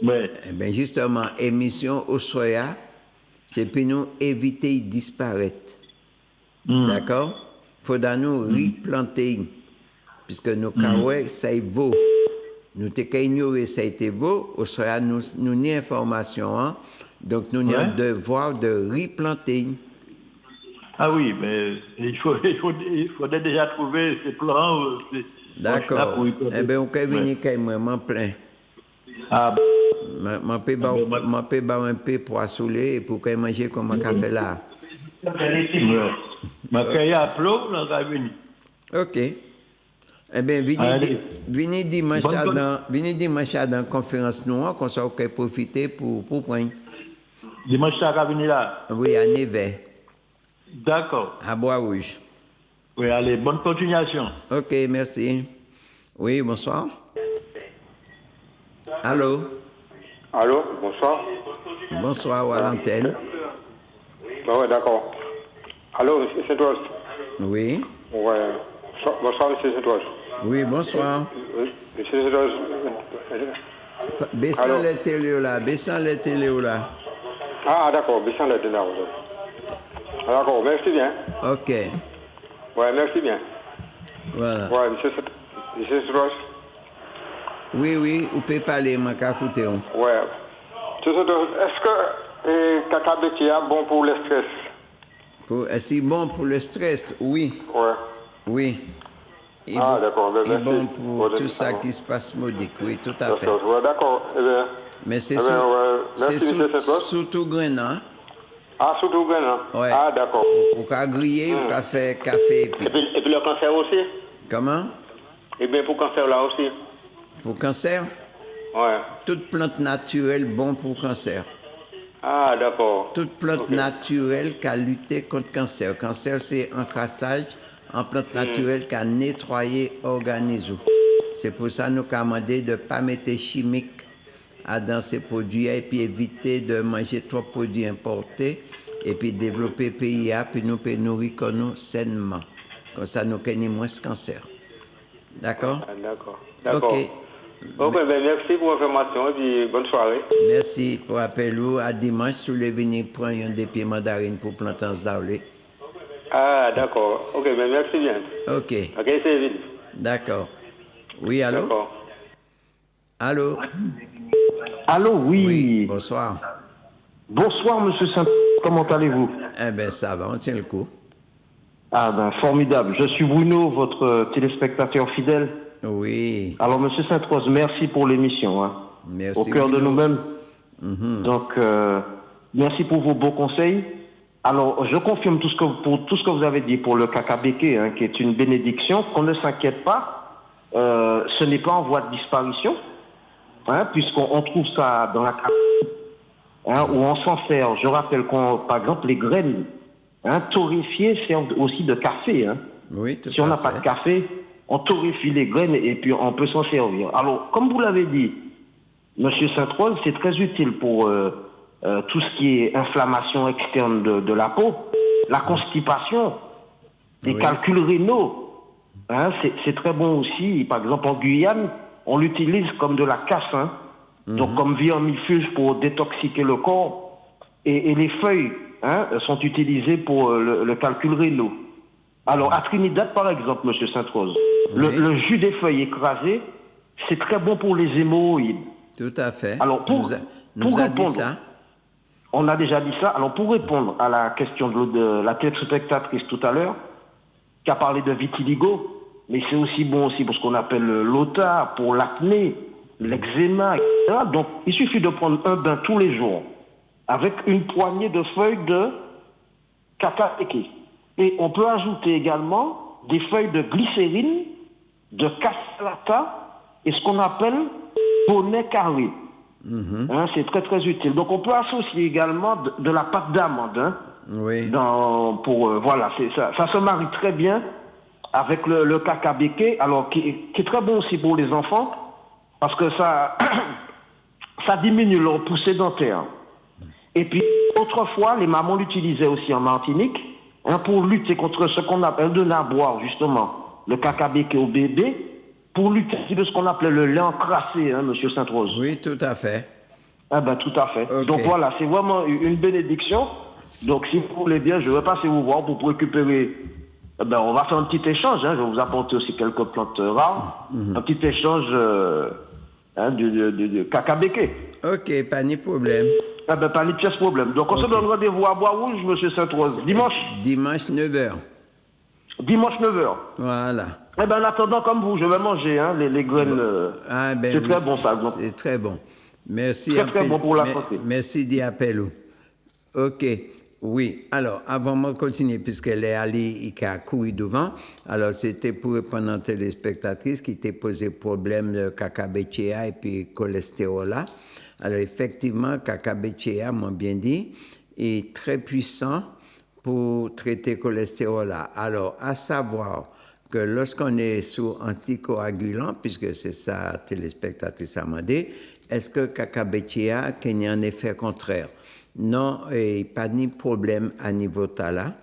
Ouais. Eh bien, justement, émission au soya, c'est pour nous éviter de disparaître. D'accord? Il faudra nous replanter. Puisque nous, ça y vaut. Nous t'es ignorer ça y vaut, au soya, nous n'y information. Hein? Donc, nous avons un devoir de replanter. Ah oui, mais il faudrait déjà trouver ces plans. D'accord. Eh bien, on peut venir quand même plein. Ah bon. Je peux boire un peu pour assouler pour qu'on mange comme un café là. Ma caille à plomb, on va venir. Ok. Eh bien, venez dimanche dans la conférence noire, qu'on soit profiter pour prendre. Dimanche, ça va venir là? Oui, à Nevers. D'accord. À Bois-Rouge. Oui, allez, bonne continuation. Ok, merci. Oui, bonsoir. Allô? Allô, bonsoir. Bonsoir, à l'antenne. Oui, d'accord. Allô, M. Saint-Oise? Oui. Ouais. Bonsoir, M. Saint-Oise. Oui, bonsoir. M. Saint-Oise. Baissant les télé là. Ah, d'accord, baissant les télé là. D'accord, merci bien. Ok. Ouais, merci bien. Voilà. Ouais, M. Saint-Oise. Oui, vous pouvez parler, je vais écouter. Ouais. Est-ce que Kakabeki est bon pour le stress? C'est bon pour le stress, oui. Ouais. Oui. D'accord. Et bon pour tout ça qui se passe modique, oui, tout à fait. Ouais, d'accord. Mais c'est surtout grain, Ah, surtout grain, ouais. Ah, d'accord. Ou qu'à griller, ou qu'à faire café. Et puis le cancer aussi? Comment? Et bien pour cancer là aussi. Pour cancer? Ouais. Toute plante naturelle bon pour cancer. Ah, d'accord. Toute plante naturelle qui a lutté contre cancer. Cancer, c'est un crassage en plante naturelle qui a nettoyé l'organisme. C'est pour ça que nous avons demandé de ne pas mettre chimiques dans ces produits et puis éviter de manger trop de produits importés et puis développer le pays puis nous pouvons nourrir nous sainement. Comme ça, nous avons moins de cancer. D'accord? D'accord. Ok, merci pour l'information et puis bonne soirée. Merci pour l'appel. À dimanche, si vous voulez venir prendre un des pieds mandarines pour planter en Zaolé. Ah, d'accord. Ok, merci bien. Ok. Ok, c'est vite. D'accord. Oui, allô? Allô? Allô, oui. Bonsoir. Bonsoir, monsieur Saint. Comment allez-vous? Eh bien, ça va, on tient le coup. Ah ben, formidable. Je suis Bruno, votre téléspectateur fidèle. Oui. Alors, monsieur Saint-Rose, merci pour l'émission. Hein. Merci. Au cœur de Bruno. nous-mêmes. Donc, merci pour vos beaux conseils. Alors, je confirme tout ce que vous avez dit pour le Kakabeke, hein, qui est une bénédiction, qu'on ne s'inquiète pas. Ce n'est pas en voie de disparition, hein, puisqu'on trouve ça dans la hein, où on s'en sert. Je rappelle par exemple, les graines torréfiées servent aussi de café. Hein. Oui, si on n'a pas de café, on torréfie les graines et puis on peut s'en servir. Alors, comme vous l'avez dit, monsieur Saint-Rose, c'est très utile pour tout ce qui est inflammation externe de la peau, la constipation, les calculs rénaux. Hein, c'est très bon aussi. Par exemple, en Guyane, on l'utilise comme de la casse, hein, donc comme vermifuge pour détoxiquer le corps. Et les feuilles sont utilisées pour le calcul rénaux. Alors, à Trinidad, par exemple, monsieur Saint-Rose, le jus des feuilles écrasées, c'est très bon pour les hémorroïdes. Tout à fait. Alors, pour répondre, dit ça. On a déjà dit ça. Alors, pour répondre à la question de la téléspectatrice tout à l'heure, qui a parlé de vitiligo, mais c'est aussi bon aussi pour ce qu'on appelle l'ota, pour l'acné, l'eczéma, etc. Donc, il suffit de prendre un bain tous les jours avec une poignée de feuilles de cacabéké. Et on peut ajouter également des feuilles de glycérine, de cassata et ce qu'on appelle bonnet carré. Hein, c'est très très utile. Donc on peut associer également de la pâte d'amande. Hein, voilà, ça se marie très bien avec le cacabéké, alors qui est très bon aussi pour les enfants parce que ça diminue leur poussée dentaire. Et puis autrefois les mamans l'utilisaient aussi en Martinique, hein, pour lutter contre ce qu'on appelle de la boire justement le cacabéké au bébé, pour lutter de ce qu'on appelait le lait encrassé, hein, Monsieur Sainte-Rose. Oui, tout à fait. Ah ben, tout à fait. Okay. Donc voilà, c'est vraiment une bénédiction. Donc si vous voulez bien, je vais passer vous voir pour récupérer. On va faire un petit échange. Hein. Je vais vous apporter aussi quelques plantes rares. Un petit échange de cacabéké. Ok, pas de problème. Pas de pièce problème. Donc on se donne rendez-vous à Bois-Rouge, Monsieur Sainte-Rose. Dimanche 9h. Dimanche 9h. Voilà. En attendant, comme vous, je vais manger les graines. C'est très bon, ça. Donc. C'est très bon. Merci. Très bon pour la santé. Merci d'y appeler. OK. Oui. Alors, avant de continuer, puisqu'elle est allée, il a couru devant, alors c'était pour répondre à une téléspectatrice qui t'a posé problème de cacabéchéa et puis cholestérol là. Alors, effectivement, cacabéchéa, m'a bien dit, est très puissant pour traiter le cholestérol là. Alors, à savoir que lorsqu'on est sous anticoagulant, puisque c'est ça, téléspectatrice a demandé, est-ce que cacabéchéa a un effet contraire? Non, et pas de problème à niveau là,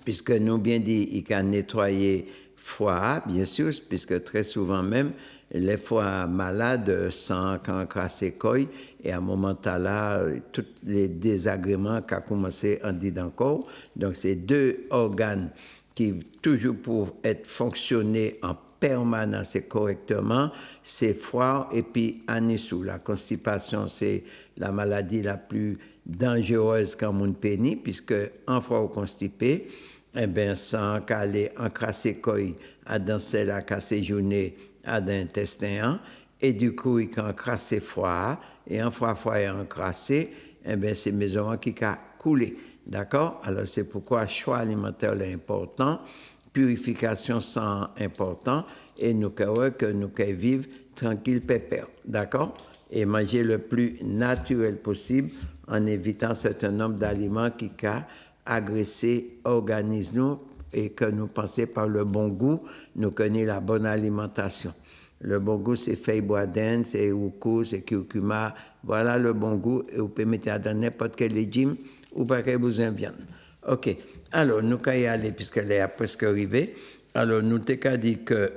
puisque nous bien dit, il can nettoyer foie, bien sûr, puisque très souvent même, les foies malades sans cancrasse coille, et à un moment là, tous les désagréments qui ont commencé en dit encore. Donc, c'est deux organes qui, toujours pour être fonctionner en permanence et correctement, c'est foie et puis anissou. La constipation, c'est la maladie la plus dangereuse quand on pénit, puisque en foie constipé, sans qu'aller encrasser coille à danser la casser journée à l'intestin, et du coup, il can encrasser foie, et en foie est encrassé, c'est maison qui a coulé. D'accord? Alors, c'est pourquoi choix alimentaire est important, purification sang important, et nous que nous vivre tranquille, pépère. D'accord? Et manger le plus naturel possible en évitant un certain nombre d'aliments qui ont agressé l'organisme et que nous pensons par le bon goût, nous connaissons la bonne alimentation. Le bon goût, c'est feuille boisdaine, c'est oukou, c'est curcuma. Voilà le bon goût. Et vous pouvez mettre dans n'importe quel régime ou pas qu'elle vous en vienne. OK. Alors, nous allons y aller puisqu'elle est presque arrivée. Alors, nous t'avons dit que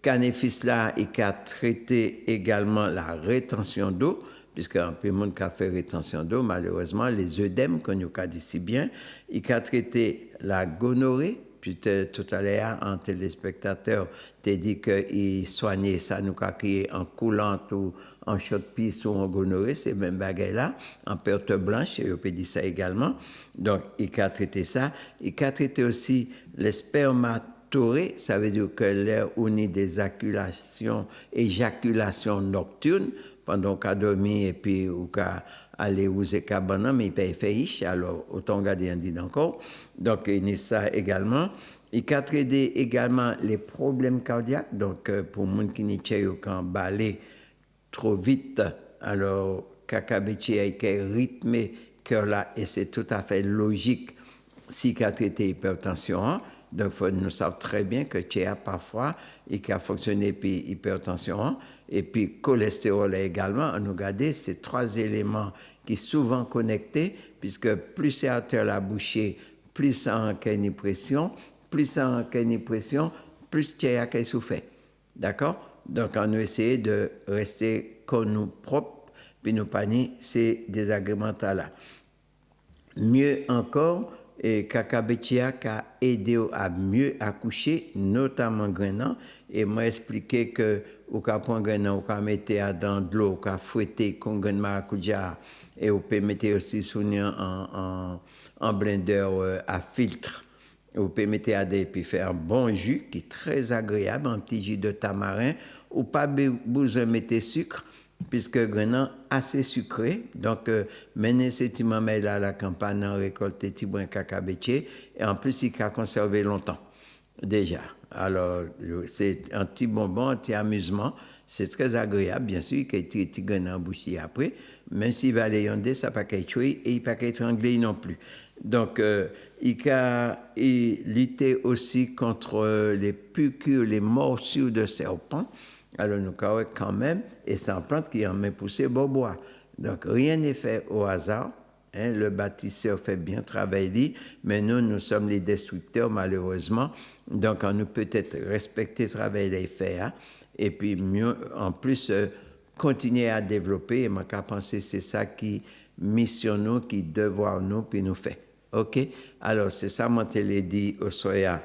Canefis là, il a traité également la rétention d'eau, puisque un peu de monde qui a fait rétention d'eau, malheureusement, les œdèmes, qu'on nous a dit si bien, il a traité la gonorrhée, puis tout à l'heure, un téléspectateur t'a dit qu'il soignait ça, nous a crié en coulante ou en chaude pisse ou en gonorrhée, c'est même bagaille là, en perte blanche, et on peut dire ça également. Donc, il a traité ça. Il a traité aussi les spermatorées, ça veut dire que l'air unit des éjaculations nocturnes, pendant qu'on a dormi et puis on a allé aux cabanes, mais il peut faire ish, alors autant garder un dit encore. Donc, il y a ça également. Il a traité également les problèmes cardiaques, donc pour les gens qui n'ont balé trop vite, alors cacabéchéa est rythmé cœur là, et c'est tout à fait logique si il a traité hypertension. Donc, nous savons très bien que Tchéa, parfois, il a fonctionné puis hypertension, et puis cholestérol également. On nous regarde ces trois éléments qui sont souvent connectés, puisque plus c'est artère la bouchée, plus ça a une pression, plus ça a une pression, plus Tchéa qui souffert. D'accord? Donc, on a essayé de rester comme nous propres, puis nous pas ni ces désagréments-là. Mieux encore, et cacabéchéa a aidé à mieux accoucher, notamment grainant. Et m'a expliqué que ou ka prendre grainant, ou ka mettre dans de l'eau, ou ka fouetter con grain maracuja, et ou peut mettre aussi en blender à filtre. Vous pouvez mettre à des puis faire un bon jus qui est très agréable, un petit jus de tamarin, ou pas besoin de mettre sucre, puisque Grenan assez sucré. Donc, mener ces petits mamelles à la campagne, récolter petits brins cacabétier, et en plus, il a conservé longtemps, déjà. Alors, c'est un petit bonbon, un petit amusement. C'est très agréable, bien sûr, qu'il y ait des petits grains en bouche après. Même s'il va aller yonder, ça ne va pas être tué et il ne va pas être étranglé non plus. Donc, il a lutté aussi contre les piqûres, les morsures de serpents. Alors, nous avons quand même, et c'est une plante qui en met pousser bois. Donc, rien n'est fait au hasard. Hein, le bâtisseur fait bien travailler, mais nous sommes les destructeurs, malheureusement. Donc, on nous peut-être respecter le travail des faits, hein, et puis mieux, en plus, continuer à développer. Et moi, je pense que c'est ça qui mission nous, qui devoir nous, puis nous fait. OK? Alors, c'est ça, moi, je l'ai dit au soya,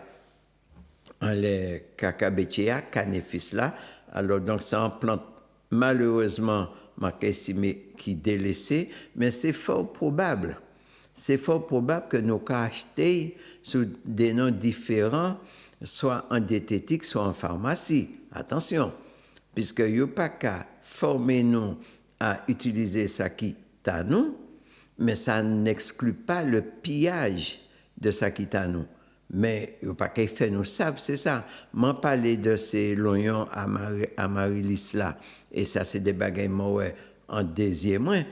les cacabétias, canéfis là. Alors, donc, c'est une plante, malheureusement, m'a estimé qui délaissée, mais c'est fort probable. C'est fort probable que nous acheter sous des noms différents, soit en diététique, soit en pharmacie. Attention, puisque il n'y a pas qu'à former nous à utiliser ça qui t'a nous, mais ça n'exclut pas le pillage de ça qui t'a nous. Mais il n'y a pas qu'à faire nous savent, c'est ça. M'en parler de ces loyons à Marilis là, et ça c'est des bagages moi en désir moins.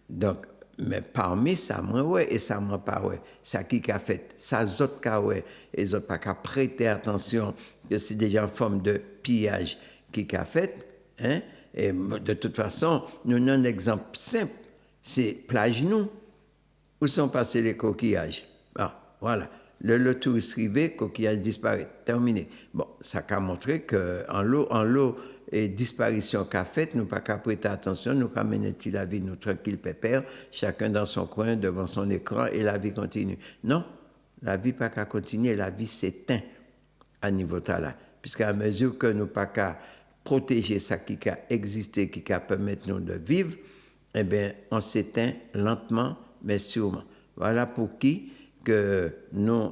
Donc, mais parmi ça, moi, ouais, et ça, moi, pas, ouais. Ça qui a fait, ça, autres cas, ouais, et les autres pas qu'à prêter attention, que c'est déjà une forme de pillage qui a fait, hein. Et de toute façon, nous avons un exemple simple, c'est plage nous. Où sont passés les coquillages? Ah, voilà. Le touriste rivé, coquillage disparaît. Terminé. Bon, ça a montré qu'en l'eau, et disparition qu'a faite, nous pas qu'à prêter attention, nous qu'à mener la vie, nous tranquille pépère, chacun dans son coin, devant son écran, et la vie continue. Non, la vie pas qu'à continuer, la vie s'éteint à niveau là. Puisqu'à mesure que nous pas qu'à protéger ça qui a existé, qui a permettre nous de vivre, eh bien, on s'éteint lentement, mais sûrement. Voilà pour qui que nous,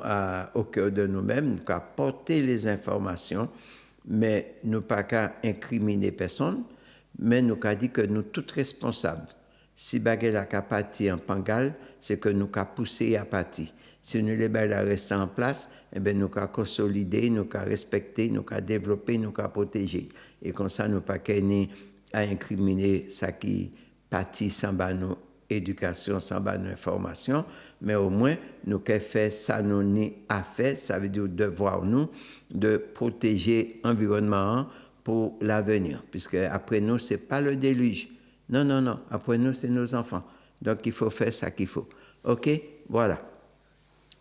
au cœur de nous-mêmes, nous qu'à porter les informations, mais nous pas qu'à incriminer personne, mais nous qu'à dire que nous tous responsables. Si bagay la ka parti en pangal, c'est que nous qu'à pousser à partir. Si nous les bagay la rester en place, eh bien nous qu'à consolider, nous qu'à respecter, nous qu'à développer, nous qu'à protéger. Et comme ça, nous pas qu'à à incriminer ça qui partit sans nos éducation, sans nos information, mais au moins nous qu'à faire ça nous ni à faire, ça veut dire devoir nous de protéger l'environnement pour l'avenir, puisque après nous, ce n'est pas le déluge. Non, après nous, c'est nos enfants. Donc, il faut faire ça qu'il faut. OK? Voilà.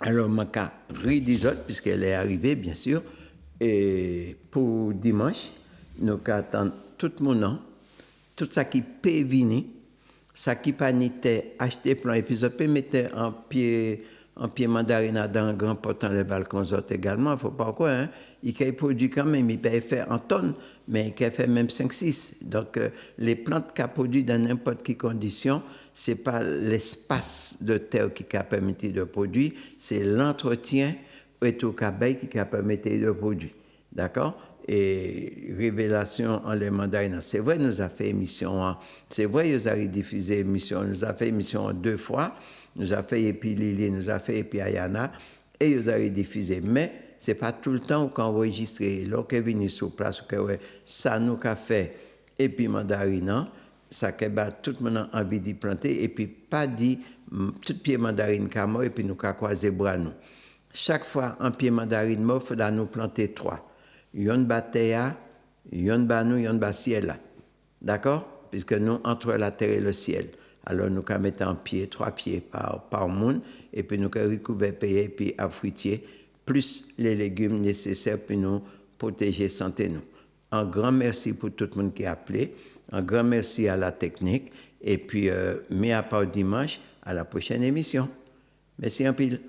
Alors, je vais redire, puisqu'elle est arrivée, bien sûr, et pour dimanche, nous attendons tout le monde, tout ça qui peut venir, ça qui peut acheter plein, et puis je peux mettre en pied mandarine dans un grand pot dans les balcons également, il ne faut pas quoi, hein. Il produit quand même, il peut faire en tonnes, mais il fait même 5-6. Donc, les plantes qui produisent dans n'importe quelle condition, ce n'est pas l'espace de terre qui a permis de produire, c'est l'entretien et tout cabaye qui a permis de produire. D'accord? Et révélation en les mandarines. C'est vrai, nous avons fait émission, c'est vrai, nous avons diffusé émission, nous avons fait émission 2 fois, nous avons fait Epi Lili, nous avons fait Epi Ayana, et nous avons diffusé. Mais ce n'est pas tout le temps qu'on enregistre. Lorsqu'on est venu sur place, ça nous a fait Epi Mandarine, ça a tout le monde envie d'y planter, et puis pas dit tout pied mandarine comme et puis nous avons croisé bras nous. Chaque fois, un pied mandarine mort, il faut nous planter 3. Yon batéa, yon banou, yon bas ciel. D'accord? Puisque nous, entre la terre et le ciel. Alors, nous avons mis en pied, 3 pieds par monde, et puis nous avons recouvert payer, puis à fruitier, plus les légumes nécessaires pour nous protéger santé nous. Un grand merci pour tout le monde qui a appelé. Un grand merci à la technique. Et puis, mais à part dimanche, à la prochaine émission. Merci un pile.